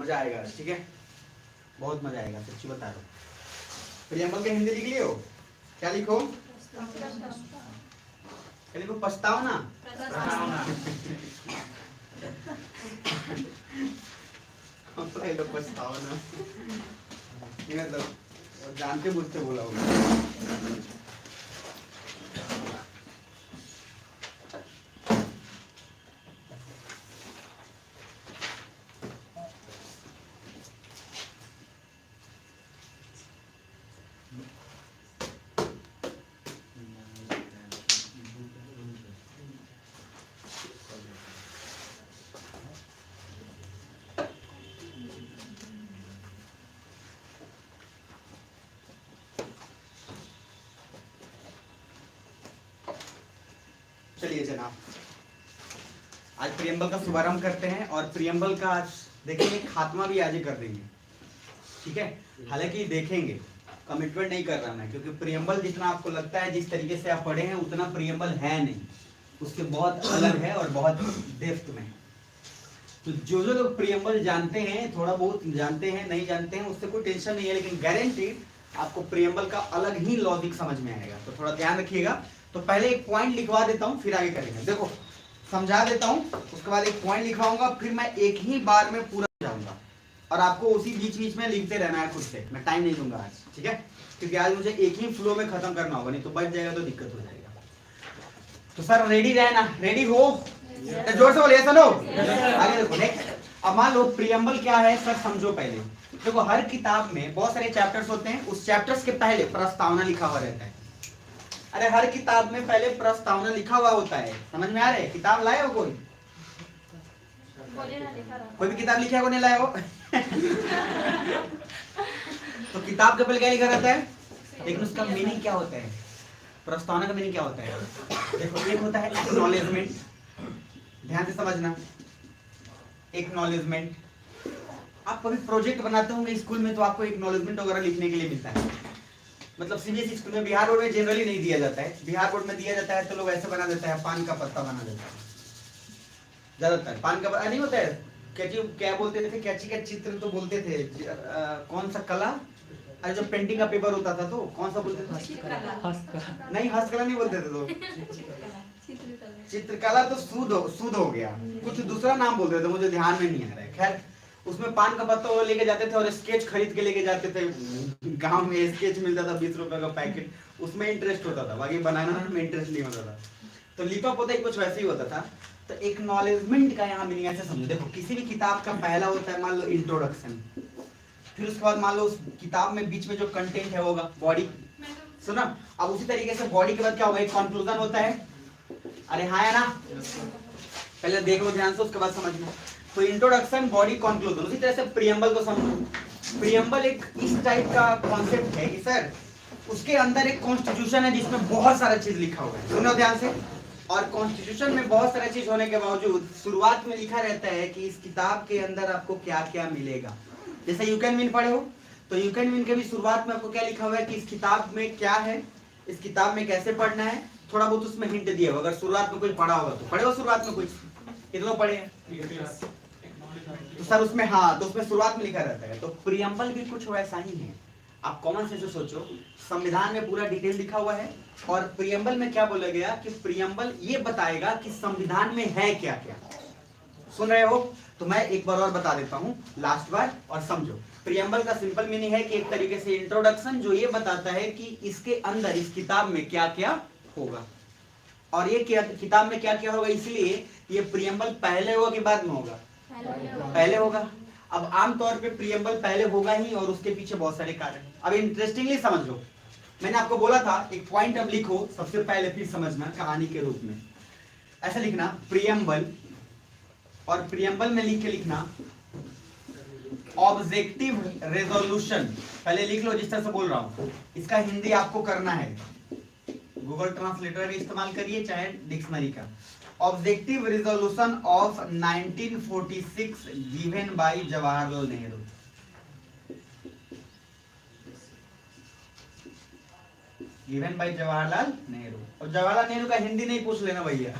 मजा आएगा, ठीक है, बहुत मजा आएगा, सच्ची बता रहा हूँ। प्रियम्बल का हिंदी लिख लियो, क्या लिखो? क्या लिखो? प्रस्तावना। प्रस्तावना मतलब जानते बुझते बोला होगा। चलिए जनाब, आज प्रियम्बल का शुभारंभ करते हैं और प्रियम्बल का आज देखेंगे, खात्मा भी आज ही कर देंगे, ठीक है। हालांकि देखेंगे, कमिटमेंट नहीं कर रहा मैं, क्योंकि प्रियम्बल जितना आपको लगता है जिस तरीके से आप पढ़े हैं उतना प्रियम्बल है नहीं, उसके बहुत अलग है और बहुत डेप्थ में। तो जो जो लोग प्रियम्बल जानते हैं, थोड़ा बहुत जानते हैं, नहीं जानते हैं, उससे कोई टेंशन नहीं है, लेकिन गारंटीड आपको प्रियम्बल का अलग ही लॉजिक समझ में आएगा। तो थोड़ा ध्यान रखिएगा। तो पहले एक पॉइंट लिखवा देता हूं, फिर आगे करेंगे। देखो समझा देता हूं, उसके बाद एक पॉइंट लिखवाऊंगा, फिर मैं एक ही बार में पूरा जाऊंगा और आपको उसी बीच बीच में लिखते रहना है खुद से। मैं टाइम नहीं दूंगा आज, ठीक है, क्योंकि आज मुझे एक ही फ्लो में खत्म करना होगा, नहीं तो बच जाएगा तो दिक्कत हो जाएगा। तो सर रेडी रहना, रेडी हो? जोर से बोलिए, सुनो। आगे देखो, नेक्स्ट। अब मान लो प्रियम्बल क्या है सर, समझो पहले। देखो हर किताब में बहुत सारे चैप्टर्स होते हैं, उस चैप्टर्स के पहले प्रस्तावना लिखा हुआ रहता है। अरे हर किताब में पहले प्रस्तावना लिखा हुआ होता है, समझ में आ रहा है? किताब लाए हो कोई? कोई भी किताब लिखा है, कोई नहीं लाए हो? तो किताब के पहले क्या लिखा रहता है, लेकिन उसका मीनिंग क्या होता है? प्रस्तावना का मीनिंग क्या होता है? देखो एक होता है एक्नॉलेजमेंट, ध्यान से समझना, एक्नॉलेजमेंट। आप कभी प्रोजेक्ट बनाते होंगे स्कूल में, तो आपको एक्नॉलेजमेंट वगैरह लिखने के लिए मिलता है। मतलब सीबीएसई स्कूल में, बिहार बोर्ड में जनरली नहीं दिया जाता है। बिहार बोर्ड में दिया जाता है तो लोग ऐसे बना देता है, पान का पत्ता बना देता है ज्यादातर। पान का पत्ता नहीं होता है, क्या बोलते थे, कैची का चित्र तो बोलते थे, कौन सा कला, अरे जो पेंटिंग का पेपर होता था तो कौन सा बोलते थे? नहीं, हस्तकला नहीं बोलते थे तो चित्रकला तो सूद हो गया, कुछ दूसरा नाम बोलते थे, मुझे ध्यान में नहीं आ रहा है। खैर उसमें पान का पत्ता वो लेके जाते थे और स्केच खरीद के लेके जाते थे। गांव में स्केच मिलता था 20 रुपए का पैकेट, उसमें इंटरेस्ट होता था, बाकी बनाना में इंटरेस्ट नहीं होता था। तो लिपा पोता कुछ वैसे ही होता था। तो एक्नॉलेजमेंट का यहाँ मीनिंग ऐसे समझो। देखो किसी भी किताब का पहला होता है मान लो इंट्रोडक्शन, फिर उसके बाद मान लो उस किताब में बीच में जो कंटेंट है होगा बॉडी, सुना। अब उसी तरीके से बॉडी के बाद क्या होगा, एक कंक्लूजन होता है। अरे हाँ है ना, पहले देख लो ध्यान से, उसके बाद समझना। तो इंट्रोडक्शन, बॉडी, कंक्लूजन। उसी तरह से प्रियम्बल को समझो। प्रियम्बल एक इस टाइप का कॉन्सेप्ट है कि सर उसके अंदर एक कॉन्स्टिट्यूशन है जिसमें बहुत सारा चीज लिखा हुआ है, सुनो ध्यान से। और कॉन्स्टिट्यूशन में बहुत सारा चीज होने के बावजूद शुरुआत में लिखा रहता है कि इस किताब के अंदर आपको क्या क्या मिलेगा। जैसे यू कैन विन पढ़े हो, तो यू कैन विन के भी शुरुआत में आपको क्या लिखा हुआ है कि इस किताब में क्या है, इस किताब में कैसे पढ़ना है, थोड़ा बहुत उसमें हिंट दिया होगा। अगर शुरुआत में कुछ पढ़ा होगा तो पढ़े हो, शुरुआत में कुछ कितना पढ़े हैं तो सर उसमें, हाँ तो उसमें शुरुआत में लिखा रहता है। तो प्रियम्बल भी कुछ वैसा ही है। आप कॉमन सेंस से सोचो, संविधान में पूरा डिटेल लिखा हुआ है और प्रियम्बल में क्या बोला गया कि प्रियम्बल ये बताएगा कि संविधान में है क्या क्या। सुन रहे हो? तो मैं एक बार और बता देता हूं लास्ट बार, और समझो। प्रियम्बल का सिंपल मीनिंग है कि एक तरीके से इंट्रोडक्शन जो ये बताता है कि इसके अंदर, इस किताब में क्या क्या होगा। और ये किताब में क्या क्या होगा, इसलिए ये प्रियम्बल पहले होगा कि बाद में होगा? पहले होगा। अब आमतौर पे प्रियम्बल पहले होगा ही, और उसके पीछे बहुत सारे कारण। अब इंटरेस्टिंगली समझ लो, मैंने आपको बोला था एक पॉइंट अब लिखो सबसे पहले, फिर समझना कहानी के रूप में। ऐसा लिखना प्रियम्बल, और प्रियम्बल में लिख के लिखना ऑब्जेक्टिव रेजोल्यूशन, पहले लिख लो जिस तरह से बोल रहा हूं, इसका हिंदी आपको करना है, गूगल ट्रांसलेटर का इस्तेमाल करिए चाहे डिक्शनरी का। Objective resolution of 1946 given by Jawaharlal Nehru. Given by Jawaharlal Nehru. और जवाहरलाल नेहरू का हिंदी नहीं पूछ लेना भैया।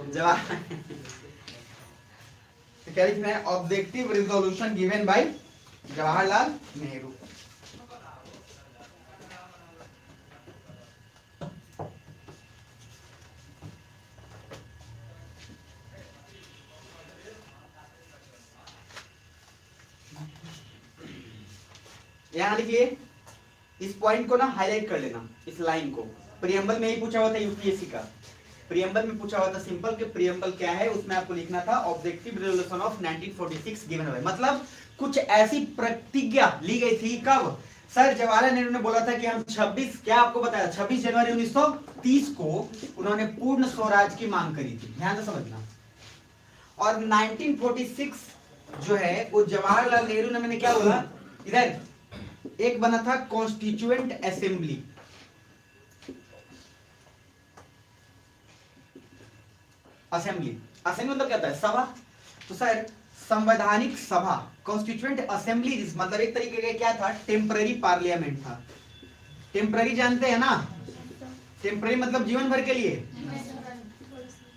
जवाहर तो क्या लिखना है? Objective resolution given by Jawaharlal Nehru. यहां लिखिए, इस पॉइंट को ना हाईलाइट कर लेना, इस लाइन को। प्रियम्बल में ही पूछा हुआ था यूपीएससी का, प्रियम्बल में पूछा हुआ था सिंपल कि प्रियम्बल क्या है, उसमें आपको लिखना था objective resolution of 1946 given by, मतलब कुछ ऐसी प्रतिज्ञा ली गई थी। कब? सर जवाहरलाल नेहरू ने बोला था कि हम 26, क्या आपको बताया, 26 जनवरी 1930 को उन्होंने पूर्ण स्वराज की मांग करी थी, ध्यान से समझना। और 1946 जो है वो जवाहरलाल नेहरू ने, मैंने क्या बोला इधर, एक बना था कॉन्स्टिट्यूएंट असेंबली। असेंबली, असेंबली मतलब क्या होता है? सभा। तो सर संवैधानिक सभा, कॉन्स्टिट्यूएंट असेंबली मतलब एक तरीके का क्या था? टेम्पररी पार्लियामेंट था। टेम्पररी जानते हैं ना? टेम्पररी मतलब जीवन भर के लिए,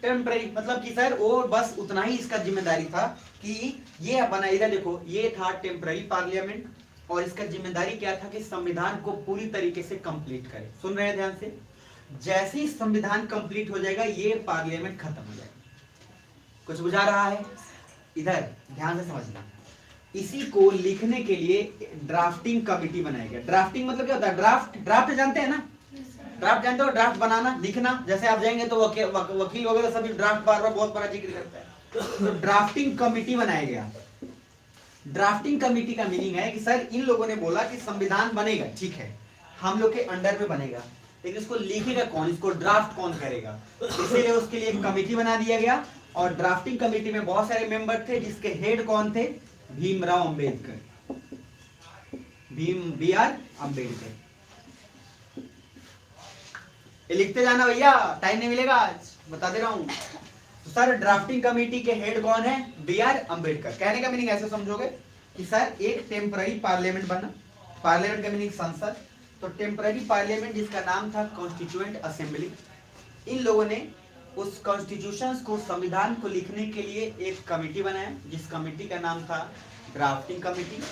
टेम्पररी मतलब कि सर वो बस उतना ही इसका जिम्मेदारी था कि ये बना, इधर देखो ये था टेम्पररी पार्लियामेंट, और इसका जिम्मेदारी क्या था कि संविधान को पूरी तरीके से कंप्लीट करे। सुन रहे हैं ध्यान से? जैसे ही संविधान कंप्लीट हो जाएगा ये पार्लियामेंट खत्म हो जाएगा। कुछ बुझा रहा है? इधर ध्यान से समझना। इसी को लिखने के लिए ड्राफ्टिंग कमिटी बनाया गया। ड्राफ्टिंग मतलब क्या होता है? ड्राफ्ट, ड्राफ्ट जानते हैं ना? ड्राफ्ट जानते हो? ड्राफ्ट बनाना, लिखना। जैसे आप जाएंगे तो वकील वगैरह सभी ड्राफ्ट बार बार बहुत बड़ा जिक्र करता है। तो ड्राफ्टिंग कमिटी बनाया गया। ड्राफ्टिंग कमिटी का मीनिंग है कि सर इन लोगों ने बोला कि संविधान बनेगा, ठीक है, हम लोग के अंडर में बनेगा, लेकिन इसको लिखेगा कौन, इसको ड्राफ्ट कौन करेगा? इसीलिए उसके लिए एक कमिटी बना दिया गया। और ड्राफ्टिंग कमिटी में बहुत सारे मेंबर थे, जिसके हेड कौन थे? Bhimrao Ambedkar, B R Ambedkar. ये लिखते जाना भैया, टाइम नहीं मिलेगा आज, बता दे रहा हूं। तो सर ड्राफ्टिंग कमेटी के हेड कौन है? B R Ambedkar. कहने का मीनिंग ऐसे समझोगे कि सर एक टेम्पररी पार्लियामेंट बना, पार्लियामेंट का मीनिंग संसद, तो टेम्पररी पार्लियामेंट जिसका नाम था कॉन्स्टिट्यूएंट असेंबली, इन लोगों ने उस कॉन्स्टिट्यूशन को, संविधान को लिखने के लिए एक कमेटी बनाया, जिस कमेटी का नाम था ड्राफ्टिंग कमेटी।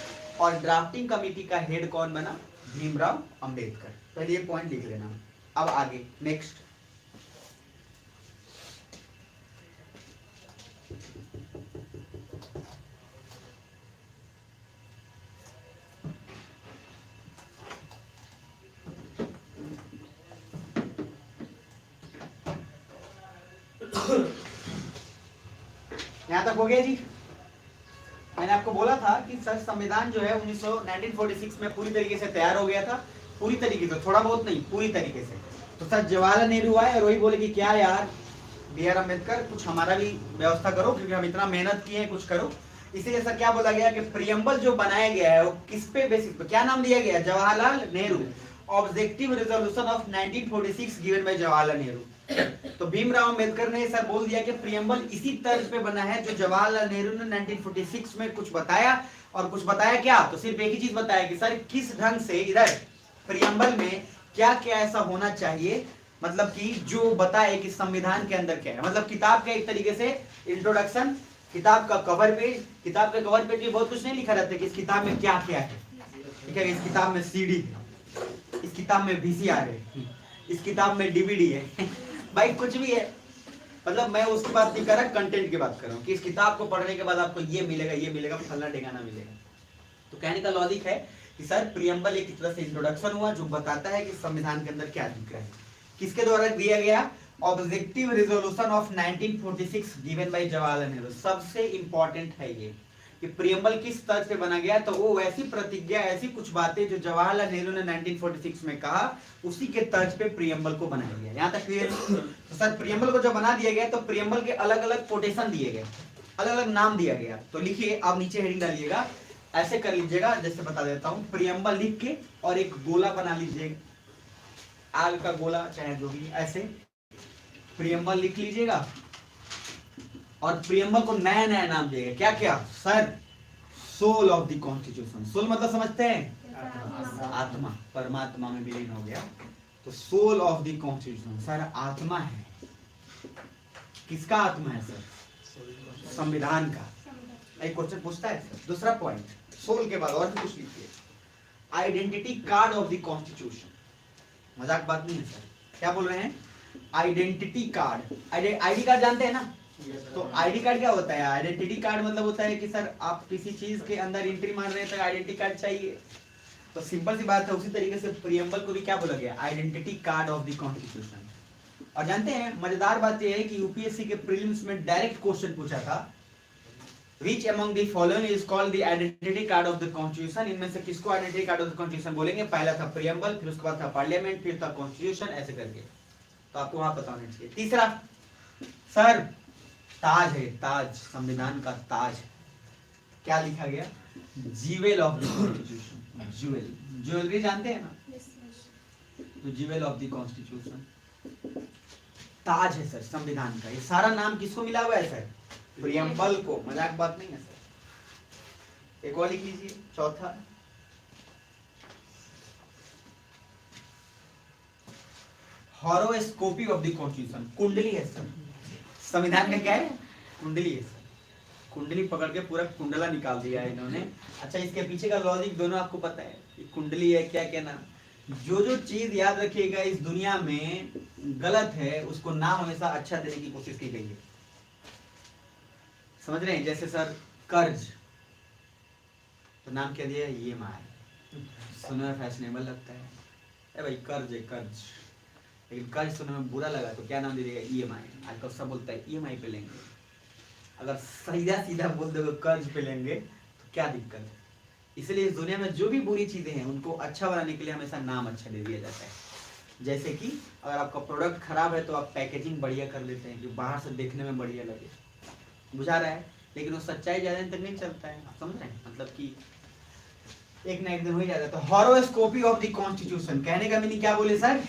और ड्राफ्टिंग कमेटी का हेड कौन बना? भीमराव अंबेडकर। पहले ये पॉइंट लिख लेना। अब आगे नेक्स्ट, यहां तक हो गया जी? मैंने आपको बोला था कि सर संविधान जो है 1946 में पूरी तरीके से तैयार हो गया था, पूरी तरीके से, थोड़ा बहुत नहीं, पूरी तरीके से। तो सर जवाहरलाल नेहरू आए और वही बोले कि क्या यार बी आर अम्बेडकर, कुछ हमारा भी व्यवस्था करो, क्योंकि हम इतना मेहनत किए हैं, कुछ करो। इसीलिए सर क्या बोला गया कि प्रियम्बल जो बनाया गया है वो किस पे बेसिस पे, क्या नाम दिया गया? Jawaharlal Nehru, objective resolution of 1946 given by Jawaharlal Nehru. तो भीमराव अंबेडकर ने सर बोल दिया कि प्रियम्बल इसी तर्ज पे बना है जो जवाहरलाल नेहरू ने 1946 में कुछ बताया। और कुछ बताया क्या? तो सिर्फ एक ही चीज बताया कि सर किस ढंग से इधर प्रियम्बल में क्या क्या ऐसा होना चाहिए, मतलब कि जो बताए कि संविधान के अंदर क्या है। मतलब किताब का एक तरीके से इंट्रोडक्शन, किताब का कवर पेज, किताब के कवर पेज में बहुत कुछ नहीं लिखा रहता कि इस किताब में क्या क्या है, ठीक है, इस किताब में सीडी है, इस किताब में वीसीआर है, इस किताब में डीवीडी है, भाई कुछ भी है। मतलब मैं उसकी बात नहीं कर रहा, कंटेंट की बात कर रहा हूँ कि इस किताब को पढ़ने के बाद आपको ये मिलेगा, फलना ढेगाना मिलेगा। तो कहने का लॉजिक है कि सर प्रियम्बल एक तरह से इंट्रोडक्शन हुआ जो बताता है कि संविधान के अंदर क्या लिख रहा है। किसके द्वारा दिया गया? Objective resolution of 1946 given by Jawaharlal Nehru. सबसे इंपॉर्टेंट है ये कि प्रियम्बल किस तरह से बना गया, तो वो वैसी प्रतिज्ञा, ऐसी कुछ बातें जो जवाहरलाल नेहरू ने 1946 में कहा, उसी के तर्ज पे प्रियम्बल को बनाया गया। यहाँ तक क्लियर? तो सर प्रियम्बल को जब बना दिया गया तो प्रियम्बल के अलग अलग कोटेशन दिए गए। अलग अलग नाम दिया गया। तो लिखिए, आप नीचे हेडिंग डालिएगा, ऐसे कर लीजिएगा, जैसे बता देता हूं, प्रियम्बल लिख के और एक गोला बना लीजिएगा, आग का गोला चाहे जो भी, ऐसे प्रियम्बल लिख लीजिएगा और प्रियम्बल को नया नया नाम दिएगा। क्या क्या sir? Soul of the constitution. Soul मतलब समझते हैं? आत्मा, परमात्मा में विलीन हो गया। तो soul of the constitution sir आत्मा है। किसका आत्मा है सर? संविधान का। एक क्वेश्चन पूछता है सर। दूसरा पॉइंट, सोल के बाद और भी कुछ लिखिए, identity card of the constitution. मजाक बात नहीं है सर। क्या बोल रहे हैं? Identity card. आईडी कार्ड जानते हैं ना? तो आईडी कार्ड क्या होता है? आइडेंटिटी कार्ड मतलब होता है कि सर आप किसी चीज के अंदर एंट्री मार रहे हैं तो आइडेंटिटी कार्ड चाहिए। तो सिंपल सी बात है, उसी तरीके से प्रियम्बल को भी क्या बोला गया? Identity card of the constitution. और जानते हैं मजेदार बात यह है कि यूपीएससी के प्रीलिम्स में डायरेक्ट क्वेश्चन पूछा था, Which among the following is called the identity card of the constitution? इनमें से किसको identity card of the constitution बोलेंगे? पहला था प्रियम्बल, फिर उसके बाद था पार्लियामेंट, फिर था कॉन्स्टिट्यूशन, ऐसे करके। तो आपको वहां पता होना चाहिए। तीसरा सर ताज है, ताज, संविधान का ताज। क्या लिखा गया? Jewel of the constitution. Jewel, jewellery जानते हैं ना? तो ज्वेल ऑफ द कॉन्स्टिट्यूशन ताज है सर संविधान का। ये सारा नाम किसको मिला हुआ है सर? प्रियम्बल को। मजाक बात नहीं है सर। एक और लिख लीजिए, चौथा, हॉरोस्कोपी ऑफ द कॉन्स्टिट्यूशन। कुंडली है सर संविधान का। क्या है? कुंडली है सर। कुंडली पकड़ के पूरा कुंडला निकाल दिया है इन्होंने। अच्छा, इसके पीछे का लॉजिक दोनों आपको पता है। कुंडली है क्या क्या नाम? जो चीज याद रखिएगा इस दुनिया में गलत है, उसको नाम हमेशा अच्छा देने की कोशिश की गई है। समझ रहे हैं? जैसे सर कर्ज, तो नाम क्या दिया? EMI। सुनने में फैशनेबल लगता है, ए भाई कर्ज है कर्ज, लेकिन कर्ज सुनने में बुरा लगा तो क्या नाम दे देगा? EMI। आजकल सब बोलता है EMI पे लेंगे। अगर सीधा सीधा बोल दोगे कर्ज पे लेंगे तो क्या दिक्कत है? इसलिए इस दुनिया में जो भी बुरी चीजें हैं उनको अच्छा बनाने के लिए हमेशा नाम अच्छा दे दिया जाता है। जैसे कि अगर आपका प्रोडक्ट खराब है तो आप पैकेजिंग बढ़िया कर लेते हैं कि बाहर से देखने में बढ़िया लगे। बुझा रहा है? लेकिन वो सच्चाई ज्यादा दिन तक नहीं चलता है। आप समझ रहे हैं? मतलब कि एक ना एक दिन हो ही जाता है। तो हॉरोस्कोपी ऑफ द कॉन्स्टिट्यूशन कहने का मीनिंग क्या बोले sir?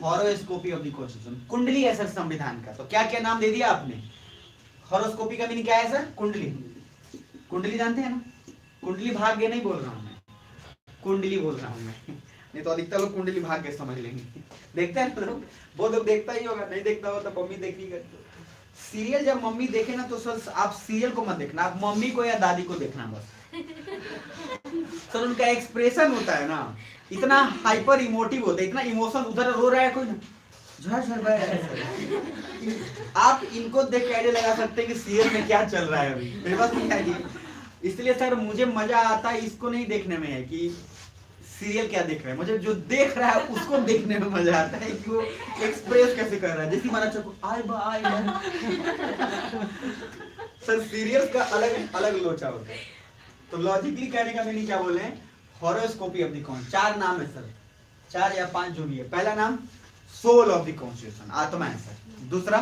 Horoscopy of the constitution. कुंडली है सर संविधान का। तो क्या क्या नाम दे दिया आपने? हॉरोस्कोपी का मीनिंग क्या है सर? कुंडली। कुंडली जानते हैं ना? कुंडली भाग्य नहीं बोल रहा हूं मैं, कुंडली बोल रहा हूं मैं। नहीं तो अधिकतर लोग कुंडली भाग्य समझ लेंगे। देखते हैं लोग, वो लोग देखता ही होगा, नहीं देखता हो तो मम्मी देखी। सीरियल जब मम्मी देखे ना तो सर आप सीरियल को मत देखना, आप मम्मी को या दादी को देखना बस। सर उनका एक्सप्रेशन होता है ना, इतना हाइपर इमोटिव होता है, इतना इमोशन, उधर रो रहा है कोई, आप इनको देख के आइडिया लगा सकते हैं कि सीरियल में क्या चल रहा है अभी। मेरे पास नहीं है। इसलिए सर मुझे मजा आता है इसको नहीं देखने में है कि सीरियल क्या देख रहे हैं, मुझे जो देख रहा है उसको देखने में मजा आता है कि वो एक्सप्रेस कैसे कर रहा है। जैसे हमारा चको आय बाय। सर सीरियल का अलग अलग लोचा होता है। तो लॉजिकली कहने का मीनिंग क्या बोले? हॉरोस्कोपी ऑफ द कॉन्स्टिट्यूशन। 4 नाम है सर, 4 या 5 जो भी है। पहला नाम सोल ऑफ द कॉन्स्टिट्यूशन, आत्मा है सर। दूसरा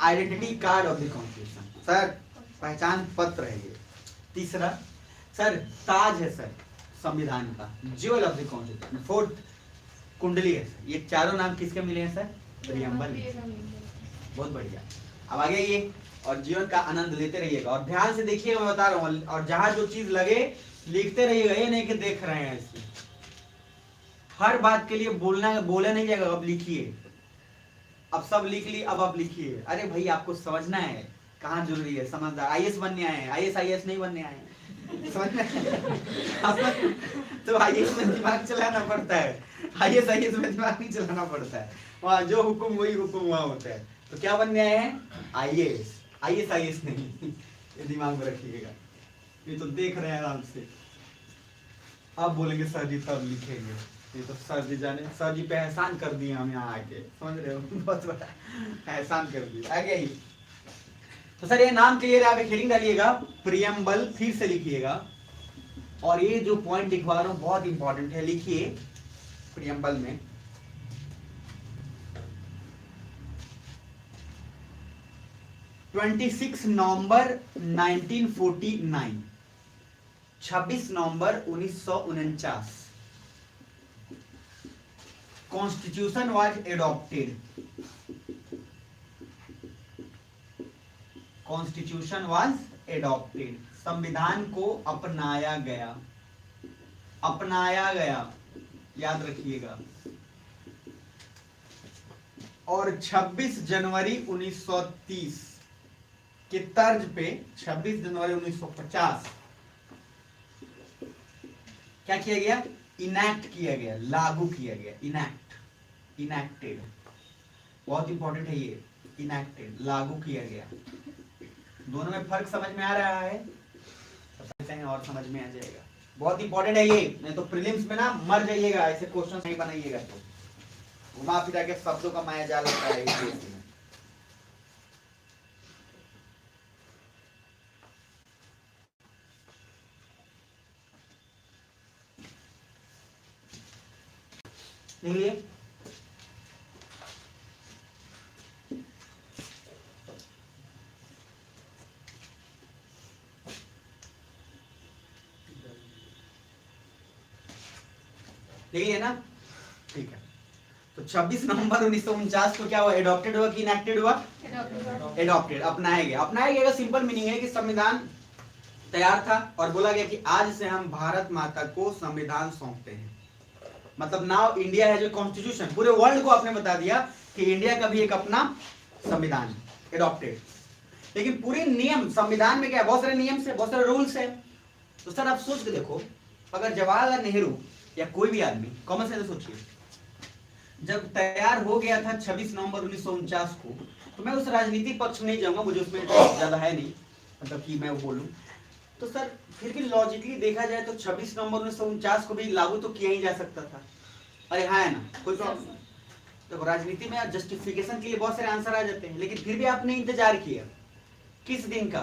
identity card of the constitution, sir पहचान पत्र है ये। तीसरा सर ताज है सर संविधान का, jewel of the constitution. Fourth कुंडली है सर। ये चारों नाम किसके मिले हैं सर? प्रियम्बल। बहुत बढ़िया। अब आगे ये और जीवन का आनंद लेते रहिएगा और ध्यान से देखिएगा, मैं बता रहा हूँ। और जहां जो चीज लगे लिखते रहिएगा, ये नहीं कि देख रहे हैं इसमें। हर बात के लिए बोले नहीं जाएगा, अब लिखिए। अब सब लिख ली, अब आप लिखिए। अरे भाई आपको समझना है कहाँ जरूरी है, समझदार। IAS बनने आए हैं, IAS नहीं बनने आए हैं। समझ तो IAS में दिमाग चलाना पड़ता है, IAS में दिमाग नहीं चलाना पड़ता है। वहाँ जो हुक्म वही हुक्म वहाँ होता है। तो क्या बनने आए हैं? IAS नहीं। ये दिमाग में रखिएगा। ये तो देख रहे हैं आराम से। आप बोलेंगे सर जी तब लिखेंगे, ये तो सर जी जाने, सर जी पे एहसान कर दिए हम यहाँ आके, समझ रहे हो? बहुत बड़ा एहसान कर दिया। आगे ही तो सर ये नाम क्लियर है, आप एक हेडिंग डालिएगा प्रियम्बल, फिर से लिखिएगा। और ये जो पॉइंट लिखवा रहा हूं बहुत इंपॉर्टेंट है, लिखिए प्रियम्बल में 26 नवंबर 1949, 26 नवंबर 1949 constitution was adopted, constitution was adopted, संविधान को अपनाया गया, अपनाया गया, याद रखिएगा। और 26 जनवरी 1930 के तर्ज पे 26 जनवरी 1950 क्या किया गया? इनैक्ट किया गया, लागू किया गया, इनैक्ट, इनैक्टेड, बहुत इंपॉर्टेंट है ये, इनैक्टेड, लागू किया गया। दोनों में फर्क समझ में आ रहा है? बताते हैं और समझ में आ जाएगा। बहुत इंपॉर्टेंट है ये, नहीं तो प्रीलिम्स में ना मर जाइएगा, ऐसे क्वेश्चन नहीं बनाइएगा तो घुमा फिरा के शब्दों का माया जाल होता है इस में। देखिए देखिए ना, ठीक है। तो 26 नवंबर 1949 को क्या हुआ? एडॉप्टेड हुआ कि इनैक्टेड हुआ? एडॉप्टेड, अपनाया गया। अपनाया गया का सिंपल मीनिंग है कि संविधान तैयार था और बोला गया कि आज से हम भारत माता को संविधान सौंपते हैं। मतलब नाउ इंडिया है जो कॉन्स्टिट्यूशन, पूरे वर्ल्ड को आपने बता दिया कि इंडिया का भी एक अपना संविधान एडॉप्टेड। लेकिन पूरे नियम संविधान में क्या है? बहुत सारे नियम से, बहुत सारे रूल्स है। तो सर आप सोच के देखो, अगर जवाहरलाल नेहरू या कोई भी आदमी कॉमन सेंस सोचिए, जब तैयार हो गया था 26 नवंबर 1949 को, तो मैं उस राजनीतिक पक्ष में नहीं जाऊंगा, मुझे उसमें ज्यादा है नहीं, मतलब कि मैं वो बोलूं तो सर फिर भी लॉजिकली देखा जाए तो 26 नवंबर 1949 को भी लागू तो किया ही जा सकता था। अरे हाँ है ना, कोई प्रॉब्लम? तो राजनीति में जस्टिफिकेशन के लिए बहुत सारे आंसर आ जाते हैं, लेकिन फिर भी आपने इंतजार किया किस दिन का?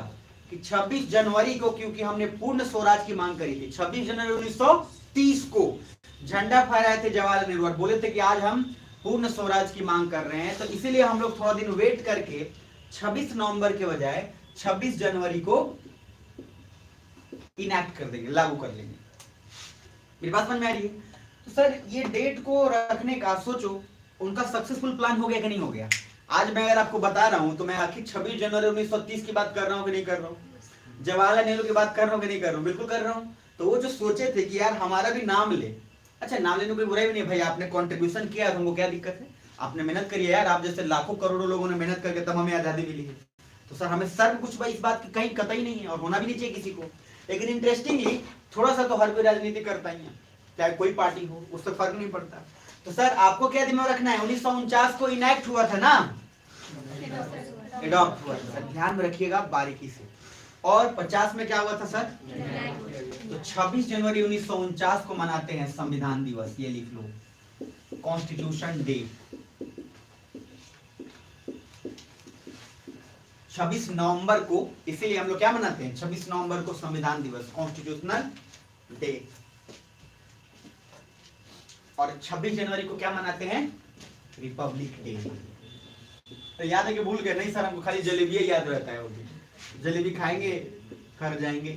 कि 26 जनवरी को, क्योंकि हमने पूर्ण स्वराज की मांग करी थी। 26 जनवरी 1930 को झंडा फहराए थे जवाहरलाल नेहरू और बोले थे कि आज हम पूर्ण स्वराज की मांग कर रहे हैं। तो इसीलिए हम लोग थोड़ा दिन वेट करके 26 नवंबर के बजाय 26 जनवरी को इनैक्ट कर देंगे, लागू कर लेंगे। मेरी बात समझ में आ रही है? तो सर ये डेट को रखने का सोचो, उनका सक्सेसफुल प्लान हो गया कि नहीं हो गया? आज मैं अगर आपको बता रहा हूं तो मैं आखिर 26 जनवरी 1930 की बात कर रहा हूं कि नहीं कर रहा हूं? जवाहरलाल नेहरू की बात कर रहा हूं कि नहीं कर रहा हूं? बिल्कुल कर रहा हूं। तो वो जो सोचे थे कि यार हमारा भी नाम ले, अच्छा नाम लेने कोई बुराई भी नहीं भाई, आपने कंट्रीब्यूशन किया, हमको क्या दिक्कत है? आपने मेहनत करी है यार, आप जैसे लाखों करोड़ों लोगों ने मेहनत करके तब हमें आजादी मिली है। तो सर हमें सर कुछ भाई इस बात की कहीं कतई नहीं है और होना भी नहीं चाहिए किसी को। लेकिन इंटरेस्टिंगली थोड़ा सा तो हर कोई राजनीति करता ही है, चाहे कोई पार्टी हो, उससे फर्क नहीं पड़ता। तो सर आपको क्या दिमाग रखना है? 1949 को इनैक्ट हुआ था ना, एडॉप्ट हुआ था, ध्यान में रखिएगा बारीकी से। और 50 में क्या हुआ था सर? तो 26 जनवरी 1949 को मनाते हैं संविधान दिवस, ये लिख लो, कॉन्स्टिट्यूशन डे। 26 नवंबर को इसीलिए हम लोग क्या मनाते हैं? 26 नवंबर को संविधान दिवस, कॉन्स्टिट्यूशनल डे। और 26 जनवरी को क्या मनाते हैं? Republic day. तो याद है कि भूल गए? नहीं सर हमको खाली जलेबी याद रहता है, वो भी जलेबी खाएंगे घर जाएंगे,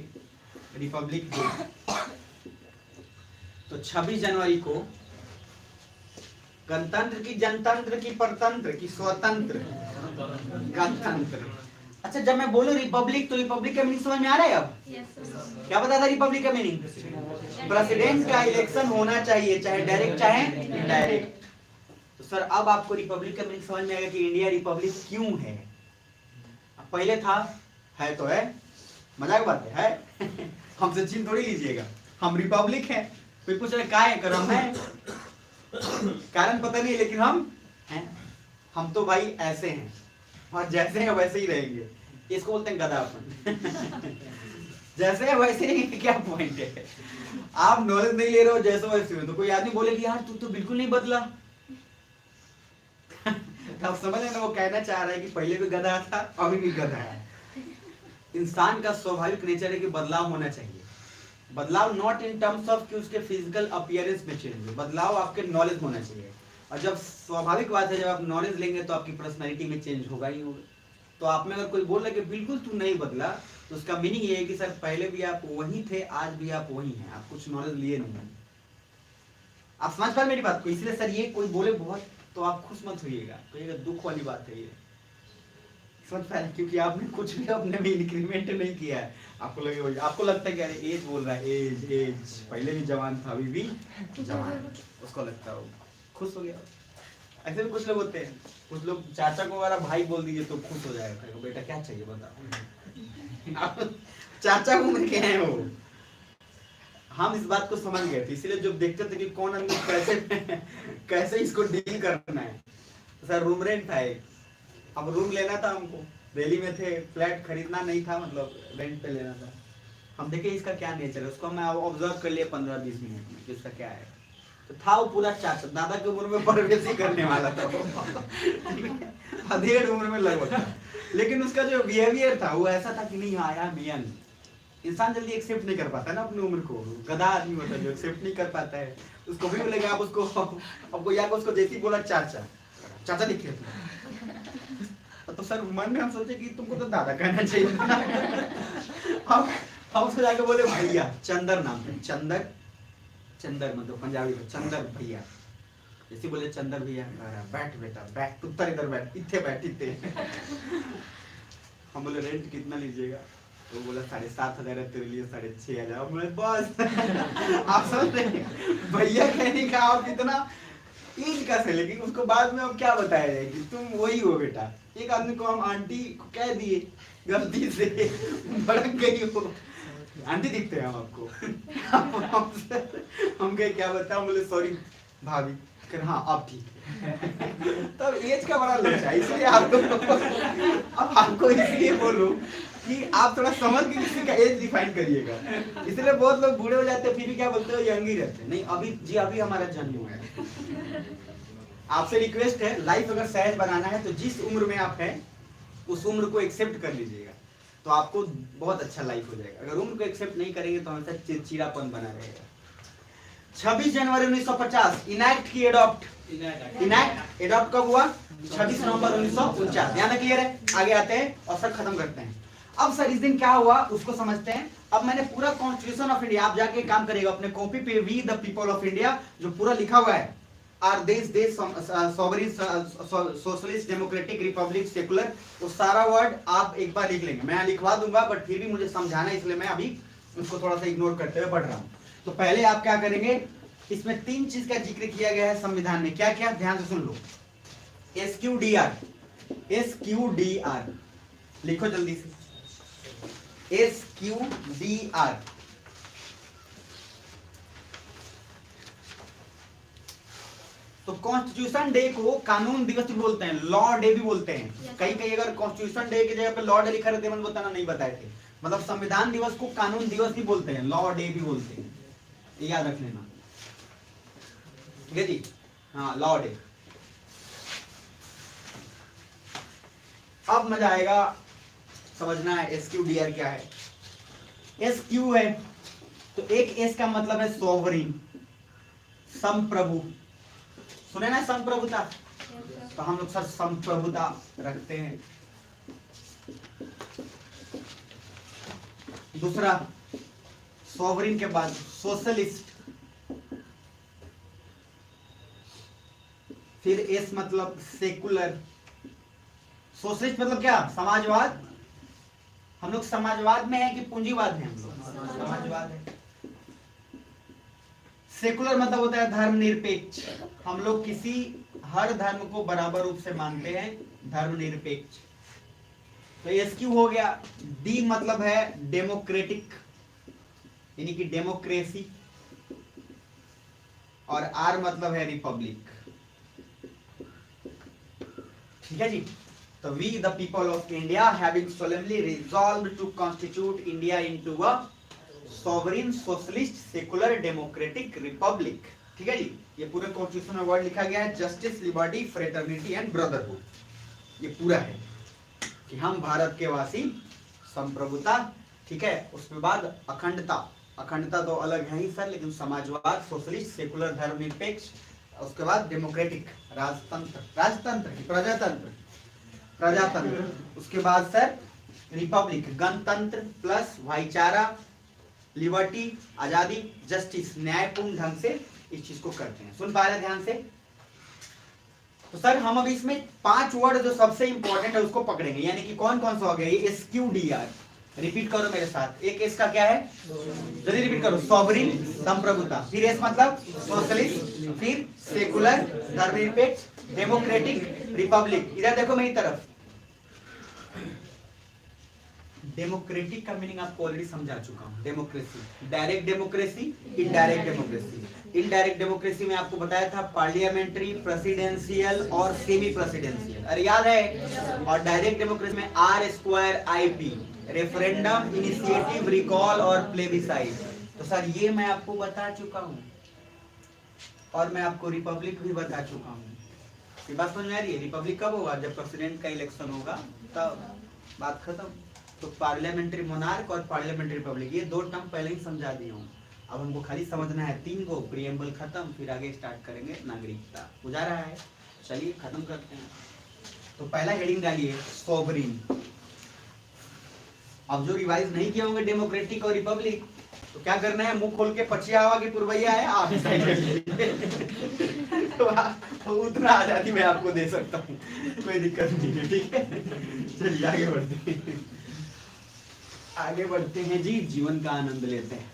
रिपब्लिक डे। तो 26 जनवरी को गणतंत्र की, जनतंत्र की, परतंत्र की, स्वतंत्र, गणतंत्र। अच्छा जब मैं बोलूं रिपब्लिक, तो रिपब्लिक का मीनिंग समझ में आ रहा है अब? क्या पता था रिपब्लिक का मीनिंग? प्रेसिडेंट का इलेक्शन होना चाहिए, चाहे डायरेक्ट चाहे इनडायरेक्ट। तो सर अब आपको रिपब्लिक का मीनिंग समझ में आएगा कि इंडिया रिपब्लिक क्यों है। पहले था, है तो है, मजाक बात है हमसे चिन्ह थोड़ी लीजिएगा, हम रिपब्लिक हैं। कोई पूछ रहे क्या है, कर हम हैं, कारण पता नहीं लेकिन हम हैं। हम तो भाई ऐसे हैं और जैसे हैं वैसे ही रहेंगे, इसको बोलते हैं गधापन जैसे है वैसे ही, क्या पॉइंट है? आप नॉलेज नहीं ले रहे हो, जैसे वैसे हो, तो कोई आदमी बोले कि यार तू तो बिल्कुल नहीं बदला आप समझ रहे ना, वो कहना चाह रहा है कि पहले भी गधा था अभी भी गधा है। इंसान का स्वाभाविक नेचर है कि बदलाव होना चाहिए। बदलाव नॉट इन टर्म्स ऑफ कि उसके फिजिकल अपीयरेंस में चेंज हो, बदलाव आपके नॉलेज होना चाहिए। और जब स्वाभाविक बात है, जब आप नॉलेज लेंगे तो आपकी पर्सनैलिटी में चेंज होगा ही होगा। तो आप में अगर कोई बोल रहा है कि बिल्कुल तू नहीं बदला, तो उसका मीनिंग ये है कि सर पहले भी आप वही थे, आज भी आप वही हैं, आप कुछ नॉलेज लिए नहीं हैं। आप समझ पाए मेरी बात को? इसलिए सर ये कोई बोले बहुत तो आप खुश मत होइएगा, तो ये दुख वाली बात है ये, समझ पाए? क्योंकि आपने कुछ भी अपने में इंक्रीमेंट नहीं किया है। आपको लगे, आपको लगता है कि अरे एज बोल रहा है, एज एज, पहले भी जवान था अभी भी जवान, उसको लगता है खुश हो गया। ऐसे भी कुछ लोग होते हैं, कुछ लोग चाचा को अगर भाई बोल दीजिए तो खुश हो जाएगा, बेटा क्या चाहिए बताओ। चाचा उम्र के हैं वो। हम इस बात को समझ गए थे, इसलिए जब देखते थे कि कौन आदमी कैसे कैसे इसको डील करना है। तो सर रूम रेंट था एक, अब रूम लेना था हमको, दिल्ली में थे, फ्लैट खरीदना नहीं था, मतलब रेंट पे लेना था। हम देखे इसका क्या नेचर है, उसको हम ऑब्जर्व कर लिए 15-20 मिनट में कि उसका क्या है। तो था वो पूरा चाचा, दादा की उम्र में परवेशी करने वाला था वो। 1.5 उम्र में लगभग था, लेकिन उसका जो बिहेवियर था वो ऐसा था कि नहीं आया मियां। इंसान जल्दी एक्सेप्ट नहीं कर पाता ना अपनी उम्र को, गधा आदमी होता है जो एक्सेप्ट नहीं कर पाता है। उसको भी बोलेगा आप उसको, आपको या उसको जैसे बोला चाचा, चाचा दिखे तो सर मन में हम सोचे कि तुमको तो दादा कहना चाहिए था। हम उसको जाके बोले भैया, चंदर नाम है, चंदर, चंदर मतलब पंजाबी में चंदर भैया, जैसे बोले चंदर भैया, बैठ बेटा बैठ, उत्तर इधर बैठ, इतने बैठ इतने। हम बोले रेंट कितना लीजिएगा? तो बोला 7,500 है तेरे लिए, 6,500। बोले बस। आप समझ रहे भैया कहने का आप इतना एज का से, लेकिन उसको बाद में अब क्या बताया जाए कि तुम वही हो बेटा। एक आदमी को हम आंटी को कह दिए गलती से, भड़क गई हो, आंटी दिखते हैं हम आपको। हम कहे क्या बताओ? बोले सॉरी भाभी। फिर हाँ अब ठीक है। तब एज का बड़ा लक्ष्य है, इसलिए आपको अब आपको इसलिए बोलूं कि आप थोड़ा समझ के किसी का एज डिफाइन करिएगा। इसलिए बहुत लोग बूढ़े हो जाते हैं फिर भी क्या बोलते हो यंग ही रहते हैं। नहीं अभी जी, अभी हमारा जन्म हुआ है। आपसे रिक्वेस्ट है, लाइफ अगर सहज बनाना है तो जिस उम्र में आप हैं उस उम्र को एक्सेप्ट कर लीजिएगा, तो आपको बहुत अच्छा लाइफ हो जाएगा। अगर उम्र को एक्सेप्ट नहीं करेंगे तो हमेशा चिड़चिड़ापन बना रहेगा। 26 जनवरी 1950 इनैक्ट की एडॉप्ट, इनैक्ट एडॉप्ट कब हुआ? 26 नवंबर 1949। ध्यान क्लियर है? आगे आते हैं और सब खत्म करते हैं। अब सर इस दिन क्या हुआ उसको समझते हैं। अब मैंने पूरा कॉन्स्टिट्यूशन ऑफ इंडिया, आप जाके काम करेगा अपने कॉपी पे, we the people of India जो पूरा लिखा हुआ है, आर देश sovereign socialist democratic republic secular, तो सारा वर्ड आप एक बार लिख लेंगे। मैं लिखवा दूंगा बट फिर भी मुझे समझाना है, इसलिए मैं अभी उसको थोड़ा सा इग्नोर करते हुए पढ़ रहा हूँ। तो पहले आप क्या करेंगे, इसमें 3 चीज का जिक्र किया गया है संविधान में। क्या क्या? ध्यान से सुन लो। SQDR, SQDR लिखो जल्दी से, SQDR। तो कॉन्स्टिट्यूशन डे को कानून दिवस भी बोलते हैं, लॉ डे भी बोलते हैं। कहीं कहीं अगर कॉन्स्टिट्यूशन डे की जगह पे लॉ डे लिखा रहते हैं, बताना नहीं बताए थे। मतलब संविधान दिवस को कानून दिवस भी बोलते हैं, लॉ डे भी बोलते हैं, ये याद रख लेना, ठीक है जी? हाँ, लॉ डे। अब मजा आएगा, समझना है SQDR क्या है। SQ है तो एक S का मतलब है सोवरीन, संप्रभु। सुने ना संप्रभुता? तो हम लोग सर संप्रभुता रखते हैं। दूसरा सोवरीन के बाद सोशलिस्ट, फिर एस मतलब सेकुलर। सोशलिस्ट मतलब क्या? समाजवाद। हम लोग समाजवाद में है कि पूंजीवाद में? हम लोग समाजवाद है। सेकुलर मतलब होता है धर्मनिरपेक्ष, हम लोग किसी हर धर्म को बराबर रूप से मानते हैं, धर्मनिरपेक्ष। तो SQ हो गया। D मतलब है डेमोक्रेटिक, यानी कि डेमोक्रेसी, और R मतलब है रिपब्लिक, ठीक है जी? तो we the people of India having solemnly resolved to constitute India into a sovereign socialist secular democratic republic, ठीक है जी? ये पूरे कॉन्स्टिट्यूशन में वर्ड लिखा गया है, justice, liberty, fraternity and brotherhood, ये पूरा है कि हम भारत के वासी, संप्रभुता, ठीक है? उसके बाद अखंडता, अखंडता तो अलग है ही सर, लेकिन समाजवाद, सोशलिस्ट, सेकुलर, धर्मनिरपेक्ष, उसके बाद डेमोक्रेटिक, राजतंत्र, राजतंत्र प्रजातंत्र, प्रजातंत्र, उसके बाद सर रिपब्लिक, गणतंत्र प्लस भाईचारा, लिबर्टी, आजादी, जस्टिस, न्यायपूर्ण ढंग से इस चीज को करते हैं। सुन पा रहे ध्यान से? तो सर हम अब इसमें 5 वर्ड जो सबसे इंपॉर्टेंट है उसको पकड़ेंगे, यानी कि कौन कौन सा हो गया? ये SQDR, रिपीट करो मेरे साथ। एक इसका क्या है? जल्दी रिपीट करो। सॉवरिन, संप्रभुता, फिर एस मतलब सोशलिस्ट, फिर सेकुलर धर्मनिरपेक्ष, डेमोक्रेटिक, रिपब्लिक। इधर देखो मेरी तरफ। डेमोक्रेटिक का मीनिंग आपको ऑलरेडी समझा चुका हूं। Democracy, direct democracy, indirect democracy. Indirect democracy में आपको बताया था पार्लियामेंट्री, प्रेसिडेंशियल और सेमी प्रेसिडेंशियल, अरे याद है? और डायरेक्ट डेमोक्रेसी में R²IP, रेफरेंडम, इनिशिएटिव, रिकॉल और प्लेबिसाइड। तो सर ये मैं आपको बता चुका हूं, और मैं आपको रिपब्लिक भी बता चुका हूं। ये बात समझ में आ रही है? रिपब्लिक कब होगा? जब प्रेसिडेंट का इलेक्शन होगा, तब बात खत्म। तो पार्लियामेंट्री मोनार्क और पार्लियामेंट्री रिपब्लिक, ये 2 टर्म पहले ही समझा दिया हूँ। अब हमको खाली समझना है 3 को, प्रीएम्बल खत्म, फिर आगे स्टार्ट करेंगे नागरिकता। बुझा रहा है? चलिए खत्म करते हैं। तो पहला हेडिंग डालिए सॉवरिन। अब जो रिवाइज नहीं किए होंगे डेमोक्रेटिक और रिपब्लिक, तो क्या करना है? मुंह खोल के पछिया हवा की पुरवैया है आप तो उतना आजादी मैं आपको दे सकता हूँ, कोई दिक्कत नहीं है, ठीक है? चलिए आगे बढ़ते हैं, आगे बढ़ते हैं जी, जीवन का आनंद लेते हैं।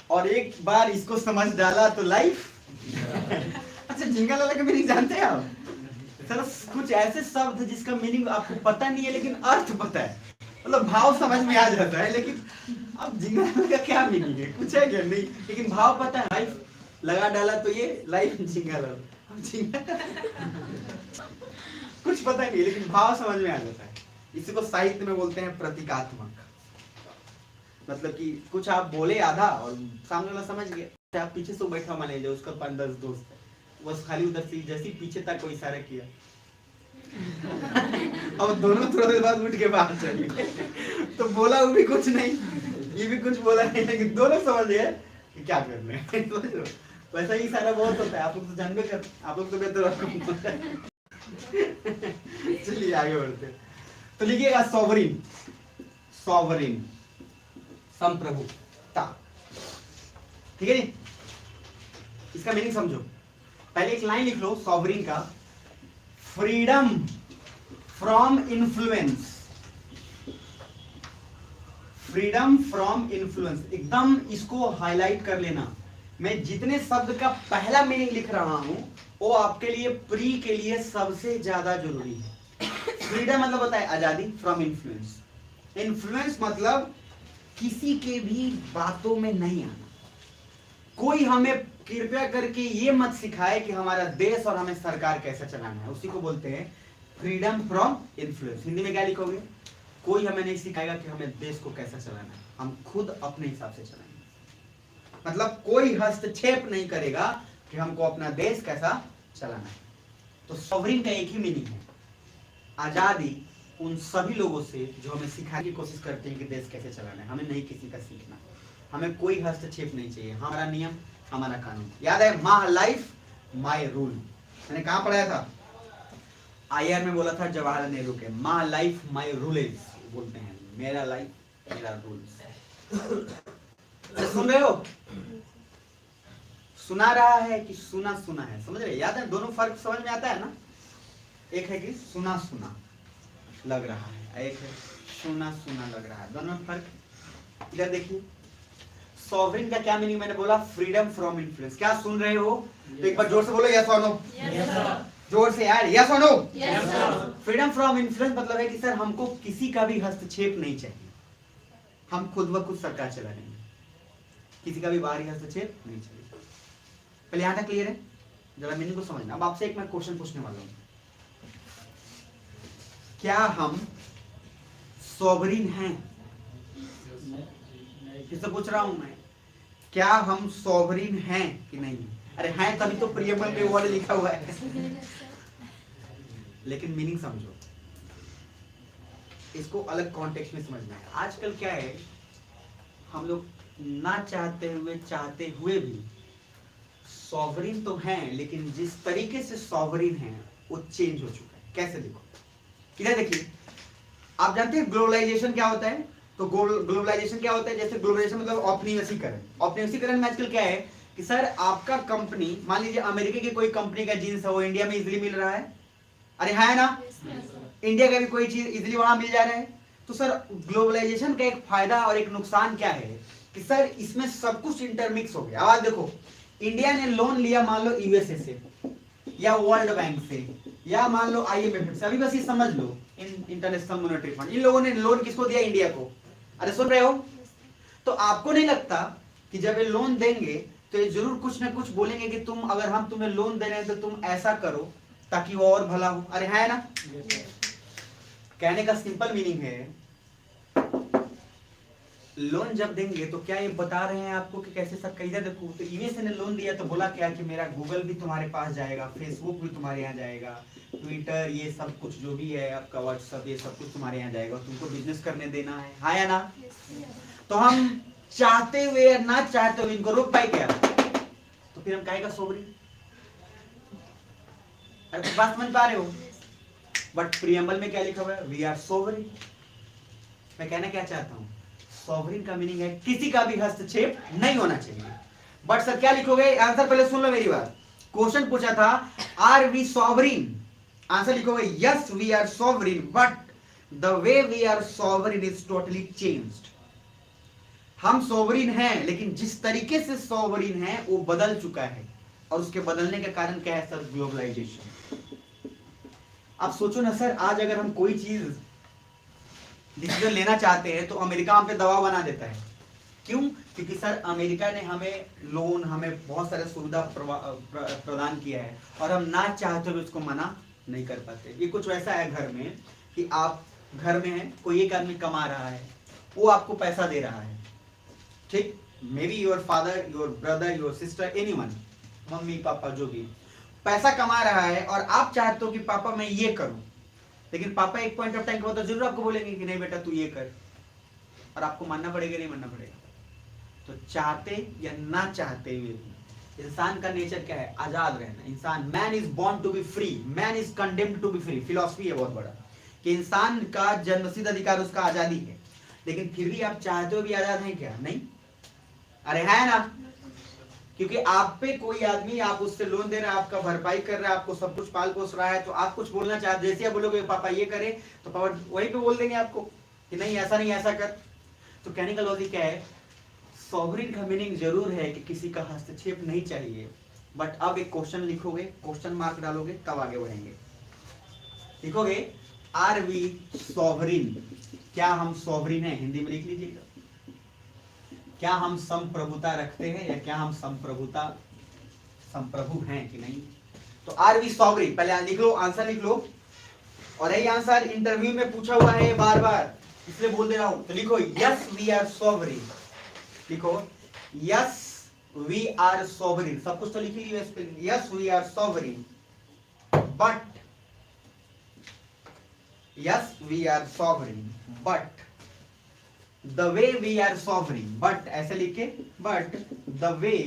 और एक बार इसको समझ डाला तो लाइफ अच्छा, झिंगा लाला का मीनिंग जानते हैं आप? सर कुछ ऐसे शब्द जिसका मीनिंग आपको पता नहीं है लेकिन अर्थ पता है, मतलब भाव समझ में आ जाता है, लेकिन अब झिंगा लाला का क्या मीनिंग है कुछ है क्या? नहीं, लेकिन भाव पता है। लाइफ लगा डाला तो ये लाइफ झिंगा लाला, झिंगा कुछ पता नहीं लेकिन भाव समझ में आ जाता है। इसी को साहित्य में बोलते हैं प्रतीकात्मक, मतलब कि कुछ आप बोले आधा और सामने वाला समझ गया। आप पीछे से बैठा मान लीजिए, उसका 5-10 दोस्त है, बस खाली उधर से जैसे पीछे तक कोई इशारा किया अब दोनों थोड़ी देर बाद उठ के बाहर चले तो बोला वो भी कुछ नहीं, ये भी कुछ बोला नहीं, लेकिन दोनों समझ गए कि क्या करना है वैसा ही इशारा बहुत होता है, आप लोग तो जानबे कर, आप लोग तो बेहतर आपको चलिए आगे बढ़ते हैं। तो लिखिएगा सॉवरिन, सॉवरिन संप्रभुता, ठीक है जी? इसका मीनिंग समझो। पहले एक लाइन लिख लो सॉवरिन का, freedom from influence, freedom from influence, एकदम इसको हाईलाइट कर लेना। मैं जितने शब्द का पहला मीनिंग लिख रहा हूं वो आपके लिए प्री के लिए सबसे ज्यादा जरूरी है। फ्रीडम मतलब होता है आजादी, फ्रॉम इन्फ्लुएंस, इन्फ्लुएंस मतलब किसी के भी बातों में नहीं आना। कोई हमें कृपया करके ये मत सिखाए कि हमारा देश और हमें सरकार कैसा चलाना है, उसी को बोलते हैं फ्रीडम फ्रॉम इन्फ्लुएंस। हिंदी में क्या लिखोगे? कोई हमें नहीं सिखाएगा कि हमें देश को कैसा चलाना है, हम खुद अपने हिसाब से चलाएंगे। मतलब कोई हस्तक्षेप नहीं करेगा कि हमको अपना देश कैसा चलाना है। तो सॉवरिन का एक ही मीनिंग है, आजादी उन सभी लोगों से जो हमें सिखाने की कोशिश करते हैं कि देश कैसे चलाना है। हमें नहीं किसी का सीखना, हमें कोई हस्तक्षेप नहीं चाहिए, हमारा नियम हमारा कानून। याद है माय लाइफ माय रूल, मैंने कहां पढ़ाया था? IR में बोला था जवाहरलाल नेहरू के, माय लाइफ माय रूल्स बोलते हैं, मेरा लाइफ मेरा रूल्स। सुन रहे हो? सुना रहा है कि सुना सुना है, समझ रहे? याद है दोनों फर्क समझ में आता है ना? एक है कि सुना सुना लग रहा है, एक है सुना सुना लग रहा है, दोनों में फर्क। इधर देखिए सॉवरिन का क्या मीनिंग मैंने बोला? Freedom from influence. क्या सुन रहे हो? तो एक बार जोर से बोलो यस और नो। जोर से यार, यस और नो। फ्रीडम फ्रॉम इन्फ्लुएंस मतलब है कि सर हमको किसी का भी हस्तक्षेप नहीं चाहिए, हम खुद ब खुद सरकार चला लेंगे, किसी का भी बाहरी हस्तक्षेप नहीं चाहिए। पहले यहां तक क्लियर है? जरा मीनिंग को समझना। अब आपसे एक मैं क्वेश्चन पूछने वाला हूं, क्या हम सॉवरिन हैं? किससे पूछ रहा हूं मैं, क्या हम सॉवरिन हैं कि नहीं? अरे हैं तभी तो प्रियमल में वर्ड लिखा हुआ है लेकिन मीनिंग समझो, इसको अलग कॉन्टेक्स्ट में समझना है। आजकल क्या है, हम लोग ना चाहते हुए भी सॉवरिन तो हैं, लेकिन जिस तरीके से सॉवरिन हैं वो चेंज हो चुका है। कैसे देखो, इधर देखिए, आप जानते हैं ग्लोबलाइजेशन क्या होता है? तो ग्लोबलाइजेशन क्या होता है? जैसे ग्लोबलाइजेशन मतलब औपनिवेशीकरण। औपनिवेशीकरण में आजकल क्या है कि सर आपका कंपनी, मान लीजिए अमेरिका की कोई कंपनी का जींस है, वो इंडिया में इजीली मिल रहा है, अरे है ना? इंडिया का भी कोई चीज इजीली वहां मिल जा रहा है। तो सर ग्लोबलाइजेशन का एक फायदा और एक नुकसान क्या है कि सर इसमें सब कुछ इंटरमिक्स हो गया। आज देखो, इंडिया ने लोन लिया मान लो यूएसए से या वर्ल्ड बैंक से या मान लो आईएमएफ से, अभी बस ये समझ लो इंटरनेशनल मॉनेटरी फंड, इन लोगों ने लोन किसको दिया? इंडिया को। अरे सुन रहे हो? तो आपको नहीं लगता कि जब ये लोन देंगे तो ये जरूर कुछ ना कुछ बोलेंगे कि तुम, अगर हम तुम्हें लोन दे रहे हैं तो तुम ऐसा करो ताकि वो और भला हो? अरे है ना? कहने का सिंपल मीनिंग है, लोन जब देंगे तो क्या ये बता रहे हैं आपको कि कैसे सब कहीं देखो, तो यूएसए ने लोन दिया तो बोला क्या कि मेरा गूगल भी तुम्हारे पास जाएगा, फेसबुक भी तुम्हारे यहाँ जाएगा, ट्विटर, ये सब कुछ जो भी है आपका व्हाट्सएप, ये सब कुछ तुम्हारे यहाँ जाएगा, तुमको बिजनेस करने देना है, हाँ या ना? तो हम चाहते हुए या ना चाहते हुए इनको रोक पाए क्या? तो फिर हम कहेगा सोवरिन। अरे बात समझ पा रहे हो? बट प्रियम्बल में क्या लिखा हुआ है? We are sovereign. मैं कहना क्या चाहता हूं, सॉवरिन का मीनिंग है किसी का भी हस्तक्षेप नहीं होना चाहिए। बट सर क्या लिखोगे? आंसर पहले सुन लो मेरी बात। क्वेश्चन पूछा था आर वी सॉवरिन, आंसर लिखोगे yes we are sovereign, but the way we are sovereign is totally changed. हम सॉवरिन हैं, लेकिन जिस तरीके से सॉवरिन है वो बदल चुका है, और उसके बदलने का कारण क्या है सर? ग्लोबलाइजेशन। आप सोचो ना सर, आज अगर हम कोई चीज डिसीजन लेना चाहते हैं तो अमेरिका हम पे दबाव बना देता है। क्यों? क्योंकि सर अमेरिका ने हमें लोन, हमें बहुत सारे सुविधा प्रदान किया है, और हम ना चाहते हुए उसको मना नहीं कर पाते। ये कुछ वैसा है घर में कि आप घर में हैं, कोई एक आदमी कमा रहा है, वो आपको पैसा दे रहा है, ठीक, may be your father, your brother, your sister, anyone, mummy papa जो भी पैसा कमा रहा है, और आप चाहते हो कि पापा मैं ये करूं, लेकिन पापा एक पॉइंट ऑफ टाइम के बाद तो जरूर आपको बोलेंगे कि नहीं बेटा तू ये कर, और आपको मानना पड़ेगा, नहीं मानना पड़ेगा? तो चाहते या ना चाहते हुए इंसान का नेचर क्या है? आजाद रहना। इंसान, man is born to be free, man is condemned to be free. Philosophy है बहुत बड़ा कि इंसान का जन्मसिद्ध अधिकार उसका आजादी है, लेकिन फिर भी आप चाहते हुए भी आजाद हैं क्या? नहीं। अरे है ना? क्योंकि आप पे कोई आदमी, आप उससे लोन दे रहे हैं, आपका भरपाई कर रहा है, आपको सब कुछ पाल पोस रहा है, तो आप कुछ बोलना चाहते, जैसे आप बोलोगे पापा ये करे, तो पापा वही पे बोल देंगे आपको कि नहीं ऐसा नहीं, ऐसा कर। तो कहने का लॉजिक क्या है? सॉवरिन का मीनिंग जरूर है कि किसी का हस्तक्षेप नहीं चाहिए, बट अब एक क्वेश्चन लिखोगे, क्वेश्चन मार्क डालोगे, तब आगे बढ़ेंगे। लिखोगे आर वी सॉवरिन, क्या हम सॉवरिन है? हिंदी में लिख लीजिएगा। क्या हम संप्रभुता रखते हैं, या क्या हम संप्रभु हैं कि नहीं? तो आर वी सॉवरिन, पहले लिख लो, आंसर लिख लो, और यही आंसर इंटरव्यू में पूछा हुआ है बार बार, इसलिए बोल दे रहा हूं। तो लिखो यस वी आर सॉवरिन, लिखो यस वी आर सॉवरिन, सब कुछ तो लिख लीजिए। Yes we are sovereign, but yes we are sovereign, but the way we are sovereign, but ऐसे लिखे, but the way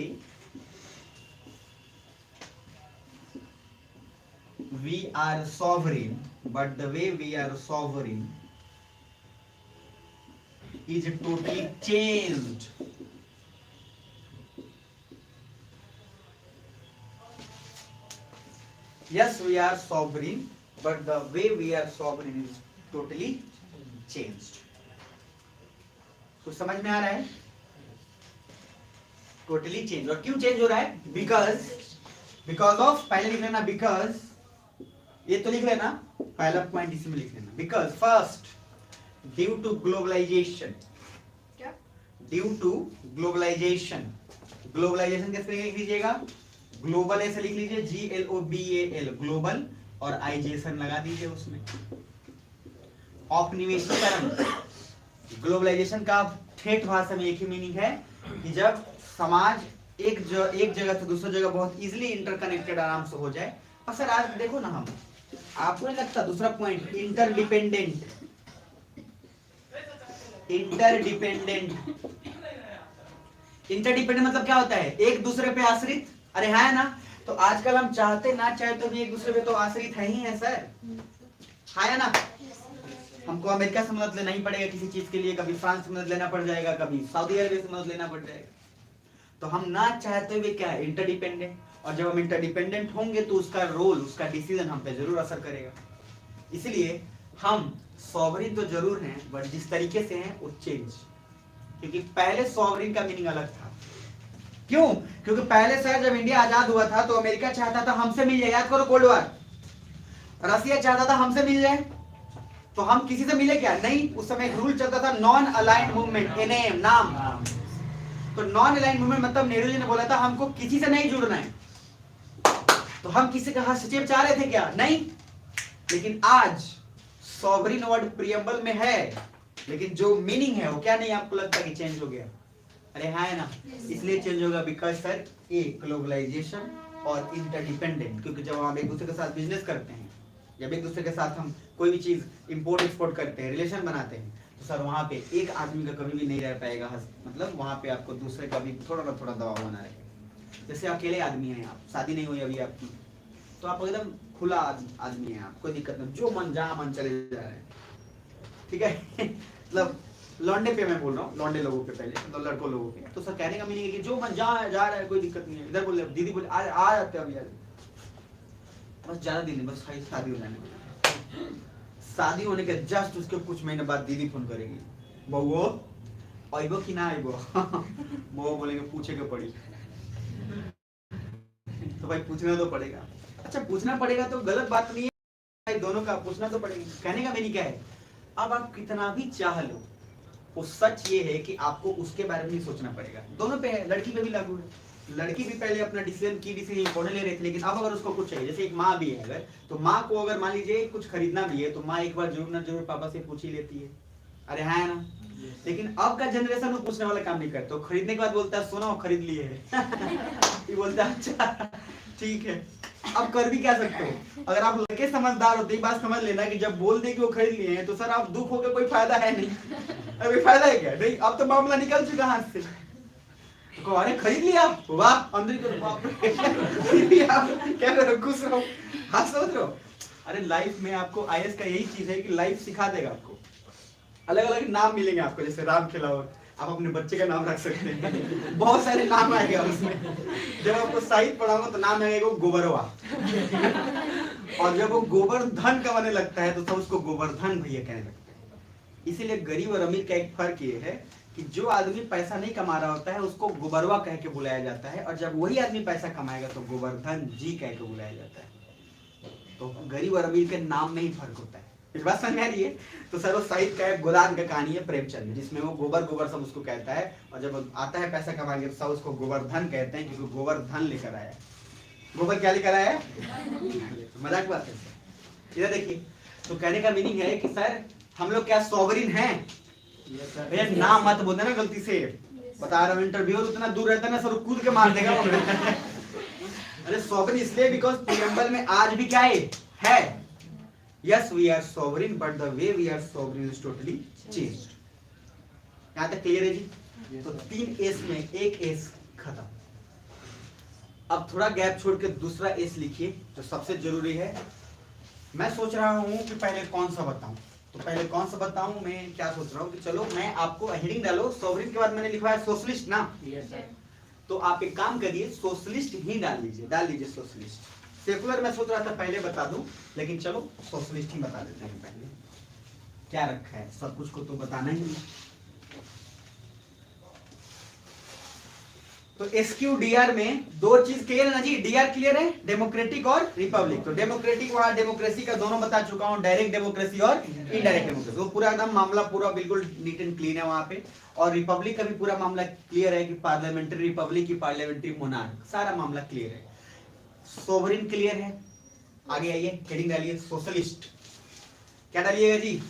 we are sovereign, but the way we are sovereign is totally changed. Yes, we are sovereign, but the way we are sovereign is totally changed. तो समझ में आ रहा है? Totally change. और क्यों change हो रहा है? बिकॉज ऑफ, पहले लिख लेना बिकॉज, ये तो लिख लेना, पहला पॉइंट इसमें लिख लेना, because first due to globalisation. क्या? Due to globalisation. ग्लोबलाइजेशन कैसे लिख लीजिएगा? ग्लोबल ऐसे लिख लीजिए, GLOBAL, ग्लोबल, और आइजेशन लगा दीजिए उसमें। औपनिवेशीकरण, ग्लोबलाइजेशन का ठेठ भाषा में एक ही मीनिंग है कि जब समाज एक जगह से दूसरी जगह बहुत इजीली इंटरकनेक्टेड आराम से हो जाए। और सर आज देखो ना, हम, आपको नहीं लगता दूसरा पॉइंट इंटरडिपेंडेंट, इंटरडिपेंडेंट मतलब क्या होता है? एक दूसरे पे आश्रित। अरे है ना? तो आजकल हम चाहते ना चाहे तो भी एक दूसरे पे तो आश्रित है ही है सर, है ना। हमको अमेरिका से मदद लेना ही पड़ेगा किसी चीज के लिए, कभी फ्रांस से मदद लेना पड़ जाएगा, कभी सऊदी अरब से मदद लेना पड़ जाएगा। तो हम ना चाहते हुए क्या है, इंटरडिपेंडेंट। और जब हम इंटरडिपेंडेंट होंगे तो उसका रोल, उसका डिसीजन हम पे जरूर असर करेगा। इसलिए हम सॉवरिन तो जरूर हैं, बट जिस तरीके से हैं वो चेंज। क्योंकि पहले सॉवरिन का मीनिंग अलग था। क्यों? क्योंकि पहले सर जब इंडिया आजाद हुआ था तो अमेरिका चाहता था हमसे मिल जाए, याद करो कोल्ड वॉर। रसिया चाहता था हमसे मिल जाए, तो हम किसी से मिले क्या? नहीं। उस समय एक रूल चलता था, नॉन अलाइंड मूवमेंट, एनएएम नाम। तो नॉन अलाइंड मूवमेंट मतलब नेहरू जी ने बोला था हमको किसी से नहीं जुड़ना है। तो हम किसी का हस्तक्षेप चाह रहे थे क्या? नहीं। लेकिन आज सॉवरिन वर्ड प्रियम्बल में है, लेकिन जो मीनिंग है वो क्या नहीं आपको लगता कि चेंज हो गया? अरे हाँ है ना। इसलिए चेंज होगा बिकॉज सर ए ग्लोबलाइजेशन और इंटरडिपेंडेंट। क्योंकि जब हम एक दूसरे के साथ बिजनेस करते हैं, जब एक दूसरे के साथ हम कोई भी चीज इंपोर्ट एक्सपोर्ट करते हैं, रिलेशन बनाते हैं, तो सर वहां पे एक आदमी का कभी भी नहीं रह पाएगा, मतलब वहां पे आपको दूसरे का भी थोड़ा ना थोड़ा दबाव बना रहेगा। जैसे अकेले आदमी हैं आप, शादी नहीं हुई अभी आपकी, तो आप एकदम खुला आदमी है, आप कोई दिक्कत नहीं, जो मन जहाँ मन चले जा रहे हैं, ठीक है। मतलब लौंडे पे मैं बोल रहा हूँ, लौंडे लोगों पे पहले, तो लड़कों लोगों पे। तो सर कहने का मीनिंग है कि जो मन जहाँ जा रहा है कोई दिक्कत नहीं है। इधर बोले दीदी बोले आ जाते हैं अभी, बस ज्यादा दिन नहीं, बस खाली शादी हो जाने। शादी होने के जस्ट उसके कुछ महीने बाद दीदी फोन करेगी, बउओ आइबो कि ना आइबो। बउओ बोलेंगे पूछे के पड़ी। तो भाई पूछना तो पड़ेगा। अच्छा पूछना पड़ेगा तो गलत बात नहीं है, दोनों का पूछना तो पड़ेगा। कहने का मीनिंग क्या है, अब आप कितना भी चाह लो, वो सच ये है कि आपको उसके बारे में नहीं सोचना पड़ेगा। दोनों पे है, लड़की पे भी लागू है। लड़की भी पहले अपना डिसीजन इंपॉर्टेंट ले रही थी, लेकिन अब अगर उसको कुछ चाहिए, जैसे एक माँ भी है अगर, तो माँ को अगर मान लीजिए कुछ खरीदना भी है तो माँ एक बार जरूर ना जरूर पापा से पूछ ही लेती है, अरे है ना। लेकिन अब का जनरेशन वो पूछने वाला काम नहीं करता, तो खरीदने के बाद बोलता है सुनो खरीद लिए है। ये बोलता है अच्छा ठीक है। अब कर भी क्या सकते हो, अगर आप लड़के समझदार होते, बात समझ लेना कि जब बोल दे कि वो खरीद लिए हैं तो सर आप दुख होकर कोई फायदा है नहीं। अभी फायदा है क्या? नहीं, अब तो मामला निकल चुका हाथ से। तो अरे खरीद लिया, वाह अंदर क्या करो, खुश रहो, हाँ सोच रहो। अरे लाइफ में आपको आईएएस का यही चीज है कि लाइफ सिखा देगा आपको। अलग अलग नाम मिलेंगे आपको, जैसे राम खिलाओ, आप अपने बच्चे का नाम रख सकते हैं, बहुत सारे नाम आएगा उसमें। जब आपको साहित्य पढ़ाऊंगा तो नाम आएगा गोबरवा। और जब वो गोवर्धन का बनने लगता है तो सब उसको गोवर्धन भैया कहने लगते हैं। इसीलिए गरीब और अमीर का एक फर्क ये है कि जो आदमी पैसा नहीं कमा रहा होता है उसको गोबरवा कह के बुलाया जाता है, और जब वही आदमी पैसा कमाएगा तो गोवर्धन जी कह के बुलाया जाता है। तो गरीब और अमीर के नाम में ही फर्क होता है। इस बात समझ में आ रही है? तो सर वो साहित्य का गोदान का कहानी है प्रेमचंद, जिसमें वो गोबर गोबर सब उसको कहता है, और जब आता है पैसा कमाएंगे तो सब उसको गोवर्धन कहते हैं, क्योंकि गोवर्धन लेकर आया। गोबर क्या लेकर आया? मजाक बात है। इधर देखिए, तो कहने का मीनिंग है कि सर हम लोग क्या सॉवरिन हैं? भैया नाम मत बोलना ना गलती से, बता रहा हूँ इंटरव्यू उतना दूर रहता है ना सर कूद के मार देगा। अरे सॉवरिन इसलिए बिकॉज प्रियम्बल में आज भी क्या है? Yes, we are sovereign, but the way we are sovereign is totally changed. यहाँ तक क्लियर है जी? तो 3 एस में एक एस खत्म। अब थोड़ा गैप छोड़ के दूसरा एस लिखिए जो सबसे जरूरी है। मैं सोच रहा हूँ कि पहले कौन सा बताऊं, तो पहले कौन सा बताऊं? मैं क्या सोच रहा हूँ कि चलो मैं आपको हेडिंग डालो, सॉवरिन के बाद मैंने लिखा है सोशलिस्ट ना। तो आप एक काम करिए, सोशलिस्ट ही डाल लीजिए सोशलिस्ट। सेकुलर मैं सोच रहा था पहले बता दूं, लेकिन चलो सोशलिस्ट ही बता देते हैं पहले। क्या रखा है, सब कुछ को तो बताना ही। तो एसक्यूडीआर में 2 चीज क्लियर है ना जी? डीआर क्लियर है, डेमोक्रेटिक और रिपब्लिक। तो डेमोक्रेटिक वहां डेमोक्रेसी का दोनों बता चुका हूं, डायरेक्ट डेमोक्रेसी और इनडायरेक्ट डेमोक्रेसी। वो पूरा एकदम मामला पूरा बिल्कुल नीट एंड क्लीन है वहां पे। और रिपब्लिक का भी पूरा मामला क्लियर है कि पार्लियामेंट्री रिपब्लिक की पार्लियामेंट्री मोनार्क, सारा मामला क्लियर है। सोवरिन क्लियर है। आगे आइए, हेडिंग डालिए सोशलिस्ट। क्या डालिएगा जी?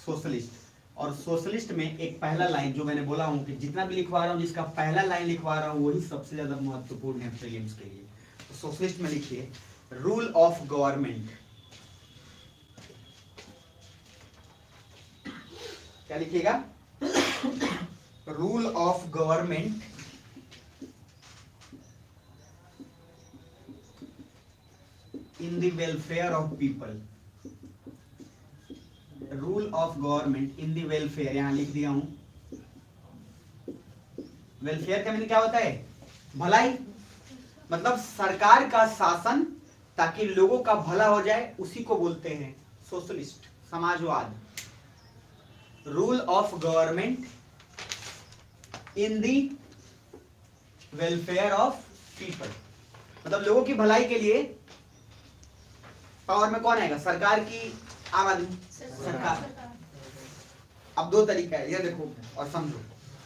सोशलिस्ट। और सोशलिस्ट में एक पहला लाइन जो मैंने बोला हूं कि जितना भी लिखवा रहा हूं, जिसका पहला लाइन लिखवा रहा हूं वही सबसे ज्यादा महत्वपूर्ण है प्रीलिम्स के लिए। तो सोशलिस्ट में लिखिए रूल ऑफ गवर्नमेंट। क्या लिखिएगा? Rule of government in the welfare of people, rule of government in the welfare, यहां लिख दिया हूं। वेलफेयर का मीनिंग क्या होता है? भलाई, मतलब सरकार का शासन ताकि लोगों का भला हो जाए, उसी को बोलते हैं सोशलिस्ट, समाजवाद। Rule of government in the welfare of people, मतलब लोगों की भलाई के लिए पावर में कौन आएगा? सरकार की आम आदमी? सरकार। अब दो तरीका है, ये देखो और समझो,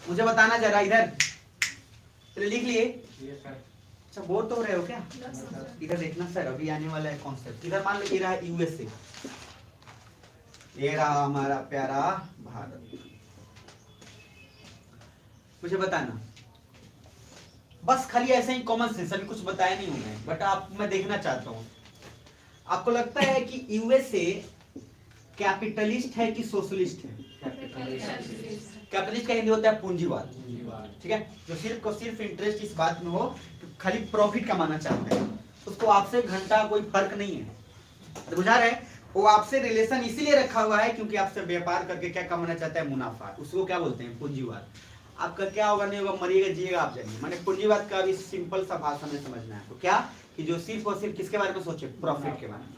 मुझे बताना जरा, इधर चलिए लिख लिए। अच्छा बोर तो हो रहे हो क्या? इधर देखना सर, अभी आने वाला है कॉन्सेप्ट। इधर मान लो ये रहा यूएसए, ये रहा हमारा प्यारा भारत। मुझे बताना बस खाली ऐसे ही कॉमन सेंस, अभी कुछ बताया नहीं हूं बट आप, मैं देखना चाहता हूं आपको लगता है कि यूएसए कैपिटलिस्ट है कि सोशलिस्ट है? कैपिटलिस्ट का हिंदी होता है पूंजीवाद, ठीक है, जो सिर्फ को सिर्फ इंटरेस्ट इस बात में हो कि खाली प्रॉफिट कमाना चाहता है, उसको आपसे घंटा कोई फर्क नहीं है, बुझा रहे? वो आपसे रिलेशन इसीलिए रखा हुआ है क्योंकि आपसे व्यापार करके क्या कमाना चाहता है? मुनाफा। उसको क्या बोलते हैं? पूंजीवाद। आपका क्या होगा नहीं होगा, मरिएगा जिएगा आप जानिए। मैंने पूंजीवाद का भी सिंपल सा भाषा में समझना है आपको, क्या कि जो सिर्फ और सिर्फ किसके बारे में सोचे? प्रॉफिट के बारे में।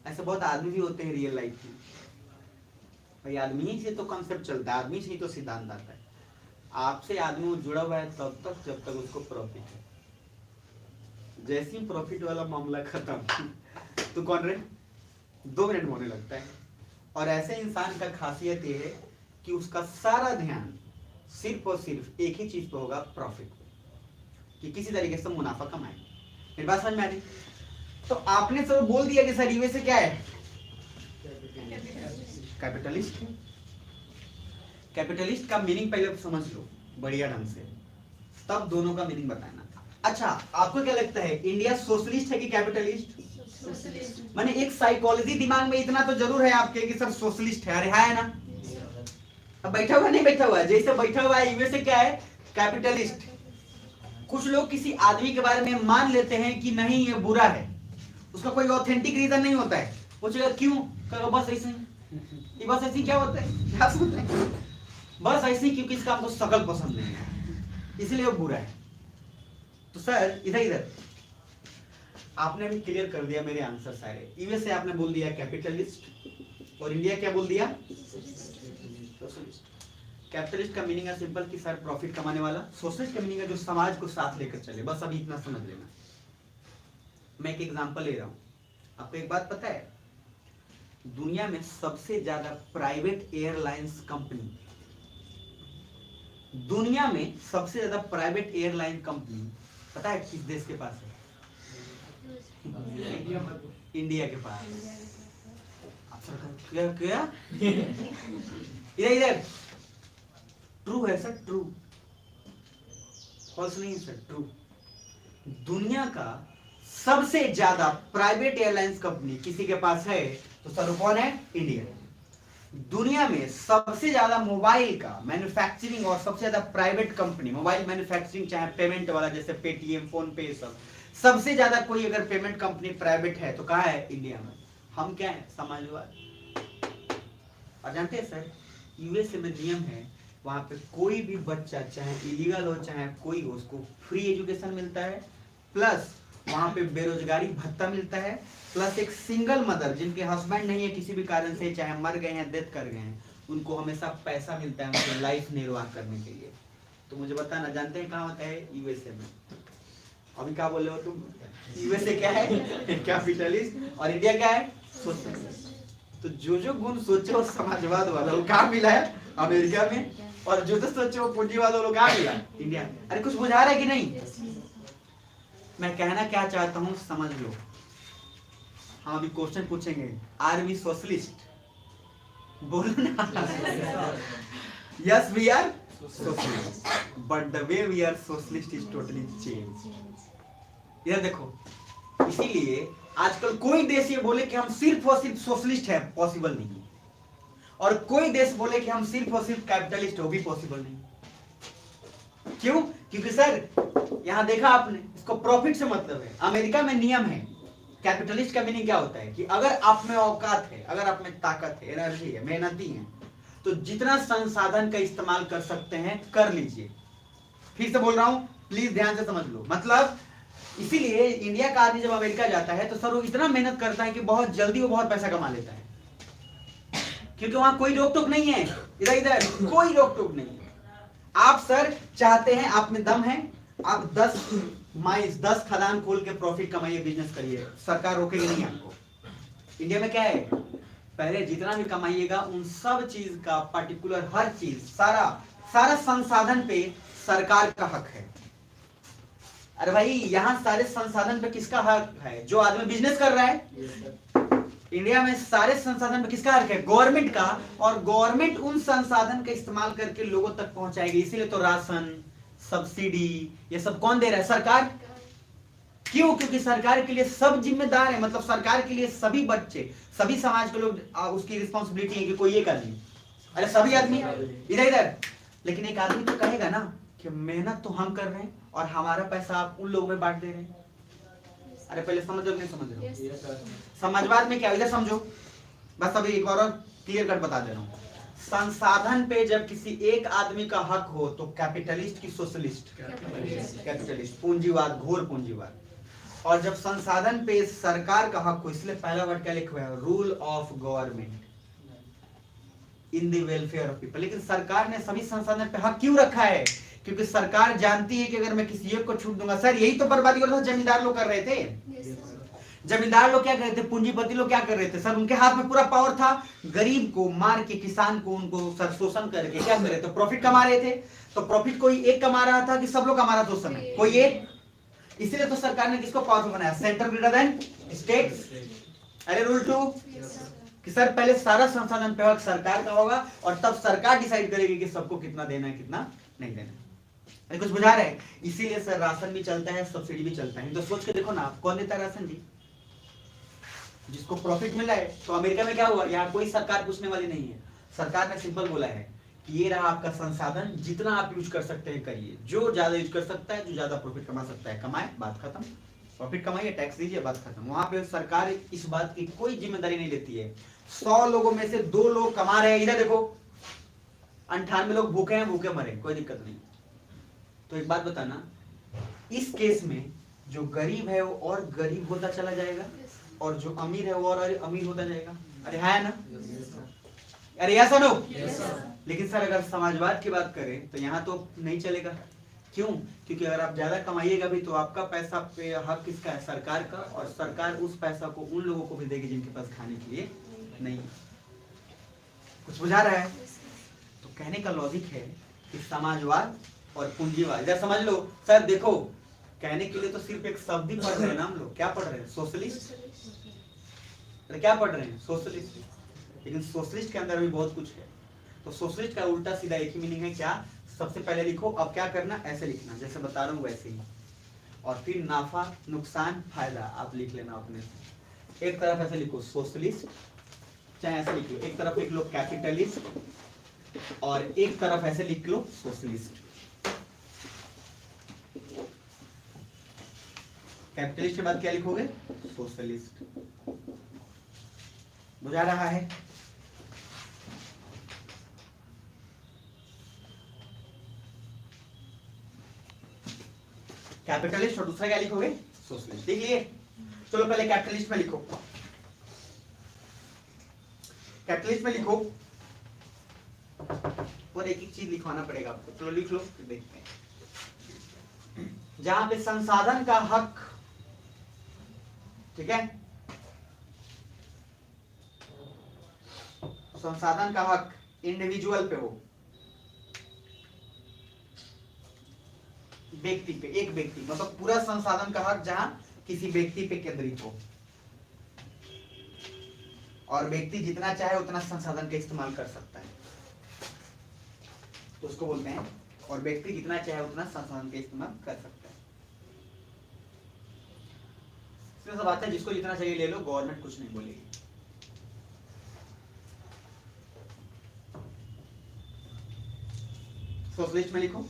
ऐसे बहुत आदमी भी होते हैं रियल लाइफ में, भाई आदमी ही से तो कॉन्सेप्ट चलता है, आदमी से ही तो सिद्धांत आता है। आपसे आदमी जुड़ा हुआ है तब तक जब तक उसको प्रॉफिट है, जैसे ही प्रॉफिट वाला मामला खत्म तो कौन रहे 2 मिनट में होने लगता है। और ऐसे इंसान का खासियत ये है कि उसका सारा ध्यान सिर्फ और सिर्फ एक ही चीज पे होगा, प्रॉफिट, कि किसी तरीके से मुनाफा कमाए। मेरी बात समझ में आ रही? तो आपने सब बोल दिया कि सर यूएसए क्या है? कैपिटलिस्ट। कैपिटलिस्ट का मीनिंग पहले समझ लो बढ़िया ढंग से, तब दोनों का मीनिंग बताना। अच्छा आपको क्या लगता है इंडिया सोशलिस्ट है कि कैपिटलिस्ट? सोशलिस्ट। माने एक साइकोलॉजी दिमाग में इतना तो जरूर है आपके कि सर सोशलिस्ट है, अरे है ना? अब बैठा हुआ नहीं बैठा हुआ, जैसे बैठा हुआ है यूएसए क्या है? कैपिटलिस्ट। कुछ लोग किसी आदमी के बारे में मान लेते हैं कि नहीं ये बुरा है, उसका कोई ऑथेंटिक रीजन नहीं होता है, पूछेगा क्यों, कहेगा बस ऐसे ही। बस ऐसे क्या होता है? क्या सोचते हैं? बस ऐसे ही क्योंकि इसका हमको शकल पसंद नहीं है इसलिए वो बुरा है। तो सर इधर इधर आपने भी क्लियर कर दिया मेरे आंसर सारे। यूएसए आपने बोल दिया कैपिटलिस्ट और इंडिया क्या बोल दिया? सोशलिस्ट। कैपिटलिस्ट का मीनिंग है सिंपल कि सर प्रॉफिट कमाने वाला। सोशलिस्ट का मीनिंग है जो समाज को साथ लेकर चले। बस अभी इतना समझ लेना। मैं एक एग्जांपल ले रहा हूं, आपको एक बात पता है, दुनिया में सबसे ज्यादा प्राइवेट एयरलाइंस कंपनी, दुनिया में सबसे ज्यादा प्राइवेट एयरलाइन कंपनी पता है किस देश के पास है? इंडिया के पास। क्या क्या? इधर इधर ट्रू है सर, ट्रू, फॉल्स नहीं है सर, ट्रू। दुनिया का सबसे ज्यादा प्राइवेट एयरलाइंस कंपनी किसी के पास है तो सर कौन है? इंडिया। दुनिया में सबसे ज्यादा मोबाइल का मैन्युफैक्चरिंग और सबसे ज्यादा प्राइवेट कंपनी मोबाइल मैन्युफैक्चरिंग, चाहे पेमेंट वाला जैसे पेटीएम, फोन पे, सब सबसे ज्यादा कोई अगर पेमेंट कंपनी प्राइवेट है तो कहाँ है? इंडिया में। हम क्या है? समाजवाद। और जानते हैं सर यूएसए में नियम है, वहां पे कोई भी बच्चा चाहे इलीगल हो चाहे कोई हो, उसको फ्री एजुकेशन मिलता है, प्लस वहां पे बेरोजगारी भत्ता मिलता है, प्लस एक सिंगल मदर जिनके हस्बैंड नहीं है किसी भी कारण से, चाहे मर गए हैं, डेथ कर गए हैं, उनको हमेशा पैसा मिलता है उनकी लाइफ निर्वाह करने के लिए। तो मुझे बताना, जानते हैं कहाँ होता है? यूएसए में। अभी क्या बोले हो तुम? यूएसए क्या है? कैपिटलिस्ट। और इंडिया क्या है? सोशलिस्ट। तो जो गुण सोचो समाजवाद वाला वो कहाँ मिला है? अमेरिका में। और जो सोचो पूंजीवाद वाला कहाँ मिला? इंडिया। अरे कुछ बुझा रहा है कि नहीं? मैं कहना क्या चाहता हूं समझ लो। हम अभी क्वेश्चन पूछेंगे, आर वी सोशलिस्ट? बोलो ना। Yes we are socialist, but the way we are socialist is totally change. इधर देखो, इसीलिए आजकल कोई देश ये बोले कि हम सिर्फ और सिर्फ सोशलिस्ट है, पॉसिबल नहीं है। और कोई देश बोले कि हम सिर्फ और सिर्फ कैपिटलिस्ट, हो भी पॉसिबल नहीं। क्यों? क्योंकि सर यहां देखा आपने, इसको प्रॉफिट से मतलब है। अमेरिका में नियम है कैपिटलिस्ट का मीनिंग क्या होता है कि अगर आप में औकात है, अगर आप में ताकत है, एनर्जी है, मेहनती है, तो जितना संसाधन का इस्तेमाल कर सकते हैं कर लीजिए। फिर से बोल रहा हूं, प्लीज ध्यान से समझ लो। मतलब इसीलिए इंडिया का आदमी जब अमेरिका जाता है तो सर वो इतना मेहनत करता है कि बहुत जल्दी वो बहुत पैसा कमा लेता है, क्योंकि वहां कोई रोक टोक नहीं है। इधर इधर कोई रोक टोक नहीं है। आप सर चाहते हैं, आप में दम है, आप 10 खदान खोल के प्रॉफिट कमाइए, बिजनेस करिए, सरकार रोकेगी नहीं आपको। इंडिया में क्या है, पहले जितना भी कमाइएगा उन सब चीज का पर्टिकुलर हर चीज सारा संसाधन पे सरकार का हक है। अरे भाई यहाँ सारे संसाधन पे किसका हक है? जो आदमी बिजनेस कर रहा है। इंडिया में सारे संसाधन पे किसका हक है? गवर्नमेंट का। और गवर्नमेंट उन संसाधन का इस्तेमाल करके लोगों तक पहुंचाएगी। इसीलिए तो राशन, सब्सिडी, ये सब कौन दे रहा है? सरकार। क्यों? क्योंकि सरकार के लिए सब जिम्मेदार है। मतलब सरकार के लिए सभी बच्चे, सभी समाज के लोग, उसकी रिस्पॉन्सिबिलिटी है कि कोई एक आदमी, अरे सभी आदमी इधर इधर। लेकिन एक आदमी तो कहेगा ना कि मेहनत तो हम कर रहे हैं और हमारा पैसा आप उन लोगों में बांट दे रहे हैं। अरे पहले समझो, नहीं समझ रहे हो? समाजवाद में क्या, इधर समझो, बस अभी एक बार और क्लियर कट बता दे रहा हूं। संसाधन पे जब किसी एक आदमी का हक हो तो कैपिटलिस्ट की सोशलिस्ट? कैपिटलिस्ट, पूंजीवाद, घोर पूंजीवाद। और जब संसाधन पे सरकार का हक हो, इसलिए पहला वर्ड क्या लिखा हुआ है? Rule of government in the welfare of people. लेकिन सरकार ने सभी संसाधन पे हक क्यों रखा है? क्योंकि सरकार जानती है कि अगर मैं किसी एक को छूट दूंगा, सर यही तो बर्बादी और जमींदार लोग कर रहे थे। जमींदार लोग क्या कर रहे थे? पूंजीपति लोग क्या कर रहे थे? सर उनके हाथ में पूरा पावर था। गरीब को मार के, किसान को, उनको सर शोषण करके क्या कर रहे थे? प्रॉफिट कमा रहे थे। तो प्रॉफिट कोई एक कमा रहा था कि सब लोग कमा रहा था उस समय? कोई एक। इसलिए तो सरकार ने किसको पावरफुल बनाया? Centre greater than state. अरे रूल 2 कि सर पहले सारा संसाधन पे हक सरकार का होगा और तब सरकार डिसाइड करेगी कि सबको कितना देना है, कितना नहीं देना है। कुछ बुझा रहे हैं? इसीलिए सर राशन भी चलता है, सब्सिडी भी चलता है। तो सोच के देखो ना, आप कौन देता है राशन भी? जिसको प्रॉफिट मिला है। तो अमेरिका में क्या हुआ? यहाँ कोई सरकार पूछने वाली नहीं है। सरकार ने सिंपल बोला है कि ये रहा आपका संसाधन, जितना आप यूज कर सकते हैं करिए। जो ज्यादा यूज कर सकता है, जो ज्यादा प्रॉफिट कमा सकता है कमाए, बात खत्म। प्रॉफिट कमाइए, टैक्स दीजिए, बात खत्म। वहां पे सरकार इस बात की कोई जिम्मेदारी नहीं लेती है। 100 लोगों में से 2 लोग कमा रहे हैं, इधर देखो 98 लोग भूखे हैं, भूखे मरे, कोई दिक्कत नहीं। तो एक बात बताना, इस केस में जो गरीब है वो और गरीब होता चला जाएगा और जो अमीर है वो और अमीर होता जाएगा। अरे है ना? अरे यस और नो? लेकिन सर अगर समाजवाद की बात करें तो यहाँ तो नहीं चलेगा। क्यों? क्योंकि अगर आप ज्यादा कमाइएगा भी तो आपका पैसा पे हक किसका है? सरकार का। और सरकार उस पैसा को उन लोगों को भी देगी जिनके पास खाने के लिए नहीं। कुछ बुझा रहा है? तो कहने का लॉजिक है कि समाजवाद और पूंजीवाद, इधर समझ लो। सर देखो, कहने के लिए तो सिर्फ एक शब्द ही पढ़ रहे हैं ना हम लोग। क्या पढ़ रहे हैं? सोशलिस्ट। अरे क्या पढ़ रहे हैं? सोशलिस्ट। लेकिन सोशलिस्ट के अंदर भी बहुत कुछ है। तो सोशलिस्ट का उल्टा सीधा एक ही मीनिंग है। क्या? सबसे पहले लिखो, अब क्या करना, ऐसे लिखना जैसे बता रहा हूँ वैसे ही। और फिर नाफा, नुकसान, फायदा आप लिख लेना अपने से। एक तरफ ऐसे लिखो सोशलिस्ट, चाहे ऐसे लिख लो, एक तरफ लिख लो कैपिटलिस्ट और एक तरफ ऐसे लिख लो सोशलिस्ट। कैपिटलिस्ट के बाद क्या लिखोगे? सोशलिस्ट। बुझा रहा है? कैपिटलिस्ट और दूसरा क्या लिखोगे? सोशलिस्ट। देख लिए? चलो पहले कैपिटलिस्ट में लिखो। कैपिटलिस्ट में लिखो और एक एक चीज लिखवाना पड़ेगा आपको। चलो लिख लो, फिर देखते हैं। जहां पे संसाधन का हक, ठीक है, संसाधन का हक इंडिविजुअल पे हो, व्यक्ति पे, एक व्यक्ति, मतलब पूरा संसाधन का हक जहां किसी व्यक्ति पे केंद्रित हो और व्यक्ति जितना चाहे उतना संसाधन का इस्तेमाल कर सकता है, तो उसको बोलते हैं। और व्यक्ति जितना चाहे उतना संसाधन का इस्तेमाल कर सकता है। इसमें सब बात है, जिसको जितना चाहिए ले लो, गवर्नमेंट कुछ नहीं बोलेगी। सोशलिस्ट में लिखो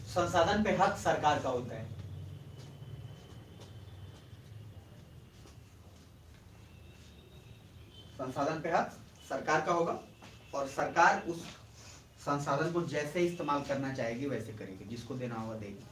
संसाधन पे हक सरकार का होता है। संसाधन पे हक सरकार का होगा और सरकार उस संसाधन को जैसे इस्तेमाल करना चाहेगी वैसे करेगी, जिसको देना होगा देगी।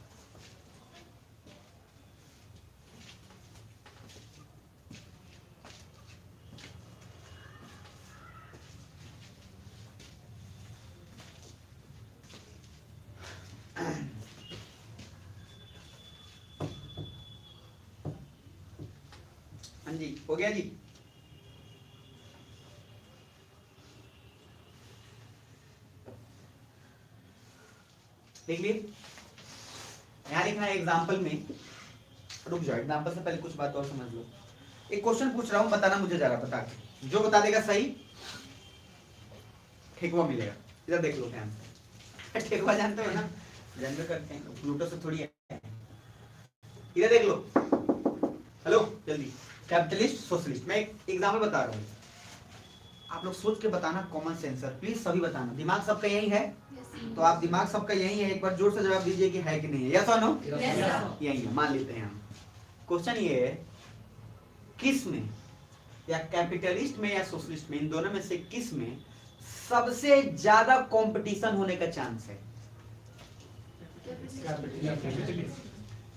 हाँ जी, हो गया जी। देख लिए, यहाँ लिखना है एग्जाम्पल में। रुक जाओ, एग्जाम्पल से पहले कुछ बात और समझ लो। एक क्वेश्चन पूछ रहा हूँ, बताना मुझे जरा, बता के जो बता देगा सही ठेकुआ मिलेगा। इधर देख लो ध्यान से, ठेकुआ जानते हो ना, जानते करते हैं, प्लूटो से थोड़ी है। इधर देख लो, हेलो जल्दी, कैपिटलिस्ट सोशलिस्ट। मैं एक एग्जाम्पल बता रहा हूँ, आप लोग सोच के बताना, कॉमन सेंस सर प्लीज सभी बताना। दिमाग सबका यही है? तो आप दिमाग सबका यही है, एक बार जोर से जवाब दीजिए कि है कि नहीं है। यस और नो? यही है, मान लेते हैं हम। क्वेश्चन ये है, किस में, या कैपिटलिस्ट में या सोशलिस्ट में, इन दोनों में से किस में सबसे ज्यादा कंपटीशन होने का चांस है?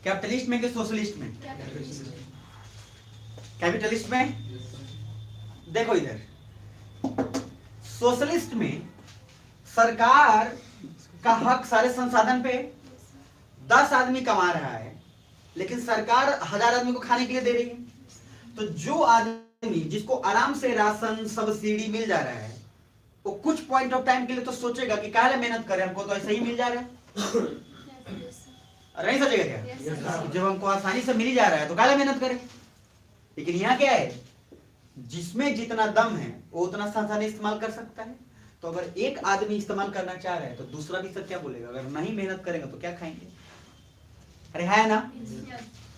कैपिटलिस्ट में कि सोशलिस्ट में? कैपिटलिस्ट में। देखो इधर, सोशलिस्ट में सरकार का हक सारे संसाधन पे, 10 आदमी कमा रहा है लेकिन सरकार 1000 आदमी को खाने के लिए दे रही है। तो जो आदमी जिसको आराम से राशन सब्सिडी मिल जा रहा है, वो कुछ पॉइंट ऑफ टाइम के लिए तो सोचेगा कि काहे मेहनत करें, हमको तो ऐसे ही मिल जा रहा है। नहीं सोचेगा क्या? जब हमको आसानी से मिल जा रहा है तो काहे मेहनत करें। लेकिन यहाँ क्या है, जिसमें जितना दम है वो उतना संसाधन इस्तेमाल कर सकता है। तो अगर एक आदमी इस्तेमाल करना चाह रहा है तो दूसरा भी सब क्या बोलेगा, अगर नहीं मेहनत करेगा तो क्या खाएंगे? अरे है ना?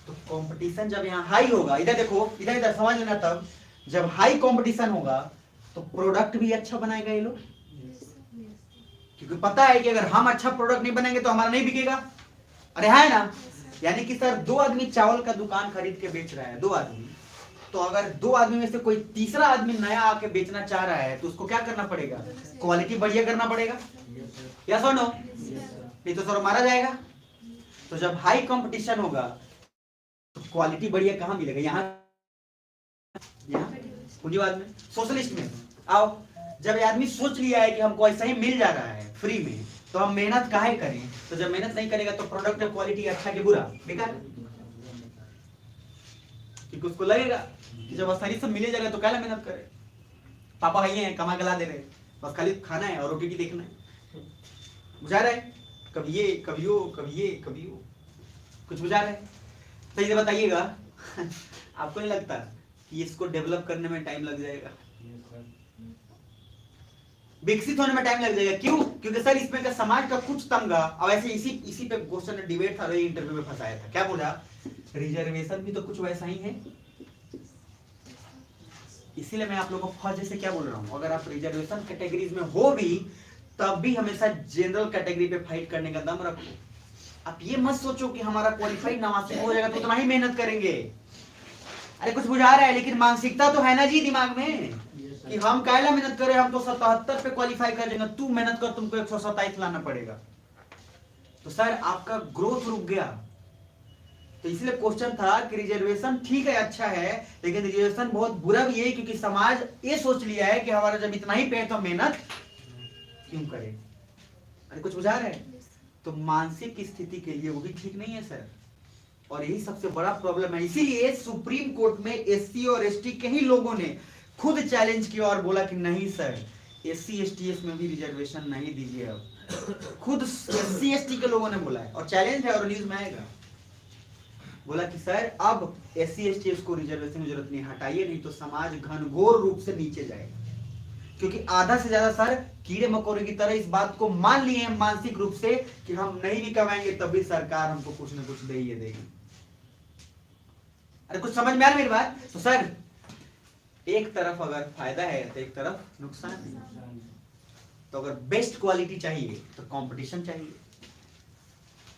तो कंपटीशन जब यहाँ हाई होगा, इधर देखो, इधर इधर समझ लेना, तब जब हाई कंपटीशन होगा तो प्रोडक्ट भी अच्छा बनाएगा ये लोग, क्योंकि पता है कि अगर हम अच्छा प्रोडक्ट नहीं बनाएंगे तो हमारा नहीं बिकेगा। अरे है ना? यानी कि सर 2 आदमी चावल का दुकान खरीद के बेच रहा है, 2 आदमी, तो अगर 2 आदमी में से कोई तीसरा आदमी नया आके बेचना चाह रहा है तो उसको क्या करना पड़ेगा? क्वालिटी बढ़िया करना पड़ेगा। या सर नो? नहीं तो सर मारा जाएगा। तो जब हाई कंपटीशन होगा तो क्वालिटी बढ़िया कहाँ मिलेगा? यहाँ पूंजीवाद में। सोशलिस्ट में आओ, जब आदमी सोच लिया है कि हमको ऐसा ही मिल जा रहा है फ्री में, तो हम मेहनत काहे करें? तो जब मेहनत नहीं करेगा तो प्रोडक्ट क्वालिटी अच्छा के बुरा बेकार, क्योंकि उसको लगेगा कि जब आसानी से मिले जा रहा है तो क्या मेहनत करे। पापा है कमा के ला दे रहे, बस खाली खाना है और रोटी की देखना है। बुझा रहा है? कभी ये कभी वो, कभी ये कभी वो, कुछ बुझा रहा है? सही से बताइएगा। आपको नहीं लगता कि इसको डेवलप करने में टाइम लग जाएगा, विकसित होने में टाइम लग जाएगा? क्यों? क्योंकि सर इसमें का समाज का कुछ तमगा, अब ऐसे इसी पे क्वेश्चन डिबेट था, इंटरव्यू में फंसाया था। क्या बोला? रिजर्वेशन भी तो कुछ वैसा ही है। इसीलिए मैं आप लोगों को फर्स्ट से क्या बोल रहा हूं, अगर आप रिजर्वेशन कैटेगरीज में हो भी तब भी हमेशा जनरल कैटेगरी पे फाइट करने का दम रखो। आप ये मत सोचो कि हमारा क्वालिफाइड 89 हो जाएगा तो उतना ही मेहनत करेंगे। अरे कुछ बुझा रहा है, लेकिन मानसिकता तो है ना जी दिमाग में कि हम कायला मेहनत करें, हम तो 77 पे क्वालिफाई कर जाएंगे, तू मेहनत कर, तुमको 127 लाना पड़ेगा। तो सर आपका ग्रोथ रुक गया। तो इसलिए क्वेश्चन था कि रिजर्वेशन ठीक है, अच्छा है, लेकिन रिजर्वेशन बहुत बुरा भी है, क्योंकि समाज ये सोच लिया है कि हमारा जब इतना ही पे है तो मेहनत क्यों करें। अरे कुछ बुझा रहे हैं? तो मानसिक स्थिति के लिए वो भी ठीक नहीं है सर, और यही सबसे बड़ा प्रॉब्लम है। इसीलिए सुप्रीम कोर्ट में एससी और एसटी के ही लोगों ने खुद चैलेंज किया और बोला कि नहीं सर, एससी एसटी में भी रिजर्वेशन नहीं दीजिए। अब खुद एससी एसटी के लोगों ने बोला है, और चैलेंज है और न्यूज में आएगा। बोला कि सर अब एससी एसटी को रिजर्वेशन की जरूरत नहीं, हटाइए, नहीं तो समाज घनघोर रूप से नीचे जाएगा। क्योंकि आधा से ज्यादा सर कीड़े मकोड़े की तरह इस बात को मान लिए हैं मानसिक रूप से कि हम नहीं भी कमाएंगे तब भी सरकार हमको कुछ ना कुछ दे ही देगी। अरे कुछ समझ में आ रहा मेरी बात? तो सर एक तरफ अगर फायदा है तो एक तरफ नुकसान है। तो अगर बेस्ट क्वालिटी चाहिए तो कंपटीशन चाहिए।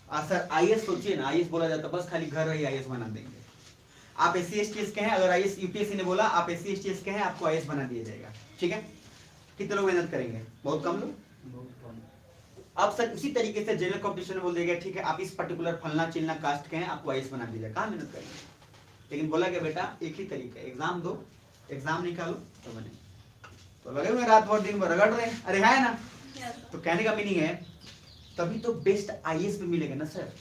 सर आईएएस सोचिए ना, आईएएस बोला जाता बस खाली घर रही आईएएस बना देंगे। आप एससी एसटी के हैं, अगर आईएएस यूपीएससी ने बोला आप एससी एसटी के हैं, आपको आईएएस बना दिया जाएगा, ठीक है। कितने लोग मेहनत करेंगे? बहुत कम लोग। अब सर उसी तरीके से जनरल कॉम्पिटिशन में बोल देगा ठीक है आप इस पर्टिकुलर फलना चिलना कास्ट के हैं, आपको आईएएस बना दिया जाएगा, कहाँ मेहनत करेंगे। लेकिन बोला गया बेटा एक ही तरीका है, एग्जाम दो, एग्जाम निकालो तो बने। तो लगे हुए रात भर दिन भर रगड़ रहे हैं, अरे है ना। तो कहने का मीनिंग है तभी तो बेस्ट आईएएस पे मिलेगा ना सर।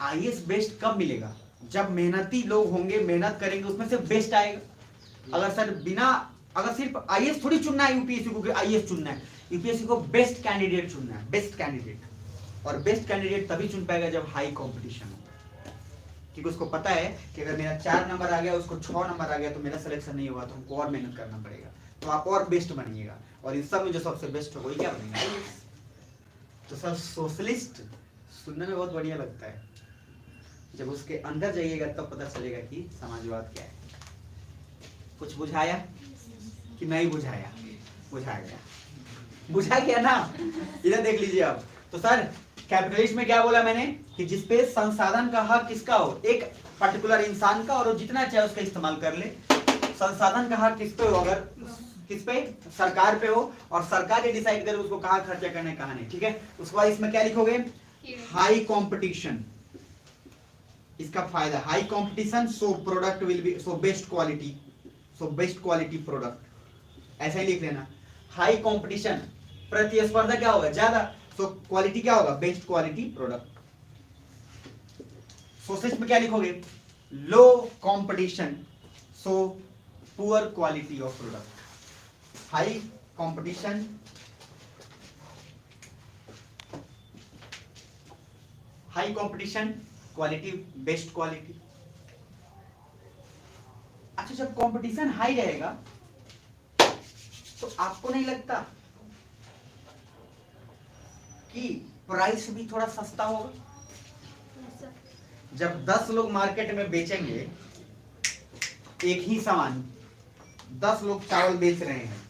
आईएएस बेस्ट कब मिलेगा? जब मेहनती लोग होंगे, मेहनत करेंगे, उसमें से बेस्ट आएगा। अगर सर बिना, अगर सिर्फ आईएएस थोड़ी चुनना है यूपीएससी को, आईएएस चुनना है, यूपीएससी को बेस्ट कैंडिडेट चुनना है, बेस्ट कैंडिडेट। और बेस्ट कैंडिडेट तभी चुन पाएगा जब हाई कंपटीशन हो, क्योंकि उसको पता है कि अगर मेरा 4 नंबर आ गया, उसको 6 नंबर आ गया तो मेरा सिलेक्शन नहीं होगा, तो हमको और मेहनत करना पड़ेगा। तो आप और बेस्ट बनिएगा, और इन सब में जो सबसे बेस्ट होगा क्या बनेगा? तो सर सोशलिस्ट सुनने में बहुत बढ़िया लगता है, जब उसके अंदर जाइएगा तब पता चलेगा कि समाजवाद क्या है। कुछ बुझाया कि नहीं बुझाया? बुझा गया, बुझा गया ना। इधर देख लीजिए आप। तो सर कैपिटलिस्ट में क्या बोला मैंने कि जिसपे संसाधन का हक किसका हो, एक पर्टिकुलर इंसान का, और वो जितना चाहे उसका इस्तेमाल कर ले। संसाधन का हक किस पे हो? अगर किस पे? सरकार पे हो, और सरकार ये डिसाइड करे उसको कहाँ खर्चा करना है कहाँ नहीं, ठीक है। उसके बाद इसमें क्या लिखोगे? High competition. इसका फायदा high competition, so product will be so best quality, so best quality product, ऐसा ही लिख लेना। हाई कंपटीशन, प्रतिस्पर्धा क्या होगा? ज्यादा, सो क्वालिटी क्या होगा? Best quality product. सोशलिस्ट में क्या लिखोगे? Low competition, so poor quality of product. High competition, high competition, quality best quality. अच्छा जब कंपटीशन हाई रहेगा तो आपको नहीं लगता कि प्राइस भी थोड़ा सस्ता होगा? जब 10 लोग मार्केट में बेचेंगे एक ही सामान, 10 लोग चावल बेच रहे हैं,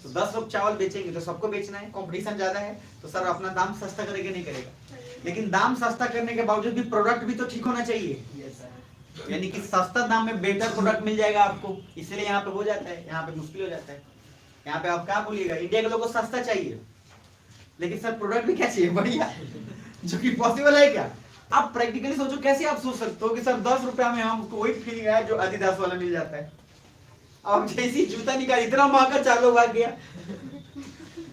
तो 10 लोग चावल बेचेंगे तो सबको बेचना है, कंपटीशन ज्यादा है, तो सर अपना दाम सस्ता करेगा नहीं करेगा? लेकिन दाम सस्ता करने के बावजूद भी प्रोडक्ट भी तो ठीक होना चाहिए, यानी कि सस्ता दाम में बेहतर प्रोडक्ट मिल जाएगा आपको, इसलिए यहाँ पे हो जाता है, यहाँ पे मुश्किल हो जाता है। यहाँ पे आप क्या बोलिएगा? इंडिया के लोगों को सस्ता चाहिए, लेकिन सर प्रोडक्ट भी क्या चाहिए? बढ़िया, जो कि पॉसिबल है क्या? आप प्रैक्टिकली सोचो, कैसे आप सोच सकते हो कि सर 10 रुपया में हमको वही फीलिंग है जो एडिडास वाला मिल जाता है। अब जैसी जूता निकाल, इतना महंगा, 4 लोग भाग गया,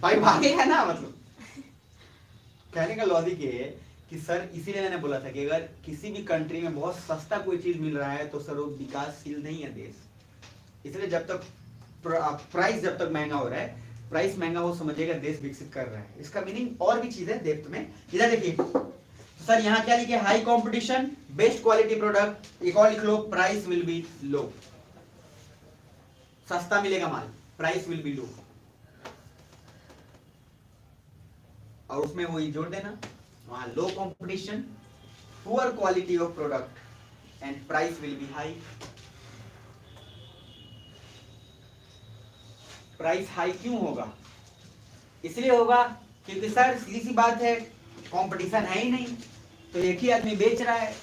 भाई भागेगा ना। मतलब कहने का लॉजिक ये है कि सर इसीलिए मैंने बोला था कि अगर किसी भी कंट्री में बहुत सस्ता कोई चीज मिल रहा है तो सर वो विकासशील नहीं है देश। इसलिए जब तक प्राइस जब तक महंगा हो रहा है, प्राइस महंगा वो समझिएगा देश विकसित कर रहा है। इसका मीनिंग और भी चीज है डेप्थ में, इधर देखिए। तो सर यहाँ क्या लिखे? High competition, best quality product. एक और लिख लो, प्राइस विल बी लो, सस्ता मिलेगा माल, प्राइस विल बी लो। और उसमें वही जोड़ देना, वहां low competition, poor quality of product and price will be high. Price high क्यों होगा? इसलिए होगा क्योंकि सर सीधी सी बात है, कंपटीशन है ही नहीं, तो एक ही आदमी बेच रहा है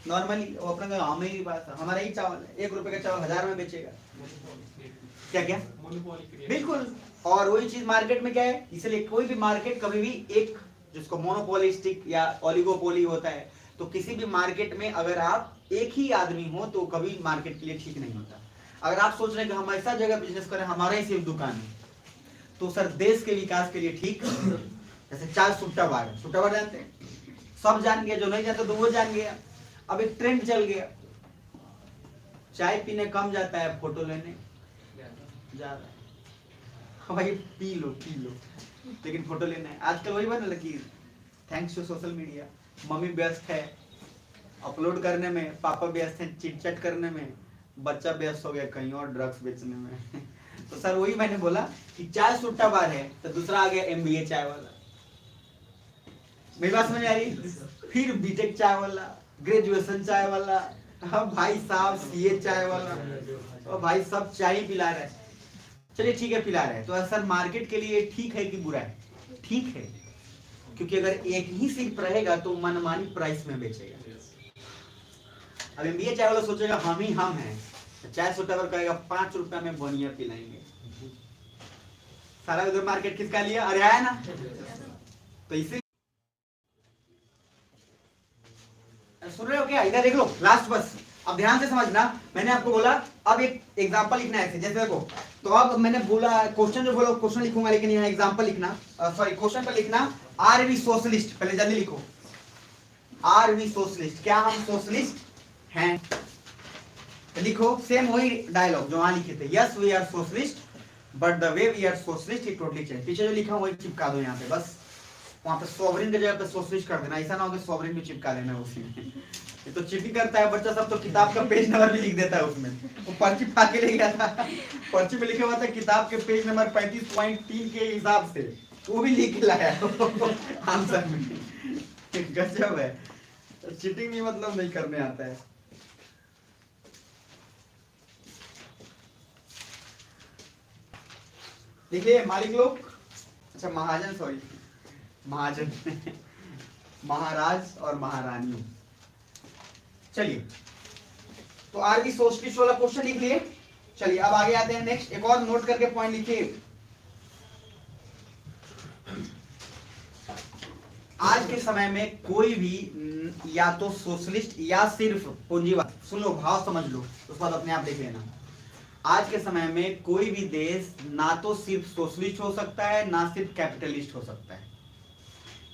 नॉर्मली, वो अपने गाँव में ही बात है, हमारा ही चावल है, 1 रुपए का चावल 1000 में बेचेगा। क्या क्या? बिल्कुल। और वही चीज मार्केट में क्या है, इसलिए कोई भी मार्केट कभी भी एक, जिसको मोनोपोलिस्टिक या ओलिगोपोली होता है, तो किसी भी मार्केट में अगर आप एक ही आदमी हो तो कभी मार्केट के लिए ठीक नहीं होता। अगर आप सोच रहे हैं कि हम ऐसा जगह बिजनेस करें, हमारा ही सिर्फ दुकान है, तो सर देश के विकास के लिए ठीक। जैसे 4 सुट्टा बार, सुट्टा बार जानते हैं? सब जान गया, जो नहीं जानते तो वो जान गया। अब एक ट्रेंड चल गया, चाय पीने कम जाता है, फोटो लेने ज्यादा। भाई पी लो, लेकिन फोटो लेना है। आजकल वही बना लगी, thanks to social media. Mummy व्यस्त है अपलोड करने में, पापा व्यस्त है चिट चैट करने में, बच्चा व्यस्त हो गया कहीं और ड्रग्स बेचने में। तो सर वही मैंने बोला कि चाय सुट्टा बार है, तो दूसरा आ गया MBA चाय वाला। मेरी बात समझ आ रही? फिर बीटेक चाय वाला, ग्रेजुएशन चाय वाला, अब भाई साहब CA चाय वाला, और भाई सब चाय ही पिला रहे हैं। चलिए ठीक है पिला रहे हैं, तो सर मार्केट के लिए ठीक है कि बुरा है? ठीक है, क्योंकि अगर एक ही सिर्फ रहेगा तो मनमानी प्राइस में बेचेगा। अब एमबीए चाय वाला सोचेगा हम ही हम हैं, चाय सुटावर कहेगा 5 रुपया में बनिया पिलाएंगे, सारा उधर मार्केट किसका लिया, अरे आया ना। तो इसे सुन रहे हो क्या, इधर देख लो लास्ट बस, अब ध्यान से समझना। मैंने आपको बोला अब एक एग्जांपल लिखना है ऐसे, जैसे देखो, तो अब मैंने बोला क्वेश्चन जो बोला क्वेश्चन लिखूंगा, लेकिन यहाँ एग्जांपल लिखना, सॉरी क्वेश्चन पर लिखना आर वी सोशलिस्ट, पहले जल्दी लिखो आर वी सोशलिस्ट, क्या हम सोशलिस्ट हैं, तो लिखो सेम वही डायलॉग जो वहां लिखे थे, yes we are socialist but the way we are socialist it totally change, पीछे जो लिखा वही चिपका दो यहाँ पे, बस वहां पे सॉवरेन की जगह पे सोशलिस्ट कर देना, ऐसा ना हो कि सॉवरेन भी चिपका लेना उसी में। ये तो चिटिंग करता है बच्चा सब, तो किताब का पेज नंबर भी लिख देता है उसमें, वो पर्ची पाके ले गया था, पर्ची में लिखा हुआ था किताब के पेज नंबर 35.3 के हिसाब से, वो भी लिख के लाया आंसर में, गजब है। चिटिंग भी मतलब नहीं करने आता है। देखिए मालिक लोग, अच्छा महाजन, सॉरी महाजन महाराज और महारानी। चलिए तो आरबी सोशलिस्ट वाला क्वेश्चन लिख लिए। चलिए अब आगे आते हैं नेक्स्ट, एक और नोट करके पॉइंट लिखिए। आज के समय में कोई भी या तो सोशलिस्ट या सिर्फ पूंजीवाद, सुन लो भाव समझ लो, उसके बाद अपने आप देख लेना। आज के समय में कोई भी देश ना तो सिर्फ सोशलिस्ट हो सकता है ना सिर्फ कैपिटलिस्ट हो सकता है,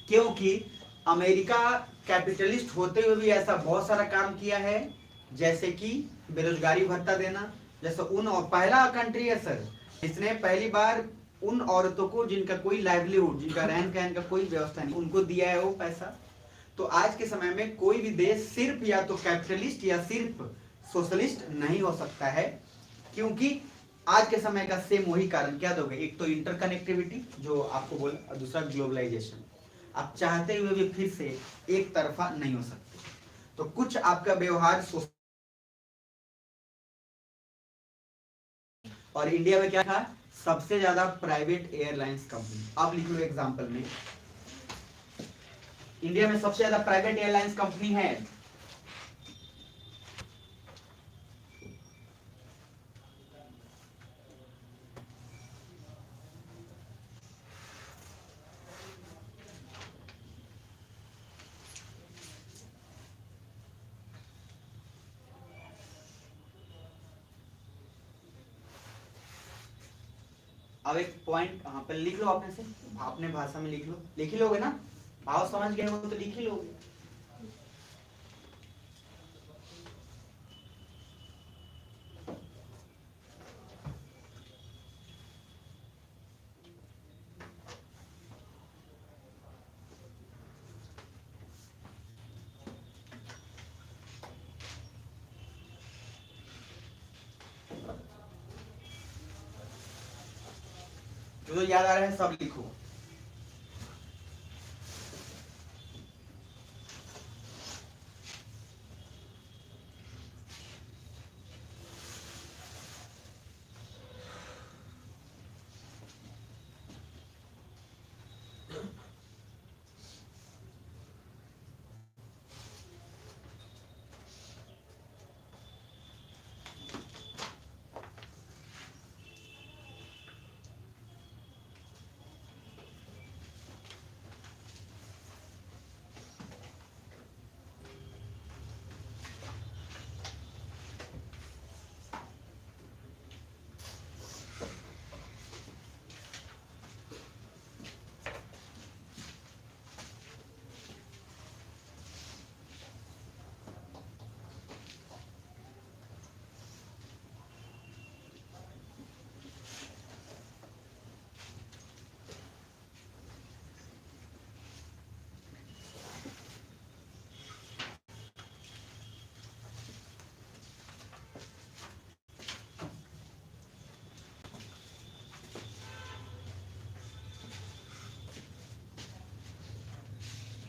क्योंकि अमेरिका कैपिटलिस्ट होते हुए भी ऐसा बहुत सारा काम किया है, जैसे कि बेरोजगारी भत्ता देना, जैसे उन, और पहला कंट्री है सर, इसने पहली बार उन औरतों को जिनका कोई लाइवलीहुड, जिनका रहन सहन का कोई व्यवस्था नहीं, उनको दिया है वो पैसा। तो आज के समय में कोई भी देश सिर्फ या तो कैपिटलिस्ट या सिर्फ सोशलिस्ट नहीं हो सकता है, क्योंकि आज के समय का सेम वही कारण, क्या दोगे, एक तो इंटरकनेक्टिविटी जो आपको बोला, और दूसरा ग्लोबलाइजेशन। आप चाहते हुए भी फिर से एक तरफा नहीं हो सकते, तो कुछ आपका व्यवहार और इंडिया में क्या था, सबसे ज्यादा प्राइवेट एयरलाइंस कंपनी। अब लिख लो एग्जांपल में, इंडिया में सबसे ज्यादा प्राइवेट एयरलाइंस कंपनी है अब एक पॉइंट यहाँ पे लिख लो, अपने से अपने भाषा में लिख लो, लिख ही लोगे ना, भाव समझ गए हो तो लिख ही लोगे। जो याद आ रहा है सब लिखो।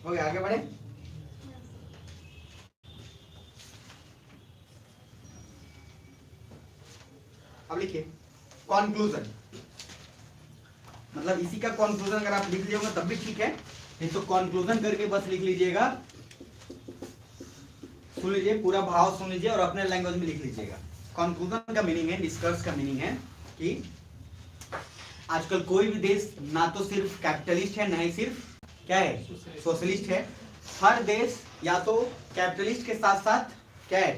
हो गया, आगे बढ़े। अब लिखिए कंक्लूजन, मतलब इसी का कंक्लूजन अगर आप लिख लियोगे तब भी ठीक है, ये तो कंक्लूजन करके बस लिख लीजिएगा, सुन लीजिए, पूरा भाव सुन लीजिए और अपने लैंग्वेज में लिख लीजिएगा। कंक्लूजन का मीनिंग है, निष्कर्ष का मीनिंग है कि आजकल कोई भी देश ना तो सिर्फ कैपिटलिस्ट है, ना ही सिर्फ क्या है, सोशलिस्ट है। हर देश या तो कैपिटलिस्ट के साथ साथ क्या है,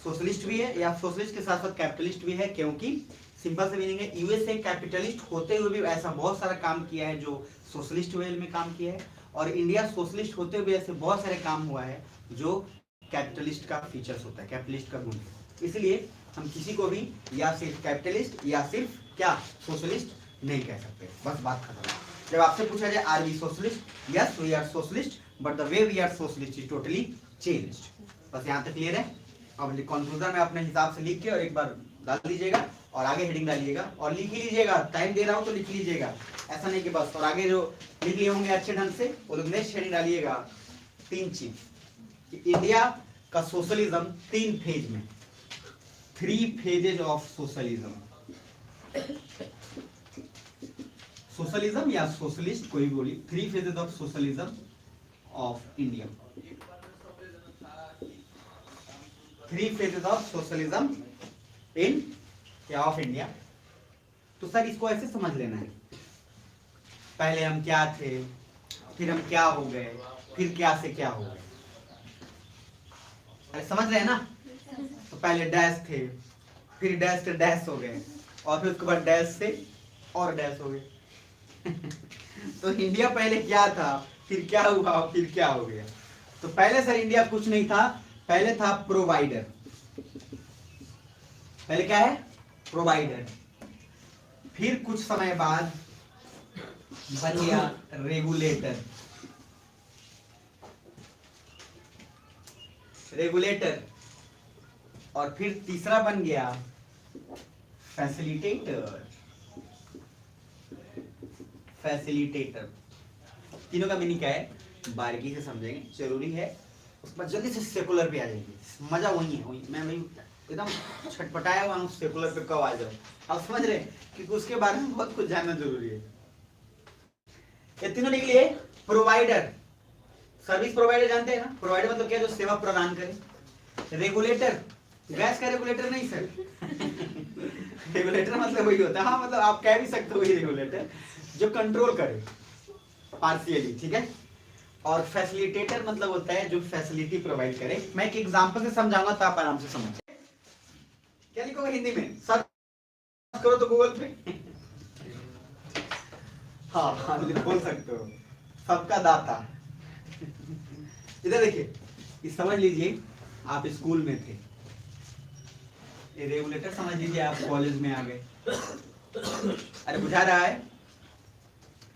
सोशलिस्ट भी है, या सोशलिस्ट के साथ साथ कैपिटलिस्ट भी है। क्योंकि सिंपल से मीनिंग है, यूएसए कैपिटलिस्ट होते हुए भी ऐसा बहुत सारा काम किया है जो सोशलिस्ट वे में काम किया है, और इंडिया सोशलिस्ट होते हुए ऐसे बहुत सारे काम हुआ है जो कैपिटलिस्ट का फीचर्स होता है, कैपिटलिस्ट का गुण है। इसलिए हम किसी को भी या सिर्फ कैपिटलिस्ट या सिर्फ क्या सोशलिस्ट नहीं कह सकते, बस बात खत्म। जब आपसे पूछा जाए are we socialist, yes we are socialist, but the way we are socialist is totally changed. बस यहाँ तक क्लियर है। अब कंक्लूजन में अपने हिसाब से लिख के और एक बार डाल दीजिएगा और आगे हेडिंग डालिएगा और लिख ही लीजिएगा। टाइम दे रहा हूँ तो लिख लीजिएगा, ऐसा नहीं कि बस। और आगे जो लिख लिए होंगे अच्छे ढंग से वो लोग नेक्स्ट हेडिंग डालिएगा 3 चीज कि इंडिया का सोशलिज्म 3 फेज में, 3 फेजेज ऑफ सोशलिज्म। सोशलिज्म या सोशलिस्ट कोई बोली, 3 phases of socialism of India, 3 phases of socialism इन या ऑफ इंडिया। तो सर इसको ऐसे समझ लेना है, पहले हम क्या थे, फिर हम क्या हो गए, फिर क्या से क्या हो गए। अरे समझ रहे हैं ना? तो पहले डैश थे, फिर डैश से डैश हो गए, और फिर उसके बाद डैश से और डैश हो गए। तो इंडिया पहले क्या था, फिर क्या हुआ, फिर क्या हो गया। तो पहले सर इंडिया कुछ नहीं था, पहले था प्रोवाइडर। पहले क्या है, प्रोवाइडर। फिर कुछ समय बाद बन गया रेगुलेटर। रेगुलेटर, और फिर तीसरा बन गया फैसिलिटेटर। फैसिलिटेटर, तीनों का मीनिंग क्या है बारीकी से समझेंगे, जरूरी है। उसके बाद जल्दी से सेकुलर पे आ जाएंगे, मजा वही है। वही मैं वही एकदम छटपटाया हुआ हूँ सेकुलर पे कब आ जाओ। आप समझ रहे हैं क्योंकि उसके बारे में बहुत कुछ जानना जरूरी है। ये तीनों निकलिए। प्रोवाइडर, सर्विस प्रोवाइडर जानते हैं ना, प्रोवाइडर मतलब क्या, जो सेवा प्रदान करे। रेगुलेटर, गैस का रेगुलेटर नहीं सर। रेगुलेटर मतलब वही होता है, हाँ मतलब आप कह भी सकते हो वही रेगुलेटर, जो कंट्रोल करे पार्शियली, ठीक है। और फैसिलिटेटर मतलब होता है जो फैसिलिटी प्रोवाइड करे। मैं एक एग्जांपल से समझाऊंगा तो आप आराम से समझ। क्या लिखोगे हिंदी में, सर्च करो तो गूगल पे। हाँ हाँ बोल सकते हो, सबका दाता। इधर देखिए, ये समझ लीजिए आप स्कूल में थे, ये रेगुलेटर समझ लीजिए आप कॉलेज में आ गए। अरे बुझा रहा है,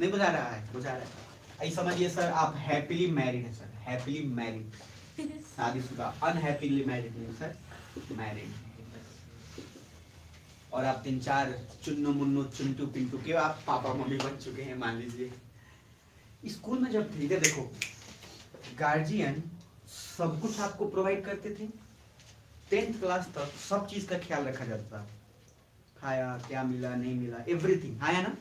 नहीं बुझा रहा है, बुझा रहा है। आई समझिए सर आप हैप्पीली मैरिड है सर, हैप्पीली मैरिड, शादीशुदा। अनहैप्पीली मैरिड नहीं सर, मैरिड। और आप 3-4 चुन्नू मुन्नू चुंटू पिंटू के आप पापा मम्मी बन चुके हैं मान लीजिए। स्कूल में जब थे, देखो गार्जियन सब कुछ आपको प्रोवाइड करते थे। 10th क्लास तक सब चीज का ख्याल रखा जाता था, खाया क्या मिला नहीं मिला, एवरीथिंग आया ना,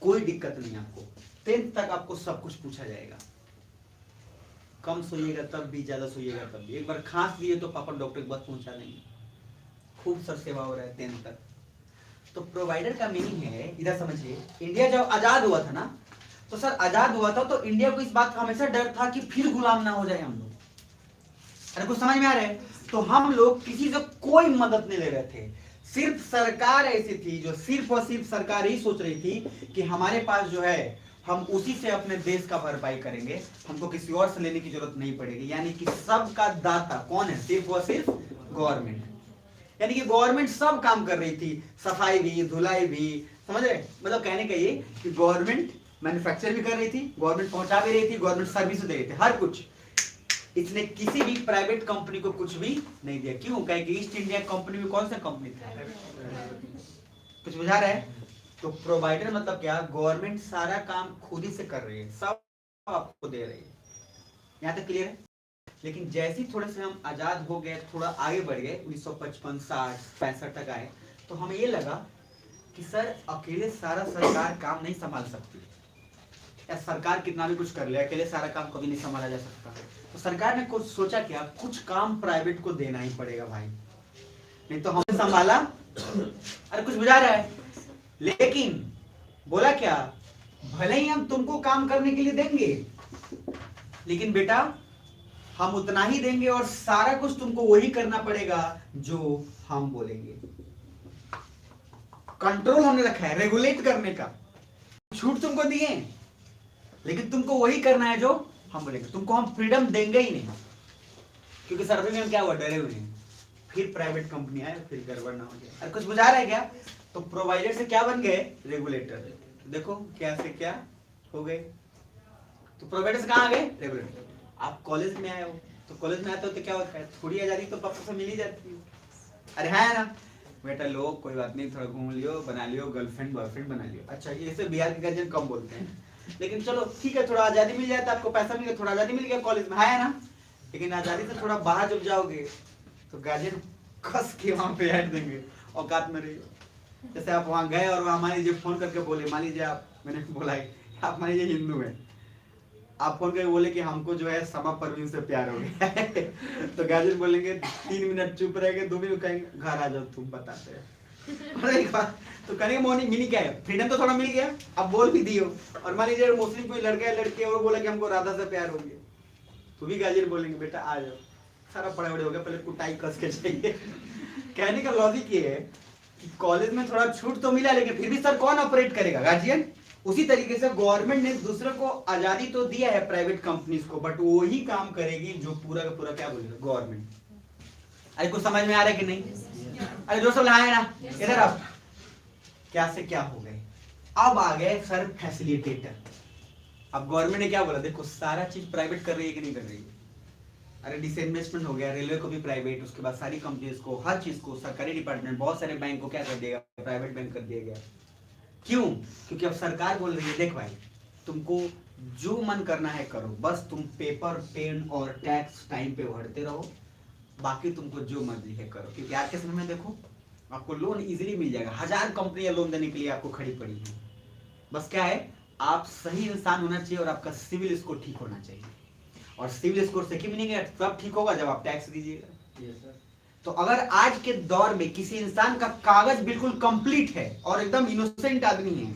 कोई दिक्कत नहीं आपको। 10th तक आपको सब कुछ पूछा जाएगा। कम सोइएगा तब भी, ज्यादा सोइएगा तब भी। एक बार खांस लिए तो पापा डॉक्टर के पास पहुंचा देंगे। खूब सर सेवा हो रहा है 10th तक। तो प्रोवाइडर का मीनिंग है, इधर समझिए, इंडिया जब आजाद हुआ था ना, तो सर आजाद हुआ था तो इंडिया को इस बात का हमेशा डर था कि फिर गुलाम ना हो जाए हम लोग। अरे कुछ समझ में आ रहा है? तो हम लोग किसी से कोई मदद नहीं ले रहे थे। सिर्फ सरकार ऐसी थी जो सिर्फ और सिर्फ सरकार ही सोच रही थी कि हमारे पास जो है हम उसी से अपने देश का भरपाई करेंगे, हमको किसी और से लेने की जरूरत नहीं पड़ेगी। यानी कि सबका दाता कौन है, सिर्फ और सिर्फ गवर्नमेंट। यानी कि गवर्नमेंट सब काम कर रही थी, सफाई भी, धुलाई भी, समझ रहे? मतलब कहने का ये कि गवर्नमेंट मैन्युफैक्चर भी कर रही थी, गवर्नमेंट पहुंचा भी रही थी, गवर्नमेंट सर्विस दे रही थी, हर कुछ। इसने किसी भी प्राइवेट कंपनी को कुछ भी नहीं दिया। क्यों? कहे कि ईस्ट इंडिया कंपनी में कौन सा कंपनी था? कुछ बुझा रहा है? तो प्रोवाइडर मतलब क्या, गवर्नमेंट सारा काम खुद ही से कर रही है, सब आपको दे रही है। यहाँ तक क्लियर है? लेकिन जैसे ही थोड़े से हम आजाद हो गए, थोड़ा आगे बढ़ गए, 1955, 60, 65 तक आए, तो हमें ये लगा कि सर अकेले सारा सरकार काम नहीं संभाल सकती। या सरकार कितना भी कुछ कर ले, अकेले सारा काम कभी नहीं संभाला जा सकता। तो सरकार ने कुछ सोचा क्या, कुछ काम प्राइवेट को देना ही पड़ेगा भाई, नहीं तो हमने संभाला। अरे कुछ बुझा रहा है, लेकिन बोला क्या, भले ही हम तुमको काम करने के लिए देंगे, लेकिन बेटा हम उतना ही देंगे और सारा कुछ तुमको वही करना पड़ेगा जो हम बोलेंगे। कंट्रोल हमने रखा है, रेगुलेट करने का। छूट तुमको दिए, लेकिन तुमको वही करना है जो हम बोलेंगे। तुमको हम फ्रीडम देंगे ही नहीं, क्योंकि सर्वे में हम क्या हुआ, डरे हुए हैं फिर प्राइवेट कंपनी आए, फिर गड़बड़ ना हो जाए। अरे कुछ बुझा रहा है क्या? तो प्रोवाइडर से क्या बन गए, रेगुलेटर। देखो क्या से क्या हो गए, तो प्रोवाइडर से कहां आ गए, रेगुलेटर। आप कॉलेज में आए हो, तो कॉलेज में आते हो तो क्या होता है, थोड़ी आजादी तो पापा से मिल ही जाती है। अरे है ना बेटा, लोग कोई बात नहीं, थोड़ा घूम लियो, बना लियो, गर्लफ्रेंड बॉयफ्रेंड बना लियो। अच्छा ये से बिहार के गार्जियन कम बोलते हैं, लेकिन चलो ठीक है, थोड़ा आजादी मिल जाए तो आपको पैसा मिल गया, थोड़ा आजादी मिल गया कॉलेज में, है ना। लेकिन आजादी से थोड़ा बाहर जब जाओगे तो गार्जियन कस के वहां पे ऐड देंगे, औकात में रहिए। जैसे आप वहां गए और वहां मान लीजिए फोन करके बोले, मान लीजिए आप, मैंने बोला है आप मान लीजिए हिंदू हैं, आप फोन करके बोले कि हमको जो है समा परवीन से प्यार हो गया है तो गार्जियन बोलेंगे 3 मिनट चुप रहेंगे, 2 मिनट कहेंगे घर आ जाओ तुम बताते हैं। अरे तो कहेंगे मॉर्निंग मीनिंग क्या है, फ्रीडम तो थोड़ा मिल गया, अब बोल भी दियो। और मान लीजिए मुस्लिम कोई लड़का है लड़की है और बोला कि हमको राधा से प्यार हो गया, तो भी गार्जियन बोलेंगे बेटा आ जाओ, सारा पढ़ाई वढ़ाई हो गया, पहले कुटाई कस के चाहिए। कहने का लॉजिक ये है कि कॉलेज में थोड़ा छूट तो मिला, लेकिन फिर भी सर कौन ऑपरेट करेगा, गार्जियन। उसी तरीके से गवर्नमेंट ने दूसरे को आजादी तो दिया है प्राइवेट कंपनीज को, बट वो ही काम करेगी जो पूरा का पूरा क्या बोलेगा, गवर्नमेंट। अरे कुछ समझ में आ रहा है कि नहीं? अरे जो सब लाए ना इधर, अब क्या से क्या हो गए, अब आ गए सर फैसिलिटेटर। अब गवर्नमेंट ने क्या बोला, देखो सारा चीज प्राइवेट कर रही है कि नहीं कर रही है। अरे डिसइन्वेस्टमेंट हो गया, रेलवे को भी प्राइवेट, उसके बाद सारी कंपनीज को, हर चीज को, सरकारी डिपार्टमेंट, बहुत सारे बैंक को क्या कर दिया, प्राइवेट बैंक कर दिया गया। क्यों? क्योंकि अब सरकार बोल रही है देख भाई तुमको जो मन करना है करो, बस तुम पेपर पेन और टैक्स टाइम पे भरते रहो, बाकी तुमको जो मर्जी है करो। क्योंकि आज के समय में देखो आपको लोन इजीली मिल जाएगा, 1000 कंपनियां लोन देने के लिए आपको खड़ी पड़ी है। बस क्या है, आप सही इंसान होना चाहिए और आपका सिविल स्कोर ठीक होना चाहिए। और सिविल स्कोर से क्या मीनिंग है, तब ठीक होगा जब आप टैक्स दीजिएगा। तो अगर आज के दौर में किसी इंसान का कागज बिल्कुल कंप्लीट है और एकदम इनोसेंट आदमी है,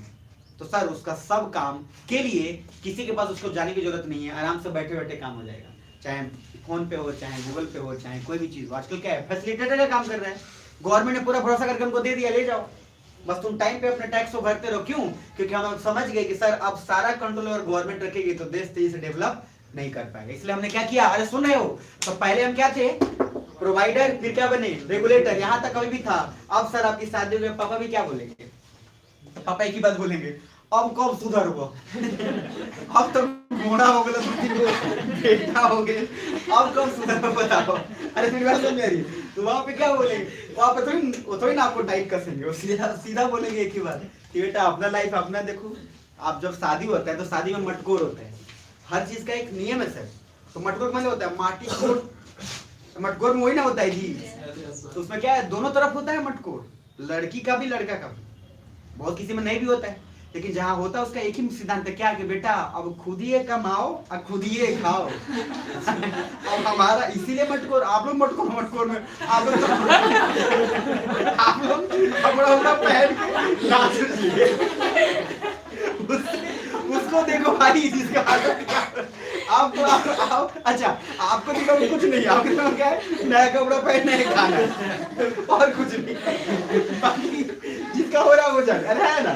तो सर उसका सब काम के लिए किसी के पास उसको जाने की जरूरत नहीं है, आराम से बैठे बैठे काम हो जाएगा। चाहे फोन पे हो, चाहे गूगल पे हो, चाहे कोई भी चीज हो। आजकल क्या है, फैसिलिटेटर का काम कर रहा है, गवर्नमेंट ने पूरा भरोसा करके उनको दे दिया, ले जाओ बस तुम टाइम पे अपने टैक्स को भरते रहो। क्यों? क्योंकि हम समझ गए कि सर अब सारा कंट्रोल और गवर्नमेंट रखेगी तो देश तेजी से डेवलप नहीं कर पाएगा। इसलिए हमने क्या किया, अरे सुन रहे हो, तो पहले हम क्या थे, प्रोवाइडर, फिर क्या बने, रेगुलेटर, यहां तक अभी भी था। अब सर आपकी शादी में पापा भी क्या बोलेंगे, पापा एक ही बात बोलेंगे, अब कब सुधर हुआ अब तो घोड़ा हो गया, बेटा हो गए, अब कब सुधर बताओ। अरे फिर बात समझ रही, तो वहां पे क्या बोलेंगे, वहां पे थोड़ी ना आपको टाइट कसेंगे, वो सीधा बोलेंगे एक ही बात कि बेटा अपना लाइफ अपना देखो। आप जब शादी होता है तो शादी में मटकोर होता है, हर चीज का एक नियम है सर। तो मटकोर मतलब होता है माटी कोर, मटकोर में वही ना होता है जी। तो उसमें क्या है, दोनों तरफ होता है मटकोर, लड़की का भी लड़का का भी। बहुत किसी में नहीं भी होता है, लेकिन जहां होता है उसका एक ही सिद्धांत है, क्या कि बेटा अब खुद ही कमाओ और खुद ही खाओ। अब हमारा इसीलिए मटकोर, आप लोग मटकोर में आप लोग अपना पहन के नाच रही, उसको देखो भाई जिसका आप अच्छा आपको देखो कुछ नहीं, आपके तो क्या है, नया कपड़ा पहनना है, खाना और कुछ नहीं, बाकी जिसका हो रहा है वो जाए। अरे है ना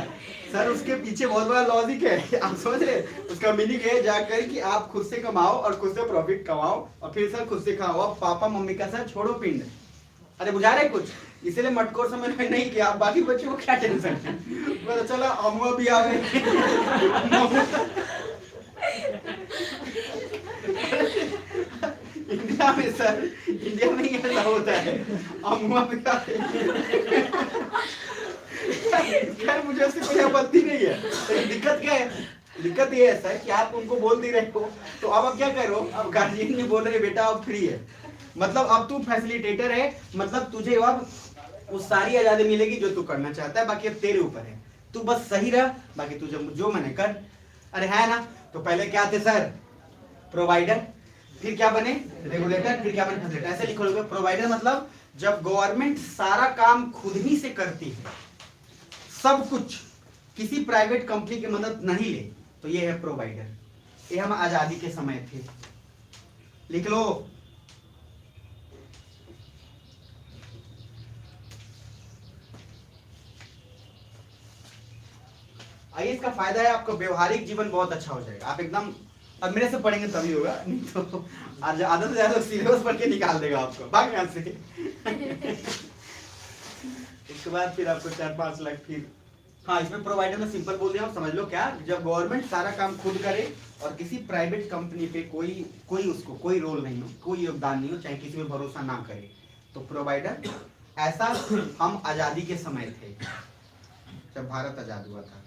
सर, उसके पीछे बहुत बड़ा लॉजिक है, आप समझ रहे, उसका मीनिंग है जाकर कि आप खुद से कमाओ और खुद से प्रॉफिट कमाओ और फिर सर खुद से खाओ, अब पापा मम्मी का सर छोड़ो पिंड। अरे बुझा रहे कुछ, इसलिए मटकोर समझ में नहीं किया, बाकी बच्चों को क्या टेंशन है, पता चला अमुआ भी आ गए। इंडिया में सर, इंडिया में ही ऐसा होता है, अमुआ भी आ गए। खैर मुझे उससे कोई आपत्ति नहीं है, लेकिन दिक्कत क्या है, दिक्कत ये है सर कि आप उनको बोल नहीं रहे हो, तो अब आप क्या करो, अब गार्जियन ने बोल रहे बेटा अब फ्री है, मतलब अब तू फैसिलिटेटर है, मतलब तुझे अब वो सारी आजादी मिलेगी जो तू करना चाहता है, बाकी अब तेरे ऊपर है, तू बस सही रह, बाकी तू जो मैंने कर। अरे है ना। तो पहले क्या थे सर, प्रोवाइडर, फिर क्या बने रेगुलेटर, फिर क्या बने फैसिलिटेटर। ऐसे लिखो लोगे। प्रोवाइडर मतलब जब गवर्नमेंट सारा काम खुद ही से करती है, सब कुछ, किसी प्राइवेट कंपनी की मदद नहीं ले, तो ये है प्रोवाइडर। ये हम आजादी के समय थे, लिख लो। आइए, इसका फायदा है आपका व्यवहारिक जीवन बहुत अच्छा हो जाएगा। आप एकदम, अब मेरे से पढ़ेंगे तभी होगा, नहीं तो आज आधा से ज्यादा सिलेबस पढ़ के निकाल देगा आपको, भाग यहाँ से। इसके बाद फिर आपको 4-5 लाख फिर। हाँ, इसमें प्रोवाइडर में सिंपल बोल दिया, आप समझ लो क्या, जब गवर्नमेंट सारा काम खुद करे और किसी प्राइवेट कंपनी पे कोई उसको कोई रोल नहीं हो, कोई योगदान नहीं हो, चाहे किसी पे भरोसा ना करे, तो प्रोवाइडर। ऐसा हम आजादी के समय थे, जब भारत आजाद हुआ था।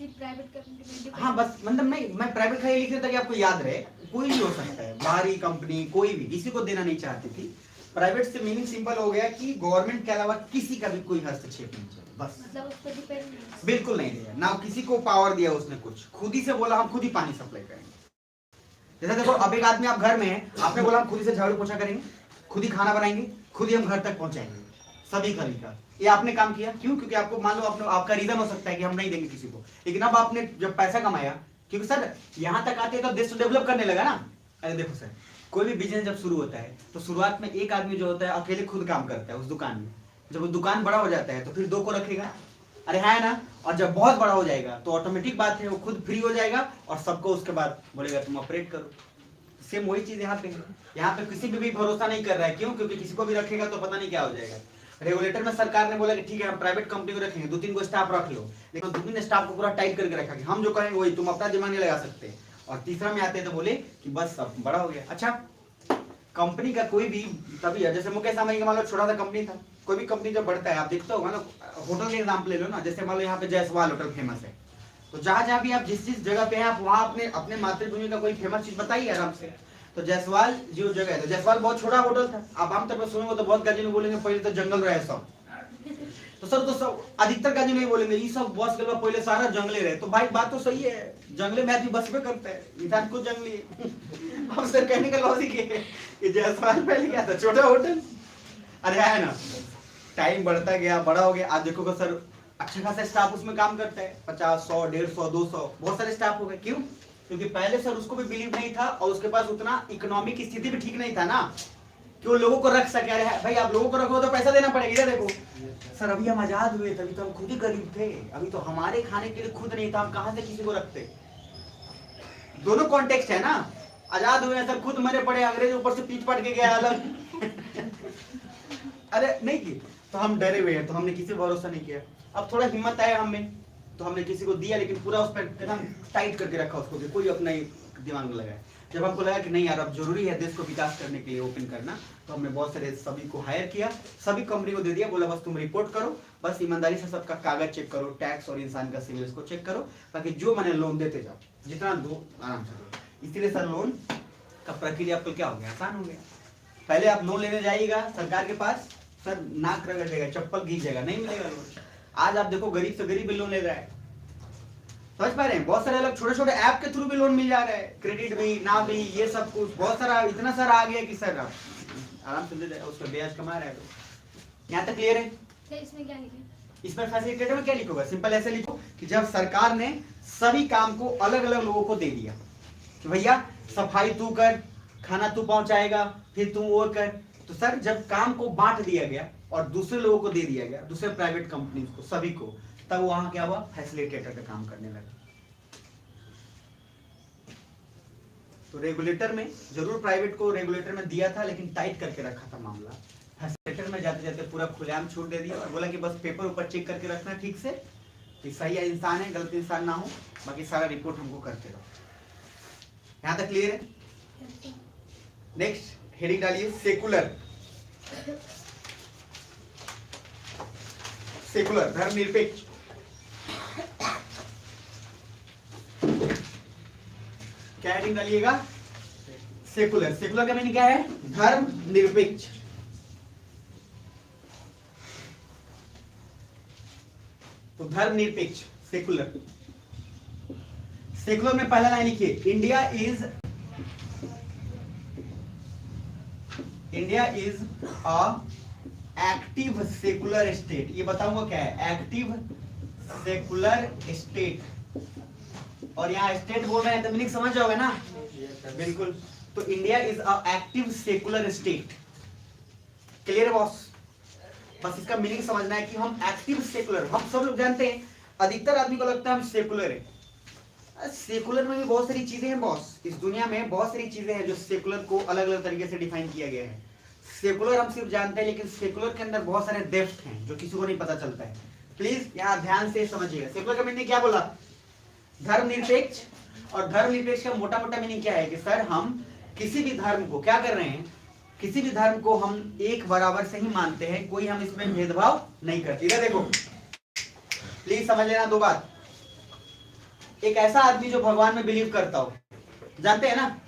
Private company. हाँ बस, मतलब मैं प्राइवेट खाली लिख रहा था कि आपको याद रहे, कोई भी हो सकता है, बाहरी कंपनी, कोई भी, किसी को देना नहीं चाहती थी। प्राइवेट से मीनिंग सिंपल हो गया कि गवर्नमेंट के अलावा किसी का भी कोई हस्तक्षेप नहीं चाहिए, बस। मतलब उस पर डिपेंड नहीं, बिल्कुल नहीं दिया ना, किसी को पावर दिया उसने, कुछ खुद ही से बोला हम खुद ही पानी सप्लाई करेंगे। जैसे देखो, अब एक आदमी आप घर में है, आपने बोला हम खुद ही से झाड़ू पोछा करेंगे, खुद ही खाना बनाएंगे, खुद ही हम घर तक पहुंचाएंगे, सभी का। ये आपने काम किया, क्यों? क्योंकि आपको मान लो आपका रीजन हो सकता है कि हम नहीं देंगे किसी को, लेकिन अब आपने जब पैसा कमाया, क्योंकि सर यहाँ तक आते हैं तो देश तो डेवलप करने लगा ना। अरे देखो सर, कोई भी बिजनेस जब शुरू होता है तो शुरुआत में एक आदमी जो होता है अकेले खुद काम करता है उस दुकान में। जब वो दुकान बड़ा हो जाता है तो फिर 2 को रखेगा, अरे है ना। और जब बहुत बड़ा हो जाएगा तो ऑटोमेटिक बात है वो खुद फ्री हो जाएगा और सबको उसके बाद बोलेगा तुम ऑपरेट करो। सेम वही चीज यहाँ पे है। यहाँ पे किसी पे भी भरोसा नहीं कर रहा है, क्यों? क्योंकि किसी को भी रखेगा तो पता नहीं क्या हो जाएगा। रेगुलेटर में सरकार ने बोला कि ठीक है हम प्राइवेट कंपनी को रखेंगे, 2-3 को स्टाफ रख लो, लेकिन 2-3 स्टाफ को पूरा टाइट करके रखा कि हम जो कहेंगे वही, तुम अपना दिमाग नहीं लगा सकते। और तीसरा में आते तो बोले कि बस अब बड़ा हो गया। अच्छा, कंपनी का कोई भी तभी है, जैसे मुकेश अंबानी का मान लो छोटा सा कंपनी था, कोई भी कंपनी जब बढ़ता है, आप देखते हो ना, होटल के एग्जाम्पल ले लो ना, जैसे मान लो यहाँ पे जयसवाल होटल फेमस है, तो जहाँ भी आप जिस जगह पे हैं, आप वहाँ अपने मातृभूमि का कोई फेमस चीज बताइए आराम से। तो जयसवाल जो जगह है, तो जयसवाल बहुत छोटा होटल था। आप आमतौर पर सुनेंगे तो बहुत गाजी में बोलेंगे पहले तो जंगल रहे सब, तो सर तो सब अधिकतर गाजी नहीं बोलेंगे ये सब बस के पहले सारा जंगले रहे। तो भाई बात तो सही है, जंगले में आदमी बस पे करता है, इंसान खुद जंगली है। अब सर कहने का लॉजिक है कि जयसवाल पहले क्या था, छोटा होटल। अरे है ना, टाइम बढ़ता गया, बड़ा हो गया, आज देखोगे सर अच्छा खासा स्टाफ उसमें काम करता है, 50, 100, 150, 200 बहुत सारे स्टाफ हो गए। क्यों? क्योंकि पहले सर उसको भी बिलीव नहीं था और उसके पास उतना इकोनॉमिक स्थिति भी ठीक नहीं था ना कि वो लोगों को रख सके। अरे भाई आप लोगों को रखो तो पैसा देना पड़ेगा। इधर देखो सर, अभी हम आजाद हुए तभी तो हम खुद ही गरीब थे, अभी तो हमारे खाने के लिए खुद नहीं था, हम कहां से किसी को रखते। दोनों कॉन्टेक्स्ट है ना, आजाद हुए सर खुद मरे पड़े, अंग्रेज ऊपर से पीट पट के गया अलग। अरे नहीं की तो हम डरे हुए हैं, तो हमने किसी भरोसा नहीं किया। अब थोड़ा हिम्मत आया हमें तो हमने किसी को दिया, लेकिन पूरा उस पर एकदम टाइट करके रखा उसको, कोई अपना ही दिमाग में लगाया। जब हमको लगा कि नहीं यार अब जरूरी है देश को विकास करने के लिए ओपन करना, तो हमने बहुत सारे सभी को हायर किया, सभी कंपनी को दे दिया, बोला बस तुम रिपोर्ट करो, बस ईमानदारी से सबका कागज चेक करो, टैक्स और इंसान का सिविल को चेक करो, ताकि जो मैंने लोन देते जाओ, जितना दो आराम से दो। इसीलिए सर लोन का प्रक्रिया आपको क्या हो गया, आसान हो गया। पहले आप लोन लेने जाइएगा सरकार के पास, सर नाक रगड़ जाएगा, चप्पल घिस जाएगा, नहीं मिलेगा लोन। आज आप देखो गरीब से गरीब भी लोन ले रहा है, समझ पा रहे हैं? बहुत सारे अलग छोटे छोटे ऐप के थ्रू भी लोन मिल जा रहा है, क्रेडिट भी ना भी, ये सब कुछ बहुत सारा, इतना सारा आ गया कि सर आप आराम से दे जाएगा, उस पर ब्याज कमा रहा है। तो यहाँ तक क्लियर है? इसमें क्या लिखे? इसमें फैसिलिटेटर में क्या लिखोगा, सिंपल ऐसे लिखो कि जब सरकार ने सभी काम को अलग अलग लोगों को दे दिया कि भैया सफाई तू कर, खाना तू पहुंचाएगा, फिर तू वो कर, तो सर जब काम को बांट दिया गया और दूसरे लोगों को दे दिया गया, दूसरे प्राइवेट कंपनी को, सभी को, तब वहां क्या हुआ, फैसिलिटेटर का काम करने लगा। तो रेगुलेटर में जरूर प्राइवेट को रेगुलेटर में दिया था, लेकिन टाइट करके रखा था मामला। फैसिलिटेटर में जाते जाते पूरा खुलेआम छूट दे दिया और बोला कि बस पेपर ऊपर चेक करके रखना ठीक से कि सही है इंसान है, गलत इंसान ना हो, बाकी सारा रिपोर्ट हमको करते रहो। यहां तक क्लियर है? नेक्स्ट हेडिंग डालिए, सेकुलर। सेकुलर धर्मनिरपेक्ष। क्या हेडिंग डालिएगा, सेकुलर। सेकुलर का मीनिंग क्या है, धर्म निरपेक्ष। तो धर्म निरपेक्ष सेकुलर सेकुलर में पहला लाइन लिखिए, India is a active secular state. ये बताऊंगा क्या है एक्टिव सेकुलर स्टेट, और यहाँ स्टेट बोल रहे हैं तो मीनिंग समझ जाओगे ना, बिल्कुल। तो India is a active secular state, clear है बॉस? बस इसका मीनिंग समझना है कि हम एक्टिव सेकुलर, हम सब लोग जानते हैं, अधिकतर आदमी को लगता है हम सेकुलर है। सेकुलर में भी बहुत सारी चीजें हैं बॉस, इस दुनिया में बहुत सारी चीजें हैं जो सेकुलर को अलग अलग तरीके से डिफाइन किया गया है। सेकुलर हम सिर्फ जानते हैं, लेकिन सेकुलर के अंदर बहुत सारे डेप्थ हैं जो किसी को नहीं पता चलता है। प्लीज यहाँ ध्यान से समझिएगा, सेकुलर का मीनिंग क्या बोला? धर्मनिरपेक्ष। और धर्मनिरपेक्ष का मोटा मोटा मीनिंग क्या है कि सर हम किसी भी धर्म को क्या कर रहे हैं, किसी भी धर्म को हम एक बराबर से ही मानते हैं, कोई हम इसमें भेदभाव नहीं करते। इधर देखो, प्लीज समझ लेना दो बात। एक ऐसा आदमी जो भगवान में बिलीव करता हो, जानते हैं ना,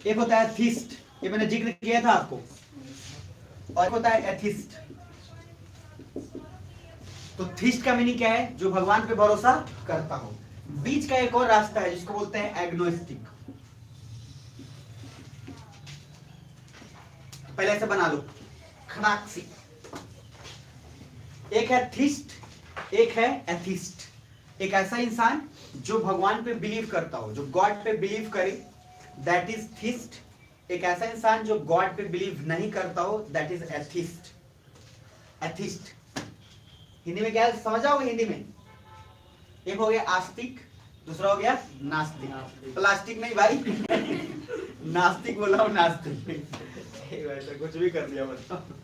एक होता है थीस्ट, ये मैंने जिक्र किया था आपको, और एक होता है एथिस्ट। तो थीस्ट का मीनिंग क्या है? जो भगवान पे भरोसा करता हो। बीच का एक और रास्ता है जिसको बोलते हैं एग्नोस्टिक। पहले ऐसे बना लो, खनाक्सी। एक है थीस्ट, एक है एथिस्ट। एक ऐसा इंसान जो भगवान पे बिलीव करता हो, जो गॉड पे बिलीव करे, दैट इज थीस्ट। एक ऐसा इंसान जो गॉड पे बिलीव नहीं करता हो, that is atheist. Atheist Hindi में क्या है समझ आओगे? हिंदी में एक हो गया आस्तिक, दूसरा हो गया नास्तिक। प्लास्टिक नहीं भाई नास्तिक बोला हूं, नास्तिक वैसे कुछ भी कर दिया मतलब,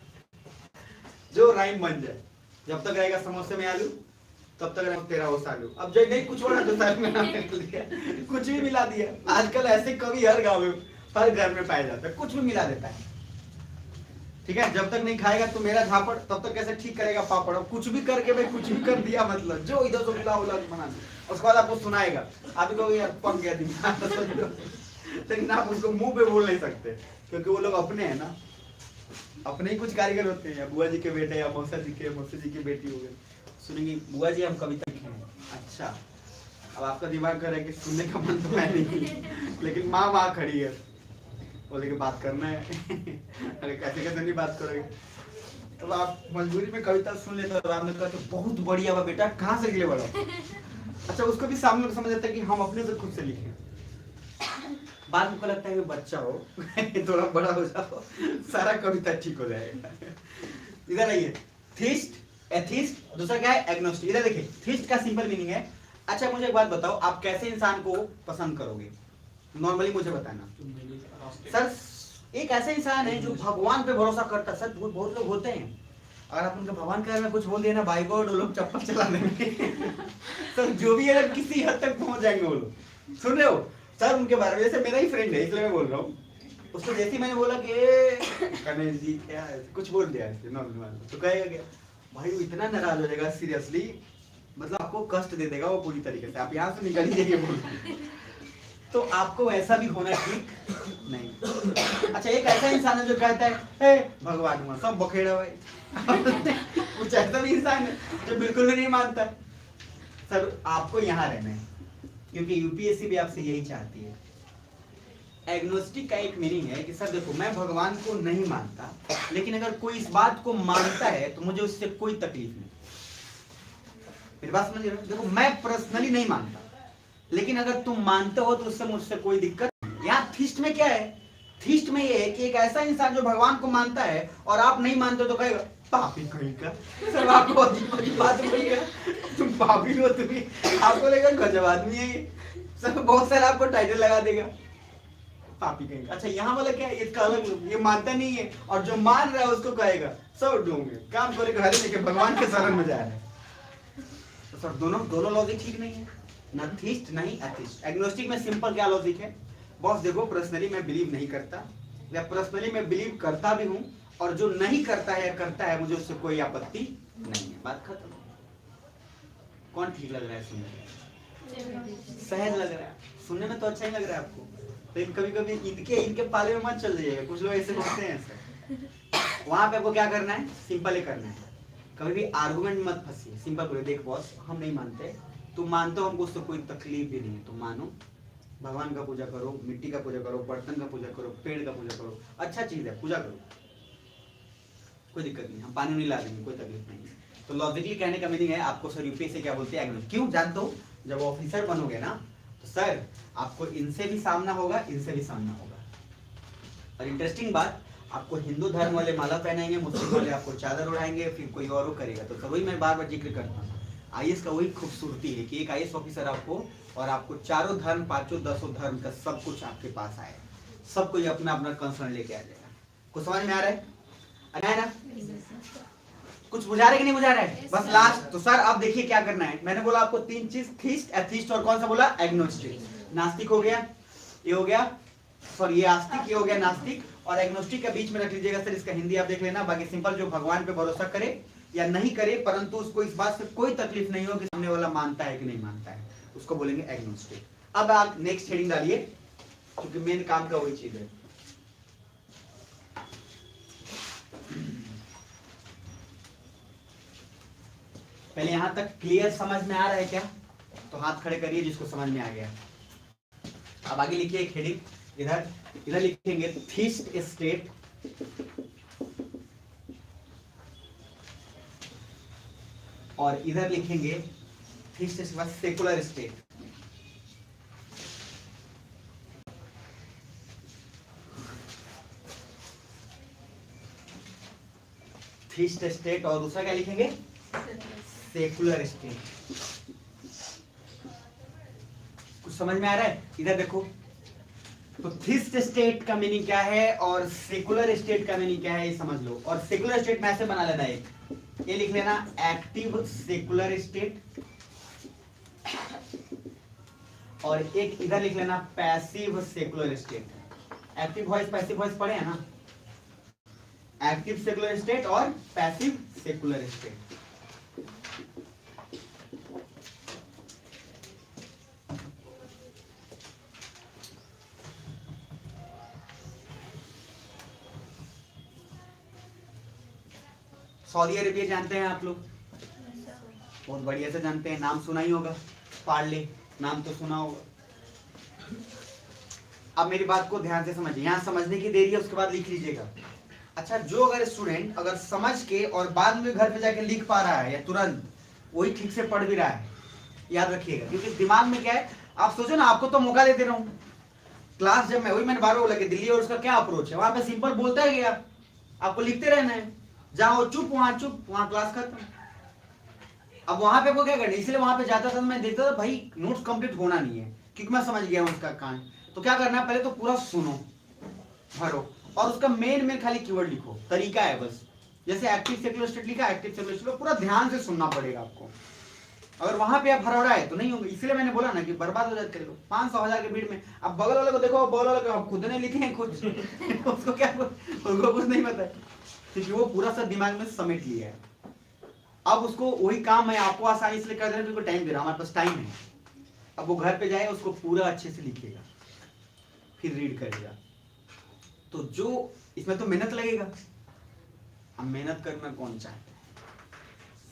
जो राइम बन जाए। जब तक रहेगा समोसे में आलू, तब तक रहेगा तेरा हो सालू। अब जब नहीं कुछ बोला तो सर में कुछ भी मिला दिया। आजकल ऐसे कवि हर गाँव में, हर घर में पाया जाता है, कुछ भी मिला देता है। ठीक है, जब तक नहीं खाएगा तो मेरा झापड़, तब तक कैसे ठीक करेगा पापड़। कुछ भी करके भाई कुछ भी कर दिया, मतलब जो इधर से मिला उला बना दिया। उसके बाद आपको सुनाएगा, आप कहोगे यार पक गया दिमाग, लेकिन आप उसको मुंह पे बोल नहीं सकते, क्योंकि वो लोग अपने हैं ना, अपने ही कुछ कारीगर होते हैं, या बुआ जी के बेटे या मौसा जी की बेटी हो गई, सुनेंगे बुआ जी हम कविता लिखे हैं। अच्छा, अब आपका दिमाग कर रहा है कि सुनने का मन तो है नहीं, लेकिन माँ वहाँ खड़ी है, बोले कि बात करना है अरे कैसे कैसे नहीं बात करोगे, तो आप मजबूरी में कविता सुन लेते हो। राम ने कहा तो बहुत बढ़िया हुआ बेटा, कहाँ से लिखे बड़ा अच्छा, उसको भी सामने लोग समझ जाता है कि हम अपने से खुद से लिखे। बाद में को लगता है कि बच्चा हो थोड़ा बड़ा हो जाओ, सारा कविता ठीक हो जाएगा। इधर आइए, थीस्ट, एथिस्ट, दूसरा क्या है एग्नोस्टिक। इधर देखिए, थीस्ट का सिंपल मीनिंग है, अच्छा मुझे एक बात बताओ, आप कैसे इंसान को पसंद करोगे? नॉर्मली मुझे बताना। सर एक ऐसा इंसान है जो भगवान पे भरोसा करता है। सर बहुत लोग होते हैं, अगर आप उनके भगवान के बारे में कुछ बोल दिया ना, बाई गॉड वो लोग चप्पल चला देंगे सर जो भी अगर किसी हद तक पहुंच जाएंगे वो लोग। सुन रहे हो सर उनके बारे में? जैसे मेरा ही फ्रेंड है इसलिए मैं बोल रहा हूँ, उसको जैसे ही मैंने बोला कि गणेश जी क्या है, कुछ बोल दिया नॉर्मल, तो कहेगा क्या भाई, वो इतना नाराज हो जाएगा सीरियसली, मतलब आपको कष्ट दे देगा वो पूरी तरीके से, आप यहाँ से निकल ही जाइए बोल। तो आपको ऐसा भी होना ठीक नहीं। अच्छा एक ऐसा इंसान है जो कहता है हे भगवान हुआ सब बखेड़ा भाई कुछ ऐसा भी इंसान है जो बिल्कुल भी नहीं मानता। सर आपको यहाँ रहना है, क्योंकि यूपीएससी भी आपसे यही चाहती है। एग्नोस्टिक का एक मीनिंग है कि सर देखो मैं भगवान को नहीं मानता, लेकिन अगर कोई इस बात को मानता है तो मुझे उससे कोई तकलीफ नहीं। मेरी बात समझ रहे हो? देखो मैं पर्सनली नहीं मानता, लेकिन अगर तुम मानते हो तो उससे मुझसे कोई दिक्कत नहीं। यहाँ थीस्ट में क्या है? थीस्ट में ये है कि एक ऐसा इंसान जो भगवान को मानता है और आप नहीं मानते तो कहेगा पापी कहीं का। सर आपको अजीब बात बोलिएगा, तुम पापी हो, तुम्हें आपको लगेगा गजब आदमी है ये। सर बहुत सारा आपको टाइटल लगा देगा पापी कहीं का। अच्छा यहाँ वाला क्या है? इसका अलग, ये मानता नहीं है और जो मान रहा है उसको कहेगा सब डूंगे काम करेगा, हरे लेके भगवान के शरण में जा रहा है। तो सर दोनों लॉजिक ठीक नहीं है, ना थीस्ट नहीं एथिस्ट। एग्नोस्टिक में सिंपल क्या लॉजिक है बॉस? देखो पर्सनली मैं बिलीव नहीं करता, या पर्सनली मैं बिलीव करता भी हूं, और जो नहीं करता है या करता है मुझे उससे कोई आपत्ति नहीं है, बात खत्म। कौन ठीक लग रहा है सुनने? सहज लग रहा है सुनने में, तो अच्छा ही लग रहा है आपको, लेकिन कभी कभी इनके पाले में मत चल जाइएगा। कुछ लोग ऐसे बोलते हैं सर, वहां पे आपको क्या करना है? सिंपल ही करना है, कभी भी आर्गुमेंट मत फंसिए। सिंपल बोले देख बॉस हम नहीं मानते, तुम मानते हो हमको उससे कोई तकलीफ भी नहीं, तुम मानो भगवान का पूजा करो, मिट्टी का पूजा करो, बर्तन का पूजा करो, पेड़ का पूजा करो, अच्छा चीज है, पूजा करो, कोई दिक्कत नहीं, हम पानी नहीं ला देंगे, कोई तकलीफ नहीं है। तो लॉजिकली कहने का मीनिंग है आपको सर यूपी से क्या बोलते हैं एग्नो, क्यों जानते हो? जब ऑफिसर बनोगे ना तो सर आपको इनसे भी सामना होगा, इनसे भी सामना होगा। और इंटरेस्टिंग बात, आपको हिंदू धर्म वाले माला पहनाएंगे, मुस्लिम वाले आपको चादर उड़ाएंगे, फिर कोई और करेगा। तो वही मैं बार बार जिक्र करता हूँ, आईएएस का वही खूबसूरती है कि एक आईएएस ऑफिसर आपको और आपको चारों धर्म, पांचों दसों धर्म का सब कुछ आपके पास आए, सब कोई अपना अपना कंसर्न लेके आ जाएगा। कुछ समझ में आ रहा है? ना कुछ बुझा रहे कि नहीं बुझा रहा है? बस लास्ट तो सर अब देखिए क्या करना है। मैंने बोला आपको तीन चीज, थीस्ट, एथिस्ट और कौन सा बोला? एग्नोस्टिक। नास्तिक हो गया, ये हो गया, सॉरी ये आस्तिक, ये हो गया नास्तिक, और एग्नोस्टिक के बीच में रख लीजिएगा सर, इसका हिंदी आप देख लेना। बाकी सिंपल, जो भगवान पे भरोसा करे या नहीं करे, परंतु उसको इस बात से कोई तकलीफ नहीं हो कि सामने वाला मानता है कि नहीं मानता है, उसको बोलेंगे एग्नोस्टिक। अब आप नेक्स्ट हेडिंग डालिए, क्योंकि मेन काम का वही चीज है। पहले यहां तक क्लियर समझ में आ रहा है क्या? तो हाथ खड़े करिए जिसको समझ में आ गया। अब आगे लिखिए एक हेडिंग, इधर इधर लिखेंगे थीस्ट स्टेट और इधर लिखेंगे थीस्ट के बाद सेकुलर स्टेट। थीस्ट स्टेट और दूसरा क्या लिखेंगे? Secular state. कुछ समझ में आ रहा है? इधर देखो, तो थीस्ट स्टेट का मीनिंग क्या है और सेकुलर स्टेट का मीनिंग क्या है, ये समझ लो। और सेकुलर स्टेट में ऐसे बना लेना, एक ये लिख लेना, एक्टिव सेकुलर स्टेट, और एक इधर लिख लेना passive secular state. Active voice passive voice पढ़े हैं ना? एक्टिव सेकुलर स्टेट और passive secular state. Saudi Arabia जानते हैं आप लोग? बहुत बढ़िया से जानते हैं, नाम सुना ही होगा, पार्ले नाम तो सुना होगा। अब मेरी बात को ध्यान से समझिए, यहाँ समझने की देरी है, उसके बाद लिख लीजिएगा। अच्छा, जो अगर स्टूडेंट अगर समझ के और बाद में घर पे जाके लिख पा रहा है या तुरंत वही ठीक से पढ़ भी रहा है, याद रखिएगा, क्योंकि दिमाग में क्या है, आप सोचो ना, आपको तो मौका देते रहा हूँ। क्लास जब मैं वही मैंने 12 बोला कि दिल्ली और उसका क्या अप्रोच है, वहां पे सिंपल बोलता है गया, आपको लिखते रहना है, जहां चुप वहां क्लास खत्म। अब वहां पे वो क्या करना, इसलिए वहां पे जाता था, मैं देखता था भाई नोट्स कंप्लीट होना नहीं है, क्योंकि मैं समझ गया हूं उसका कांड। तो क्या करना है, पहले तो पूरा सुनो, भरो, और उसका मेन खाली कीवर्ड लिखो, तरीका है बस। जैसे एक्टिव सेकुलर स्टेट लिखा, एक्टिव सेकुलर स्टेट पूरा ध्यान से सुनना पड़ेगा आपको। अगर वहां पे आप हरौड़ा है तो नहीं होगा, इसलिए मैंने बोला ना कि बर्बाद हो जाते लोग 500,000 के भीड़ में। अब बगल वाले को देखो, बगल वाले को खुद ने लिखे हैं कुछ उसको क्या, उसको कुछ नहीं पता, क्योंकि वो पूरा सा दिमाग में समेट लिया है। अब उसको वही काम है, आपको आसानी से कर दे रहे, टाइम दे रहा, हमारे पास टाइम है। अब वो घर पे जाए, उसको पूरा अच्छे से लिखेगा, फिर रीड करेगा। तो जो इसमें तो मेहनत लगेगा, हम मेहनत करना कौन चाहते हैं?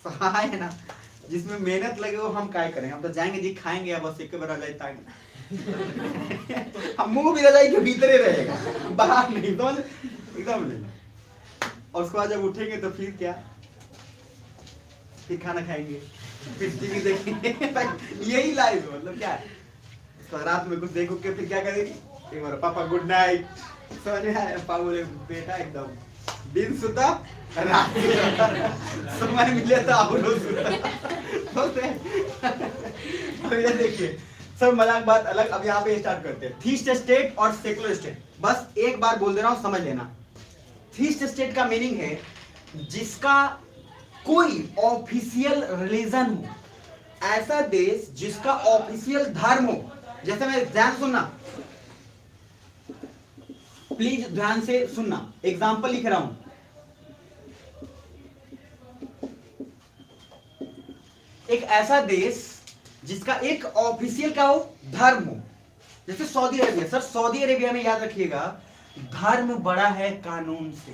सहाय है ना, जिसमें मेहनत लगे वो हम क्या करें? हम तो जाएंगे जी, खाएंगे या बस एक बार आ जाए ताकि हम मुंह भी रजाई के भीतर ही रहेगा, बाहर नहीं, तो एकदम नहीं। और उसके बाद जब उठेंगे तो फिर क्या, फिर खाना खाएंगे, फिर टीवी देखेंगे यही लाइफ है, मतलब क्या है। तो रात में कुछ देखो के फिर क्या करेंगे, एक बार पापा गुड नाइट, समझ में आया? पापा बोले बेटा एकदम दिन सुता रात समय मिले तो आओ सुता। ये देखिए सब मजाक बात अलग। अब यहाँ पे स्टार्ट करते हैं थीस्ट स्टेट और सेकुलर स्टेट। बस एक बार बोल दे रहा हूँ, समझ लेना। थीस्ट स्टेट का मीनिंग है जिसका कोई ऑफिशियल रिलीजन हो, ऐसा देश जिसका ऑफिशियल धर्म हो। जैसे मैं ध्यान सुनना, प्लीज ध्यान से सुनना, एग्जाम्पल लिख रहा हूं। एक ऐसा देश जिसका एक ऑफिशियल क्या हो, धर्म हो, जैसे Saudi Arabia. Sir Saudi Arabia में याद रखिएगा, धर्म बड़ा है कानून से,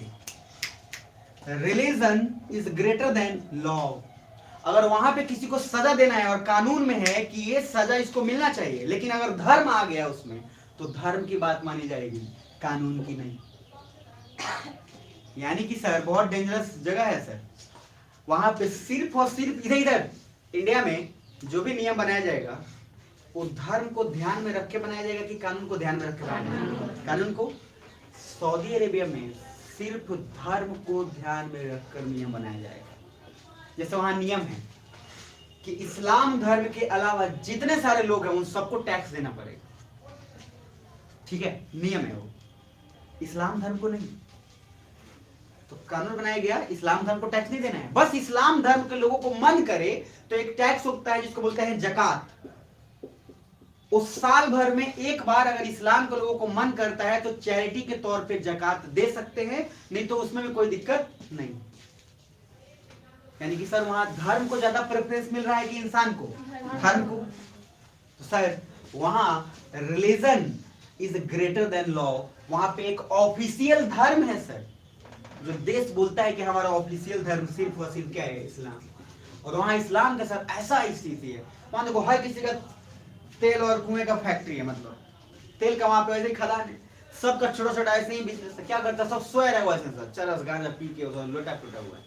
religion is greater than law. अगर वहां पे किसी को सजा देना है और कानून में है कि ये सजा इसको मिलना चाहिए, लेकिन अगर धर्म आ गया उसमें तो धर्म की बात मानी जाएगी, कानून की नहीं। यानी कि सर बहुत डेंजरस जगह है सर। वहां पे सिर्फ और सिर्फ इधर इधर इंडिया में जो भी नियम बनाया जाएगा वो धर्म को ध्यान में रख के बनाया जाएगा कि कानून को ध्यान में रख के बनाया जाएगा? कानून को। सऊदी अरेबिया में सिर्फ धर्म को ध्यान में रखकर नियम बनाया जाएगा। जैसे वहां नियम है कि इस्लाम धर्म के अलावा जितने सारे लोग हैं उन सबको टैक्स देना पड़ेगा, ठीक है, नियम है वो, इस्लाम धर्म को नहीं। तो कानून बनाया गया इस्लाम धर्म को टैक्स नहीं देना है, बस इस्लाम धर्म के लोगों को मन करे तो एक टैक्स होता है जिसको बोलते हैं जकात। उस साल भर में एक बार अगर इस्लाम के लोगों को मन करता है तो चैरिटी के तौर पे जकात दे सकते हैं, नहीं तो उसमें भी कोई दिक्कत नहीं। यानी कि सर वहां धर्म को ज्यादा प्रेफरेंस मिल रहा है कि इंसान को, धर्म को। तो सर वहां religion is greater than law. वहां पे एक ऑफिशियल धर्म है सर, जो देश बोलता है कि हमारा ऑफिशियल धर्म सिर्फ और सिर्फ क्या है, इस्लाम। और वहां इस्लाम का सर ऐसा स्थिति है, वहां देखो हर किसी का तेल और कुएं का फैक्ट्री है, मतलब तेल का वहां पे वैसे ही खदान है, सबका छोटा छोटा ऐसे ही बिजनेस है। क्या करता है, सब सोए रहे वैसे सर, चरस गांजा पी के लोटा टूटा हुआ है।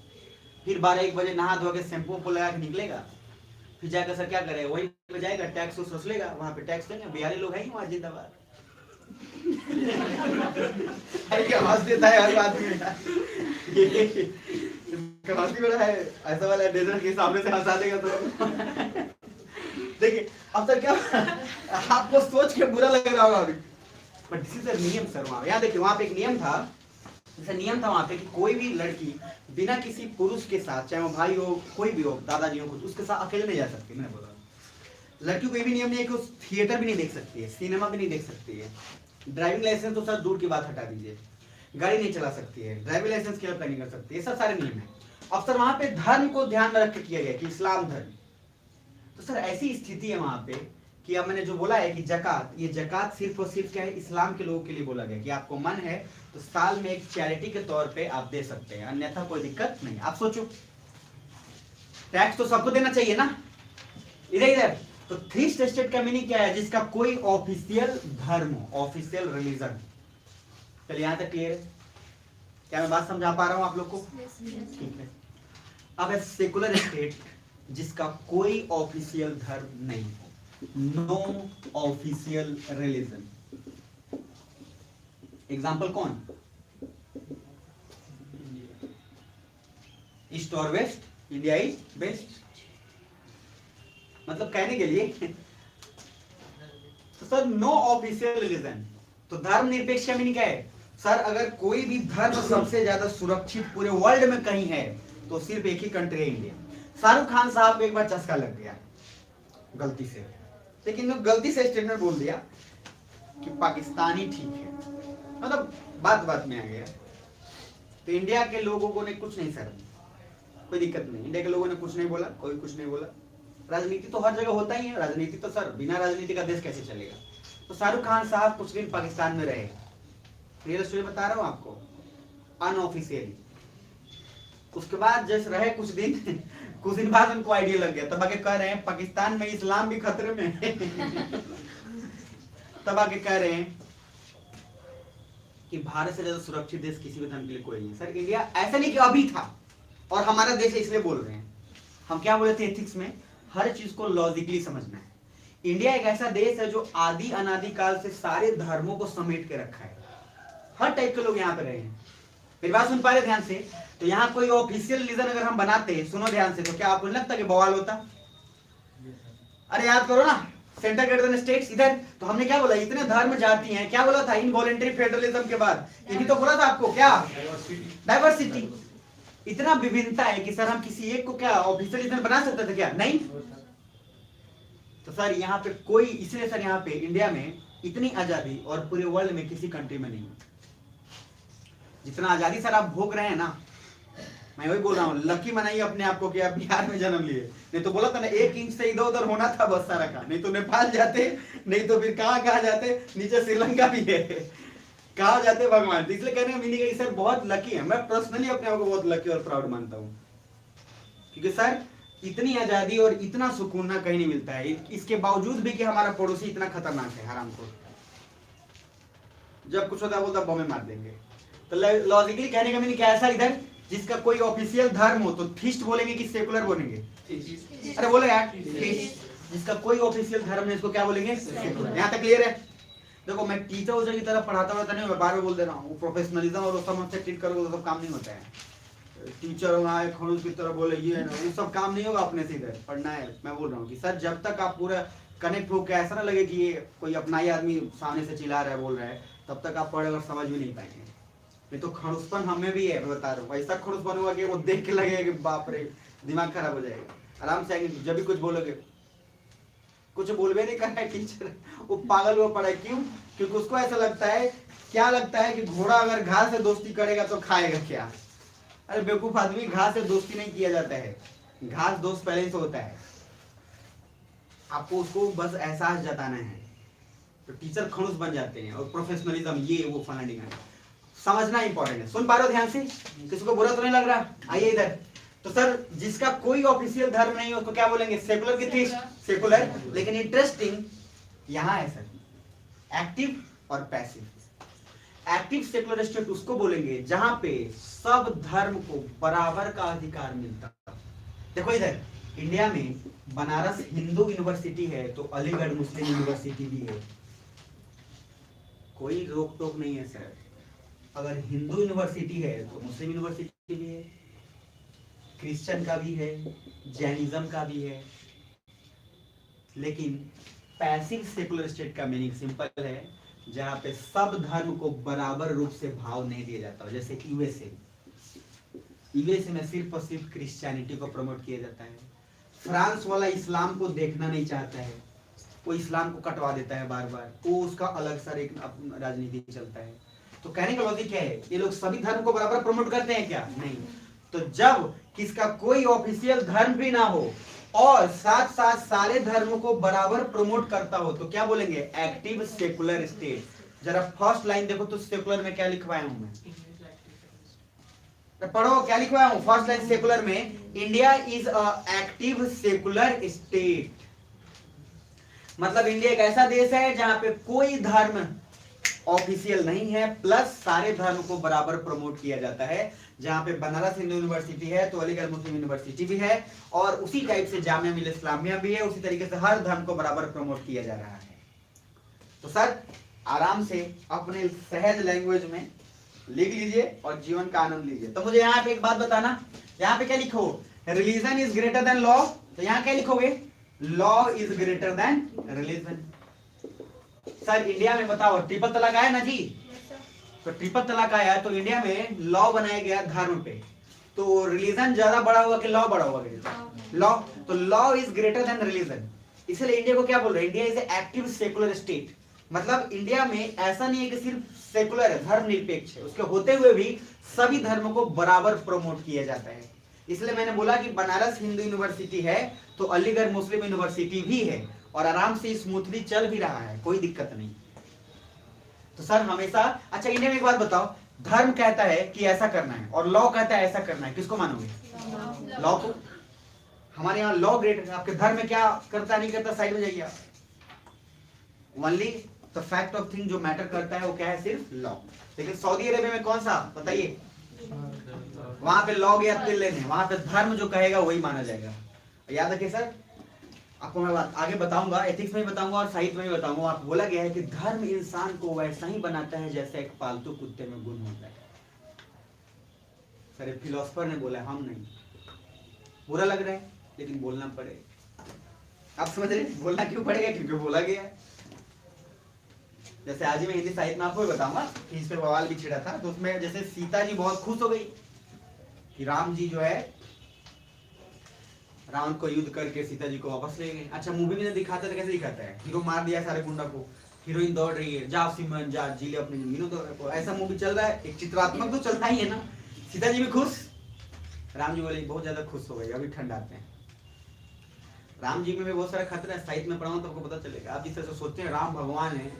फिर 12-1 बजे नहा धो के शैम्पू को लगा के निकलेगा, फिर जाकर सर क्या करेगा, वही पे जाएगा टैक्स सोच लेगा, वहां पे टैक्स देंगे। बिहारी लोग हैं वहां जिंदाबाद। क्या हंस देता है हर बात में, हंसी बड़ा है, ऐसा वाला डेजर्ट के सामने से हंसा देगा तो। देखिए अब सर क्या आपको सोच के बुरा लग रहा होगा अभी, बट दिस इज अ नियम सर। वहां यहाँ देखिए वहां पे एक नियम था, जैसे नियम था वहां पे कि कोई भी लड़की बिना किसी पुरुष के साथ, चाहे वो भाई हो कोई भी हो, दादाजी हो कुछ, उसके साथ अकेले नहीं जा सकती। मैंने बोला लड़की को ये भी नियम नहीं है कि उस थिएटर भी नहीं देख सकती है, सिनेमा भी नहीं देख सकती है, ड्राइविंग लाइसेंस तो सर दूर की बात हटा दीजिए, गाड़ी नहीं चला सकती है, ड्राइविंग लाइसेंस की अप्लाई नहीं कर सकती है, सब सारे नियम है। अब सर वहां पे धर्म को ध्यान में रख के किया गया कि इस्लाम धर्म। तो सर ऐसी स्थिति है वहां पे कि अब मैंने जो बोला है कि जकात, ये जकात सिर्फ और सिर्फ क्या है, इस्लाम के लोगों के लिए बोला गया कि आपको मन है तो साल में एक चैरिटी के तौर पे आप दे सकते हैं, अन्यथा कोई दिक्कत नहीं। आप सोचो टैक्स तो सबको देना चाहिए ना, इधर इधर। तो थ्री स्टेट का मीनिंग क्या है, जिसका कोई ऑफिशियल धर्म हो, ऑफिशियल रिलीजन। चलिए यहां तक क्लियर है? क्या मैं बात समझा पा रहा हूं आप लोग को? ठीक है। अब है सेकुलर स्टेट जिसका कोई ऑफिशियल धर्म नहीं हो, नो ऑफिशियल रिलीजन। एग्जाम्पल कौन? ईस्ट और वेस्ट, इंडिया ईस्ट वेस्ट। मतलब कहने के लिए तो सर नो ऑफिशियल रिलीजन। तो धर्म निरपेक्ष का मीनिंग क्या है सर? अगर कोई भी धर्म सबसे ज्यादा सुरक्षित पूरे वर्ल्ड में कहीं है तो सिर्फ एक ही कंट्री है, इंडिया। शाहरुख खान साहब को एक बार चस्का लग गया गलती से, लेकिन गलती से स्टेटमेंट बोल दिया कि पाकिस्तानी ठीक है, मतलब बात बात में आ गया। तो इंडिया के लोगों को ने कुछ नहीं सर, कोई दिक्कत नहीं, इंडिया के लोगों ने कुछ नहीं बोला, कोई कुछ नहीं बोला। राजनीति तो हर जगह होता ही है, राजनीति तो सर बिना राजनीति का देश कैसे चलेगा। तो शाहरुख खान साहब कुछ दिन पाकिस्तान में रहे, रियल स्टोरी बता रहा हूं आपको, अनऑफिशियली। उसके बाद जैसे रहे कुछ दिन बाद उनको आइडिया लग गया, तब आके कह रहे हैं पाकिस्तान में इस्लाम भी खतरे में है। तब आके कह रहे हैं कि भारत से ज्यादा सुरक्षित देश किसी भी धर्म के लिए कोई नहीं। सर इंडिया ऐसा नहीं कि अभी था और हमारा देश है इसलिए बोल रहे हैं। हम क्या बोले थे एथिक्स में, हर चीज को लॉजिकली समझना है। इंडिया एक ऐसा देश है जो आदि अनादि काल से सारे धर्मों को समेट के रखा है, हर टाइप के लोग यहाँ पे रहे हैं। मेरी बात सुन पा रहे ध्यान से? तो यहाँ कोई ऑफिशियल रिलीजन अगर हम बनाते हैं, सुनो ध्यान से, तो क्या आपको लगता कि बवाल होता? अरे याद करो ना, सेंटर ग्रेटर देन स्टेट्स इधर। तो हमने क्या बोला, इतने धर्म जाती हैं, क्या बोला था इनवॉलेंटरी फेडरलिज्म के बाद? यही तो बोला था आपको, क्या डाइवर्सिटी। इतना विभिन्नता है कि सर हम किसी एक को क्या ऑफिशियल रिलीजन बना सकते थे क्या? नहीं। तो सर यहाँ पे कोई, इसलिए सर यहाँ पे इंडिया में इतनी आजादी और पूरे वर्ल्ड में किसी कंट्री में नहीं। जितना आजादी सर आप भोग रहे हैं ना, मैं वही बोल रहा हूँ, लकी मनाइए अपने आप को कि आप बिहार में जन्म लिए। नहीं तो बोला था ना 1 इंच से इधर उधर होना था बस सारा का, नहीं तो नेपाल जाते, नहीं तो फिर कहाँ जाते, नीचे श्रीलंका भी है, कहाँ जाते भगवान। तो इसलिए कहने का मीनिंग है सर बहुत लकी है। मैं पर्सनली अपने आप को बहुत लकी और प्राउड मानता हूँ, क्योंकि सर इतनी आजादी और इतना सुकून ना कहीं नहीं मिलता है, इसके बावजूद भी कि हमारा पड़ोसी इतना खतरनाक है हरामखोर। जब कुछ होता है बोलता बम मार देंगे। तो लॉजिकली कहने का मीनिंग क्या है सर, इधर जिसका कोई ऑफिशियल धर्म हो तो थीस्ट बोलेंगे कि सेकुलर बोलेंगे? अरे बोलो यार, थीस्ट। जिसका कोई ऑफिशियल धर्म है इसको क्या बोलेंगे? सेकुलर। यहाँ तक क्लियर है? देखो मैं टीचर उचर की तरह पढ़ाता रहता नहीं, मैं बार बार बोल दे रहा हूँ, प्रोफेशनलिज्म और वो सब हमसे ट्रीट करोगे तो सब काम नहीं होता है। टीचर आए खड़ूस की तरह बोले ये है ना, वो सब काम नहीं होगा अपने से। इधर पढ़ना है। मैं बोल रहा हूँ कि सर जब तक आप पूरा कनेक्ट हो के ऐसा ना लगे कि ये कोई अपना ही आदमी सामने से चिल्ला रहा है बोल रहा है, तब तक आप पढ़े और समझ भी नहीं पाएंगे। नहीं तो खड़ूसपन हमें भी है, मैं बता रहा हूँ। ऐसा खड़ूसपन हुआ कि वो देख के लगेगा कि बाप रे, दिमाग खराब हो जाएगा। आराम से आएंगे, जब भी कुछ बोलोगे, कुछ बोलवे नहीं करना है टीचर, वो पागल हुआ पड़ा है। क्यों? क्योंकि उसको ऐसा लगता है, क्या लगता है कि घोड़ा अगर घास से दोस्ती करेगा तो खाएगा क्या? अरे बेवकूफ आदमी, घास से दोस्ती नहीं किया जाता है, घास दोस्त पहले से होता है। आपको उसको बस एहसास जताना है। तो टीचर खड़ूस बन जाते हैं और प्रोफेशनलिज्म ये वो फलाना ढिंगाना समझना इंपॉर्टेंट है। सुन पा रहे हो ध्यान से? किसी को बुरा तो नहीं लग रहा? आइए इधर। तो सर जिसका कोई ऑफिशियल धर्म नहीं है उसको क्या बोलेंगे? सेकुलर की थी सेकुलर। लेकिन इंटरेस्टिंग यहाँ है सर, एक्टिव और पैसिव। एक्टिव सेकुलर स्टेट उसको बोलेंगे जहां पे सब धर्म को बराबर का अधिकार मिलता। देखो इधर इंडिया में बनारस हिंदू यूनिवर्सिटी है तो अलीगढ़ मुस्लिम यूनिवर्सिटी भी है, कोई रोक टोक नहीं है सर। अगर हिंदू यूनिवर्सिटी है तो मुस्लिम यूनिवर्सिटी भी है, क्रिश्चियन का भी है, जैनिज्म का भी है। लेकिन पैसिव सेकुलर स्टेट का मीनिंग सिंपल है, जहां पे सब धर्म को बराबर रूप से भाव नहीं दिया जाता। जैसे यूएसए में सिर्फ और सिर्फ क्रिश्चियनिटी को प्रमोट किया जाता है। फ्रांस वाला इस्लाम को देखना नहीं चाहता है, वो इस्लाम को कटवा देता है बार बार, वो उसका अलग सर एक राजनीति चलता है। तो कहने का लॉजिक क्या है, ये लोग सभी धर्म को बराबर प्रमोट करते हैं क्या? नहीं। तो जब किसका कोई ऑफिशियल धर्म भी ना हो और साथ साथ सारे धर्मों को बराबर प्रमोट करता हो तो क्या बोलेंगे? Active secular state. जरा फर्स्ट लाइन देखो तो सेकुलर में क्या लिखवाया हूं मैं, पढ़ो क्या लिखवाया हूं। फर्स्ट लाइन सेकुलर में, India is a active secular state. मतलब इंडिया एक ऐसा देश है जहां पे कोई धर्म ऑफिशियल नहीं है, प्लस सारे धर्म को बराबर प्रमोट किया जाता है। जहां पे बनारस हिंदू यूनिवर्सिटी है तो अलीगढ़ मुस्लिम यूनिवर्सिटी भी है, और उसी टाइप से जामिया मिल्लत इस्लामिया भी है। उसी तरीके से हर धर्म को बराबर प्रमोट किया जा रहा है। तो सर आराम से अपने सहज लैंग्वेज में लिख लीजिए और जीवन का आनंद लीजिए। तो मुझे यहाँ पे एक बात बताना, यहाँ पे क्या लिखो? Religion is greater than law. तो यहाँ क्या लिखोगे? Law is greater than religion. Sir India में बताओ ट्रिपल तलाक आया ना जी? तो ट्रिपल तलाक आया तो इंडिया में लॉ बनाया गया धर्म पे, तो रिलीजन ज्यादा बड़ा हुआ कि लॉ बड़ा हुआ? लॉ। तो law is greater than religion. इसलिए इंडिया को क्या बोल रहे हैं? India is active secular state. मतलब इंडिया में ऐसा नहीं है कि सिर्फ सेकुलर है, धर्म निरपेक्ष है, उसके होते हुए भी सभी धर्मों को बराबर प्रमोट किया जाता है। इसलिए मैंने बोला कि बनारस हिंदू यूनिवर्सिटी है तो अलीगढ़ मुस्लिम यूनिवर्सिटी भी है, और आराम से स्मूथली चल भी रहा है, कोई दिक्कत नहीं। तो सर हमेशा, अच्छा इंडिया में एक बात बताओ, धर्म कहता है कि ऐसा करना है और लॉ कहता है ऐसा करना है, किसको मानोगे? लॉ को। हमारे यहाँ लॉ ग्रेट है, आपके धर्म में क्या करता नहीं करता साइड में जाइए। Only the fact of thing जो मैटर करता है वो क्या है? सिर्फ लॉ। लेकिन सऊदी अरेबिया में कौन सा बताइए? वहां पे लॉ या तिल लेने, वहां पे धर्म जो कहेगा वही माना जाएगा। याद रखिए सर, आपको मैं बात आगे बताऊंगा, एथिक्स में भी बताऊंगा और साहित्य में भी बताऊंगा। आप बोला गया है कि धर्म इंसान को वैसा ही बनाता है जैसे एक पालतू कुत्ते में गुण होता है। सर फिलोसफर ने बोला, हम नहीं। बुरा लग रहा है लेकिन बोलना पड़ेगा। आप समझ रहे? बोलना क्यों पड़ेगा? क्योंकि बोला गया है। जैसे आज ही मैं हिंदी साहित्य में आपको बताऊंगा कि इस पर बवाल भी छिड़ा था, तो उसमें जैसे सीता जी बहुत खुश हो गई कि राम जी जो है रावण को युद्ध करके सीता जी को वापस ले गए। अच्छा मूवी में दिखाता है कैसे दिखाता है? हीरो मार दिया सारे गुंडा को, हीरोइन दौड़ रही है, जा सिमरन जा जी ले अपनी जिंदगी। तो ऐसा मूवी चल रहा है, एक चित्रात्मक तो चलता ही है ना। सीता जी भी खुश, राम जी बोले बहुत ज्यादा खुश हो गए, अभी ठंड आते हैं। राम जी में भी बहुत सारा खतरा है, साहित्य में पढ़ाऊं तो आपको पता चलेगा। आप जिस तरह से सोचते हैं राम भगवान है,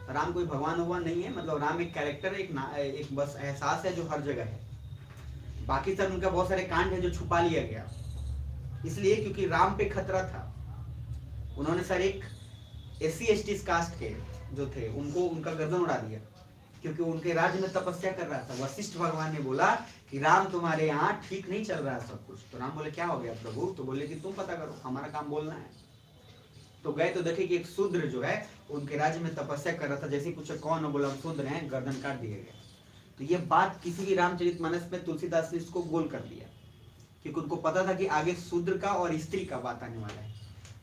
राम कोई भगवान भगवान नहीं है। मतलब राम एक कैरेक्टर है, एक बस एहसास है जो हर जगह है। बाकी सर उनका बहुत सारे कांड है जो छुपा लिया गया, इसलिए क्योंकि राम पे खतरा था। उन्होंने सर एक SC/ST कास्ट के जो थे उनको उनका गर्दन उड़ा दिया, क्योंकि उनके राज्य में तपस्या कर रहा था। वशिष्ठ भगवान ने बोला कि राम तुम्हारे यहाँ ठीक नहीं चल रहा है सब कुछ। तो राम बोले क्या हो गया प्रभु? तो बोले कि तुम पता करो, हमारा काम बोलना है। तो गए तो देखे कि एक शूद्र जो है उनके राज्य में तपस्या कर रहा था। जैसे पूछे कौन हो, बोला शूद्र है, गर्दन काट दिए गए। तो ये बात किसी भी रामचरितमानस में तुलसीदास ने इसको गोल कर दिया, क्योंकि उनको पता था कि आगे शूद्र का और स्त्री का बात आने वाला है।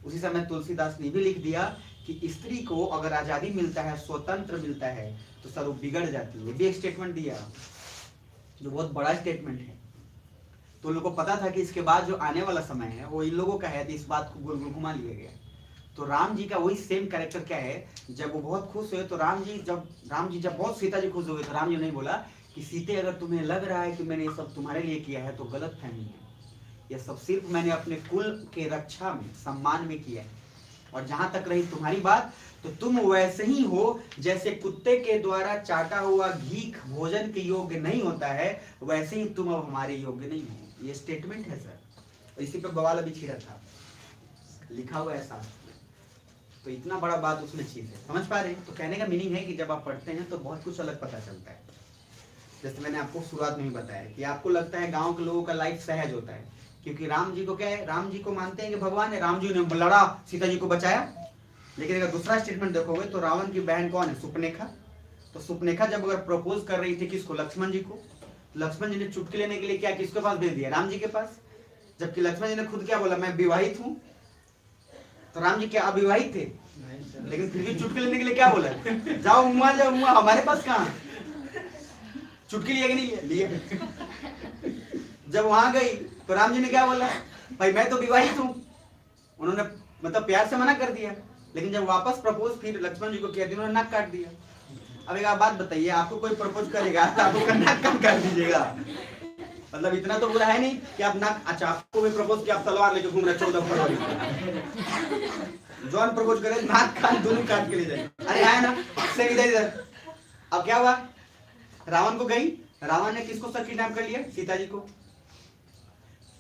उसी समय तुलसीदास ने भी लिख दिया कि स्त्री को अगर आजादी मिलता है, स्वतंत्र मिलता है, तो सर वो बिगड़ जाती है। ये भी एक स्टेटमेंट दिया जो बहुत बड़ा स्टेटमेंट है। तो लोगों को पता था कि इसके बाद जो आने वाला समय है वो इन लोगों का है, तो इस बात को गोल गोल घुमा लिया गया। तो राम जी का वही सेम कैरेक्टर क्या है, जब वो बहुत खुश हुए तो राम जी जब बहुत सीता जी खुश हुए तो राम जी ने बोला कि सीते अगर तुम्हें लग रहा है कि मैंने ये सब तुम्हारे लिए किया है तो गलत फहमी है। यह सब सिर्फ मैंने अपने कुल के रक्षा में, सम्मान में किया है। और जहां तक रही तुम्हारी बात, तो तुम वैसे ही हो जैसे कुत्ते के द्वारा चाटा हुआ घी भोजन के योग्य नहीं होता है, वैसे ही तुम अब हमारे योग्य नहीं हो। ये स्टेटमेंट है सर। इसी पे बवाल अभी छिड़ा था, लिखा हुआ है शास्त्र में। तो इतना बड़ा बात उसमें चीज है, समझ पा रहे हैं? तो कहने का मीनिंग है कि जब आप पढ़ते हैं तो बहुत कुछ अलग पता चलता है। जैसे मैंने आपको शुरुआत में ही बताया कि आपको लगता है गांव के लोगों का लाइफ सहज होता है, क्योंकि राम जी को क्या है, राम जी को मानते हैं कि भगवान है, राम जी ने लड़ा, सीता जी को बचाया। लेकिन अगर दूसरा स्टेटमेंट देखोगे तो रावण की बहन कौन है? सुपनेखा। तो सुपनेखा जब अगर प्रपोज कर रही थी किसको? लक्ष्मण जी को। लक्ष्मण जी ने चुटकी लेने के लिए क्या किसके पास भेज दिया? राम जी के पास। जबकि लक्ष्मण जी ने खुद क्या बोला? मैं विवाहित हूं। तो राम जी क्या अविवाहित थे? लेकिन फिर भी चुटकी लेने के लिए क्या बोला? जाओ मुआ, जाओ मुआ, हमारे पास कहां? चुटकी लिए कि नहीं लिए? जब वहां गई तो राम जी ने क्या बोला? भाई मैं तो विवाहित हूं। उन्होंने मतलब प्यार से मना कर दिया। लेकिन जब वापस प्रपोज फिर लक्ष्मण जी को किया, उन्होंने नाक काट दिया। अब एक आप बात बताइए, आपको कोई प्रपोज करेगा तो आपको नाक कम कर दीजिएगा? मतलब इतना तो बुरा है नहीं कि आप नाक, अच्छा आपको भी प्रपोज किया, आप तलवार लेके घूम रहे 14 फरवरी जॉन प्रपोज करे नाक कान दोनों काट के ले जाए। अरे है ना, से इधर। अब क्या हुआ? रावण को गई, रावण ने किसको सर किडनैप कर लिया? सीता जी को।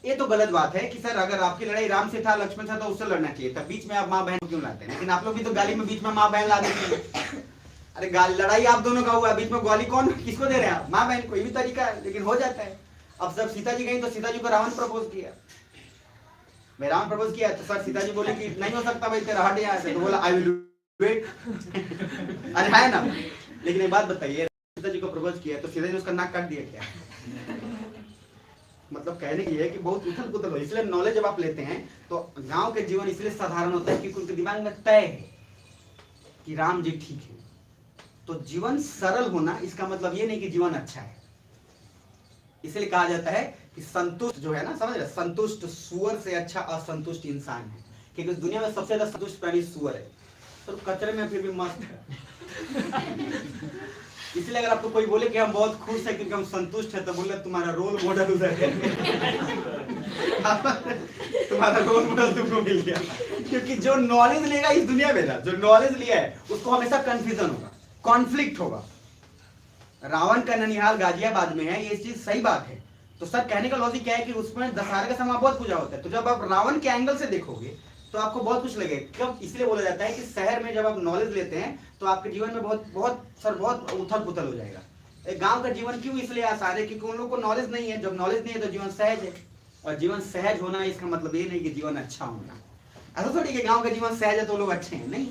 ये तो गलत बात है कि सर अगर आपकी लड़ाई राम से था, लक्ष्मण से, तो उससे लड़ना चाहिए था। बीच में आप माँ बहन क्यों लाते हैं? लेकिन आप लोग भी तो गाली में बीच में माँ बहन ला देते हैं। अरे लड़ाई आप दोनों का हुआ, बीच में गाली कौन किसको दे रहे हैं? माँ बहन। कोई भी तरीका है, लेकिन हो जाता है। अब जब सीता जी गई तो सीता जी को रावण प्रपोज किया, मैं रावण प्रपोज किया, तो सर सीता जी बोले कि नहीं हो सकता भाई, तेरा हट यहाँ से। तो बोला आई विल वेट। अरे है ना। लेकिन एक बात बताइए, सीता जी को प्रपोज किया तो सीता जी ने उसका नाक काट दिया क्या? मतलब कहने की है कि बहुत उथल पुथल हो। इसलिए नॉलेज जब आप लेते हैं तो गांव के जीवन इसलिए साधारण होता है क्योंकि उनके दिमाग में तय है कि राम जी ठीक है। तो जीवन सरल होना इसका मतलब ये नहीं कि जीवन अच्छा है। इसलिए कहा जाता है कि संतुष्ट जो है ना, समझ रहे, संतुष्ट सुअर से अच्छा असंतुष्ट इंसान है। क्योंकि दुनिया में सबसे ज्यादा संतुष्ट प्राणी सुअर है, तो कचरे में फिर भी मस्त है। इसलिए अगर आपको कोई बोले कि हम बहुत खुश हैं क्योंकि हम संतुष्ट हैं, तो बोले तुम्हारा रोल मॉडल उधर है। तुम्हारा रोल मॉडल तुमको मिल गया। क्योंकि जो नॉलेज लेगा इस दुनिया में ना, जो नॉलेज लिया है उसको हमेशा कंफ्यूजन होगा, कॉन्फ्लिक्ट होगा। रावण का ननिहाल गाजियाबाद में है, ये चीज सही बात है। तो सर कहने का लॉजिक क्या है कि उसमें दशहरे का समय बहुत पूजा होता है। तो जब आप रावण के एंगल से देखोगे तो आपको बहुत कुछ लगेगा। कब? इसलिए बोला जाता है कि शहर में जब आप नॉलेज लेते हैं तो आपके जीवन में बहुत उथल पुथल हो जाएगा। एक गांव का जीवन क्यों इसलिए आसान है? क्योंकि उन लोगों को नॉलेज नहीं है। जब नॉलेज नहीं है तो जीवन सहज है, और जीवन सहज होना इसका मतलब ये नहीं कि जीवन अच्छा होना। ऐसा थोड़ी कि गांव का जीवन सहज है तो लोग अच्छे हैं, नहीं।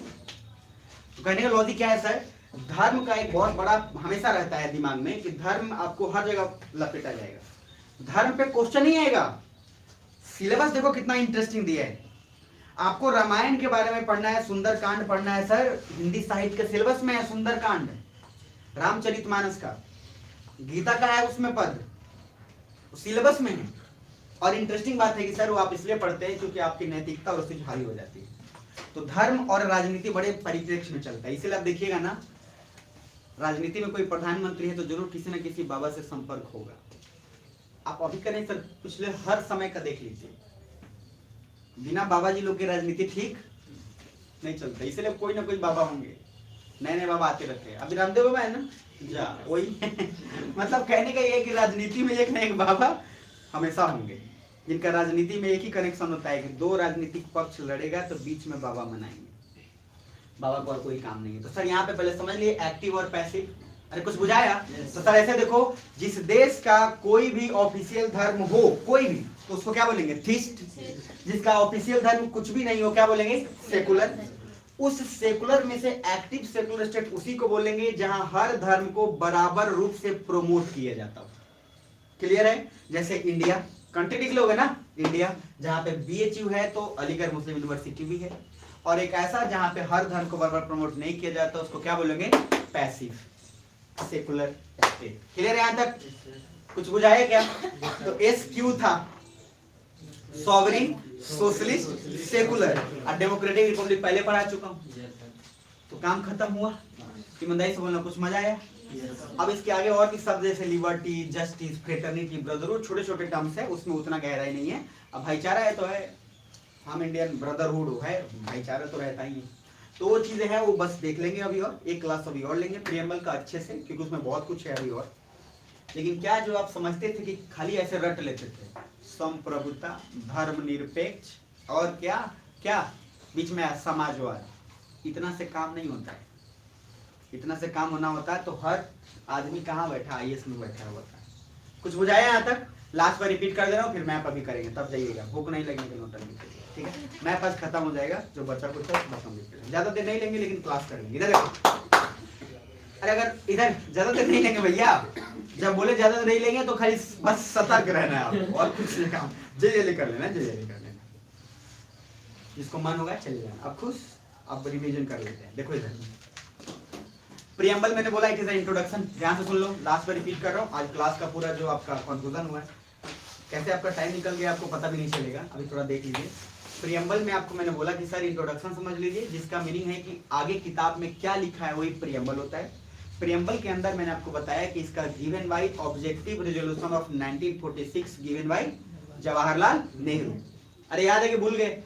तो कहने का लॉजिक क्या है सर? धर्म का एक बहुत बड़ा हमेशा रहता है दिमाग में कि धर्म आपको हर जगह लपेटा जाएगा। धर्म पे क्वेश्चन ही आएगा। सिलेबस देखो कितना इंटरेस्टिंग दिया है। आपको रामायण के बारे में पढ़ना है, सुंदरकांड पढ़ना है सर, हिंदी साहित्य के सिलेबस में है सुंदरकांड, रामचरितमानस का। गीता का है उसमें पद, सिलेबस में है। और इंटरेस्टिंग बात है कि सर वो आप इसलिए पढ़ते हैं क्योंकि आपकी नैतिकता और उससे भारी हो जाती है। तो धर्म और राजनीति बड़े परिप्रेक्ष्य में चलता है। इसलिए आप देखिएगा ना, राजनीति में कोई प्रधानमंत्री है तो जरूर किसी न किसी बाबा से संपर्क होगा। आप अभी करें सर, पिछले हर समय का देख लीजिए, बिना बाबा जी लोग की राजनीति ठीक नहीं चलता। इसलिए कोई ना कोई बाबा होंगे, नए नए बाबा आते रहते हैं। अभी रामदेव बाबा है ना, जा वही। मतलब कहने का ये है कि राजनीति में एक ना एक बाबा हमेशा होंगे। जिनका राजनीति में एक ही कनेक्शन होता है कि दो राजनीतिक पक्ष लड़ेगा तो बीच में बाबा मनाएंगे, बाबा को और कोई काम नहीं है। तो सर यहाँ पे पहले समझ लिए एक्टिव और पैसिव। अरे कुछ बुझाया? तो सर ऐसे देखो, जिस देश का कोई भी ऑफिशियल धर्म हो, कोई भी, तो उसको क्या बोलेंगे? थीस्ट। जिसका ऑफिशियल धर्म कुछ भी नहीं हो, क्या बोलेंगे? सेकुलर। उस सेकुलर में से एक्टिव सेकुलर स्टेट उसी को बोलेंगे जहां हर धर्म को बराबर रूप से प्रोमोट किया जाता हो। क्लियर है? जैसे इंडिया, कंट्री लिख लोगे ना, इंडिया, जहां पे बीएचयू है तो अलीगढ़ मुस्लिम यूनिवर्सिटी भी है, और एक ऐसा जहां पे हर धर्म को बराबर प्रमोट नहीं किया जाता, उसको क्या बोलेंगे? Passive secular state. क्लियर है यहां तक? कुछ बुझाया क्या? तो एस क्यू था सॉवरिन, सोशलिस्ट, सेकुलर, और डेमोक्रेटिक रिपब्लिक पहले पढ़ा चुका हूं, तो काम खत्म हुआ। ईमानदारी से बोलना, कुछ मजा आया? अब इसके आगे और भी शब्द जैसे लिबर्टी, जस्टिस, फ्रेटर्निटी, ब्रदरहुड, छोटे छोटे टर्म्स है, उसमें उतना गहराई नहीं है। अब भाईचारा है तो है, हम इंडियन ब्रदरहुड है, भाईचारा तो रहता ही है। तो वो चीजें हैं, वो बस देख लेंगे अभी, और एक क्लास अभी और लेंगे प्रियम्बल का अच्छे से, क्योंकि उसमें बहुत कुछ है अभी और। लेकिन क्या जो आप समझते थे कि खाली ऐसे रट लेते थे, संप्रभुता, धर्मनिरपेक्ष और क्या क्या बीच में समाजवाद, इतना से काम नहीं होता है। इतना से काम होना होता है तो हर आदमी कहाँ बैठा? आईएएस में बैठा होता है। कुछ बुझाया यहाँ तक? लास्ट बार रिपीट कर दे रहा हूँ, फिर मैप अभी करेंगे, तब जाइएगा, भूख नहीं लगने के नोट लिखेंगे, ठीक है? मैप आज खत्म हो जाएगा, जो बच्चा कुछ है बताऊंगे, ज्यादा देर नहीं लेंगे लेकिन क्लास करेंगे। इधर देखो, अरे अगर इधर ज्यादा देर नहीं लेंगे भैया, जब बोले ज्यादा देर नहीं लेंगे तो खाली बस सतर्क रहना है आपको, और कुछ नहीं काम, जल्दी कर लेना, जल्दी कर लेना, जिसको मन होगा चले जाना। अब खुश, अब रिवीजन कर लेते हैं। देखो इधर प्रियम्बल मैंने बोला, इट इज इंट्रोडक्शन, ध्यान से सुन लो, लास्ट बार रिपीट कर रहा हूँ। आज क्लास का पूरा जो आपका कंक्लूजन हुआ है, कैसे आपका टाइम निकल गया आपको पता भी नहीं चलेगा, अभी थोड़ा देख लीजिए। प्रियम्बल में आपको मैंने बोला कि सर इंट्रोडक्शन समझ लीजिए, जिसका मीनिंग है कि आगे किताब में क्या लिखा है वही प्रियम्बल होता है। प्रियम्बल के अंदर मैंने आपको बताया कि इसका given by objective resolution of 1946 given by Jawaharlal Nehru. अरे याद है कि भूल गए?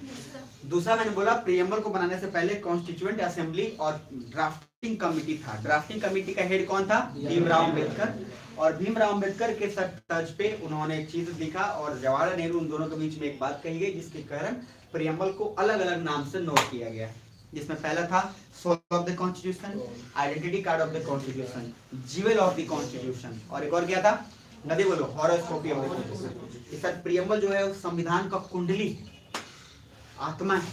दूसरा मैंने बोला प्रियम्बल को बनाने से पहले कॉन्स्टिट्यूएंट असेंबली और ड्राफ्टिंग कमिटी था। ड्राफ्टिंग कमिटी का हेड कौन था? भीमराव अम्बेडकर। और भीमराव अम्बेडकर के तर्ज पे उन्होंने एक चीज लिखा, और जवाहरलाल नेहरू, उन दोनों के बीच में एक बात कही गई, जिसके कारण प्रियम्बल को अलग अलग नाम से नोट किया गया। जिसमें पहला था soul of the constitution, identity card of the constitution, jewel of the constitution, और एक और क्या था? नदी बोलो, हॉरोस्कोपी ऑफ द कॉन्स्टिट्यूशन। इस प्रियम्बल जो है संविधान का कुंडली, आत्मा है,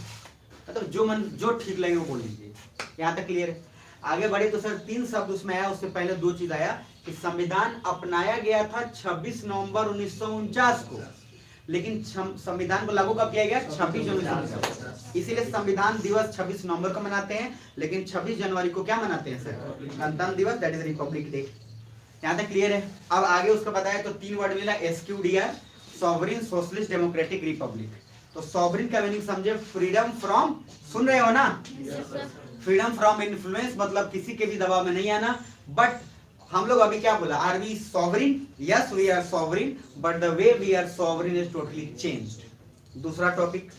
मतलब जो मन जो ठीक लगे वो बोल लीजिए। यहाँ तक क्लियर है? आगे बढ़े तो सर 3 शब्द उसमें आया, उससे पहले 2 चीज आया कि संविधान अपनाया गया था 26 नवंबर 1949 को, लेकिन संविधान को लागू कब किया गया? 26 जनवरी। इसीलिए संविधान दिवस 26 नवंबर को मनाते हैं, लेकिन 26 जनवरी को क्या मनाते हैं सर? गणतंत्र दिवस, दैट इज रिपब्लिक डे। यहाँ तक क्लियर है? अब आगे उसको बताया तो 3 वर्ड मिला, SQDR, sovereign, socialist, democratic, Republic. तो सॉवरिन का मीनिंग समझे, फ्रीडम फ्रॉम, सुन रहे हो ना? फ्रीडम फ्रॉम इन्फ्लुएंस, मतलब किसी के भी दबाव में नहीं आना। बट हम लोग अभी क्या बोला? Are we sovereign? Yes we are sovereign, but the way we are sovereign is totally changed. दूसरा टॉपिक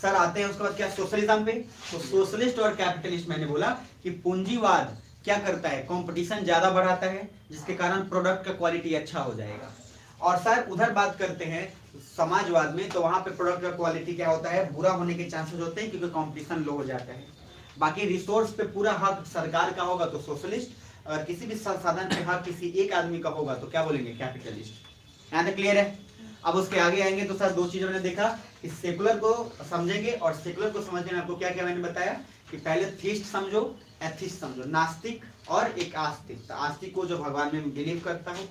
सर आते हैं उसके बाद क्या? सोशलिज्म पे। तो सोशलिस्ट और कैपिटलिस्ट मैंने बोला कि पूंजीवाद क्या करता है? कंपटीशन ज्यादा बढ़ाता है, जिसके कारण प्रोडक्ट का क्वालिटी अच्छा हो जाएगा। और सर उधर बात करते हैं समाजवाद में, तो वहां पे प्रोडक्ट का क्वालिटी क्या होता है? बुरा होने के चांसेस होते हैं, क्योंकि कंपटीशन लो हो जाता है। बाकी रिसोर्स पे पूरा हक सरकार का होगा तो सोशलिस्ट, और किसी भी संसाधन पे हक किसी एक आदमी का होगा तो क्या बोलेंगे? कैपिटलिस्ट। यहाँ तक क्लियर है? अब उसके आगे आएंगे तो सर 2 चीजों ने देखा कि सेकुलर को समझेंगे, और सेकुलर को समझने में आपको क्या क्या मैंने बताया कि पहले थीस्ट समझो, एथिस्ट समझो, नास्तिक और एक आस्तिक। आस्तिक को जो भगवान में बिलीव करता हो,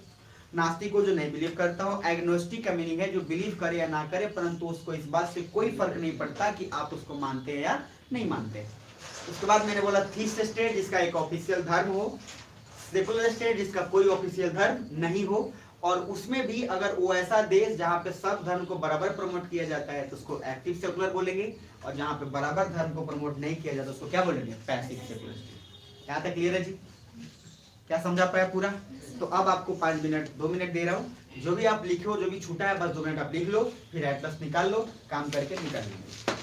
नास्तिक को जो नहीं बिलीव करता हो। एग्नोस्टिक का मीनिंग है जो बिलीव करे या ना करे, परंतु उसको इस बात से कोई फर्क नहीं पड़ता कि आप उसको मानते हैं या नहीं मानते। उसके बाद मैंने बोला थीस्ट स्टेट, जिसका एक ऑफिशियल धर्म हो, सेकुलर स्टेट जिसका कोई ऑफिशियल धर्म नहीं हो, और उसमें भी अगर वो ऐसा देश जहाँ पे सब धर्म को बराबर प्रमोट किया जाता है तो उसको एक्टिव सेकुलर बोलेंगे, और जहाँ पे बराबर धर्म को प्रमोट नहीं किया जाता उसको क्या बोलेंगे? Passive secular state. यहाँ तक क्लियर है जी? क्या समझा पाया पूरा? तो अब आपको 5 मिनट 2 मिनट दे रहा हूँ, जो भी आप लिखे हो, जो भी छूटा है बस 2 मिनट आप लिख लो, फिर एटलस निकाल लो, काम करके निकाल लीजिए।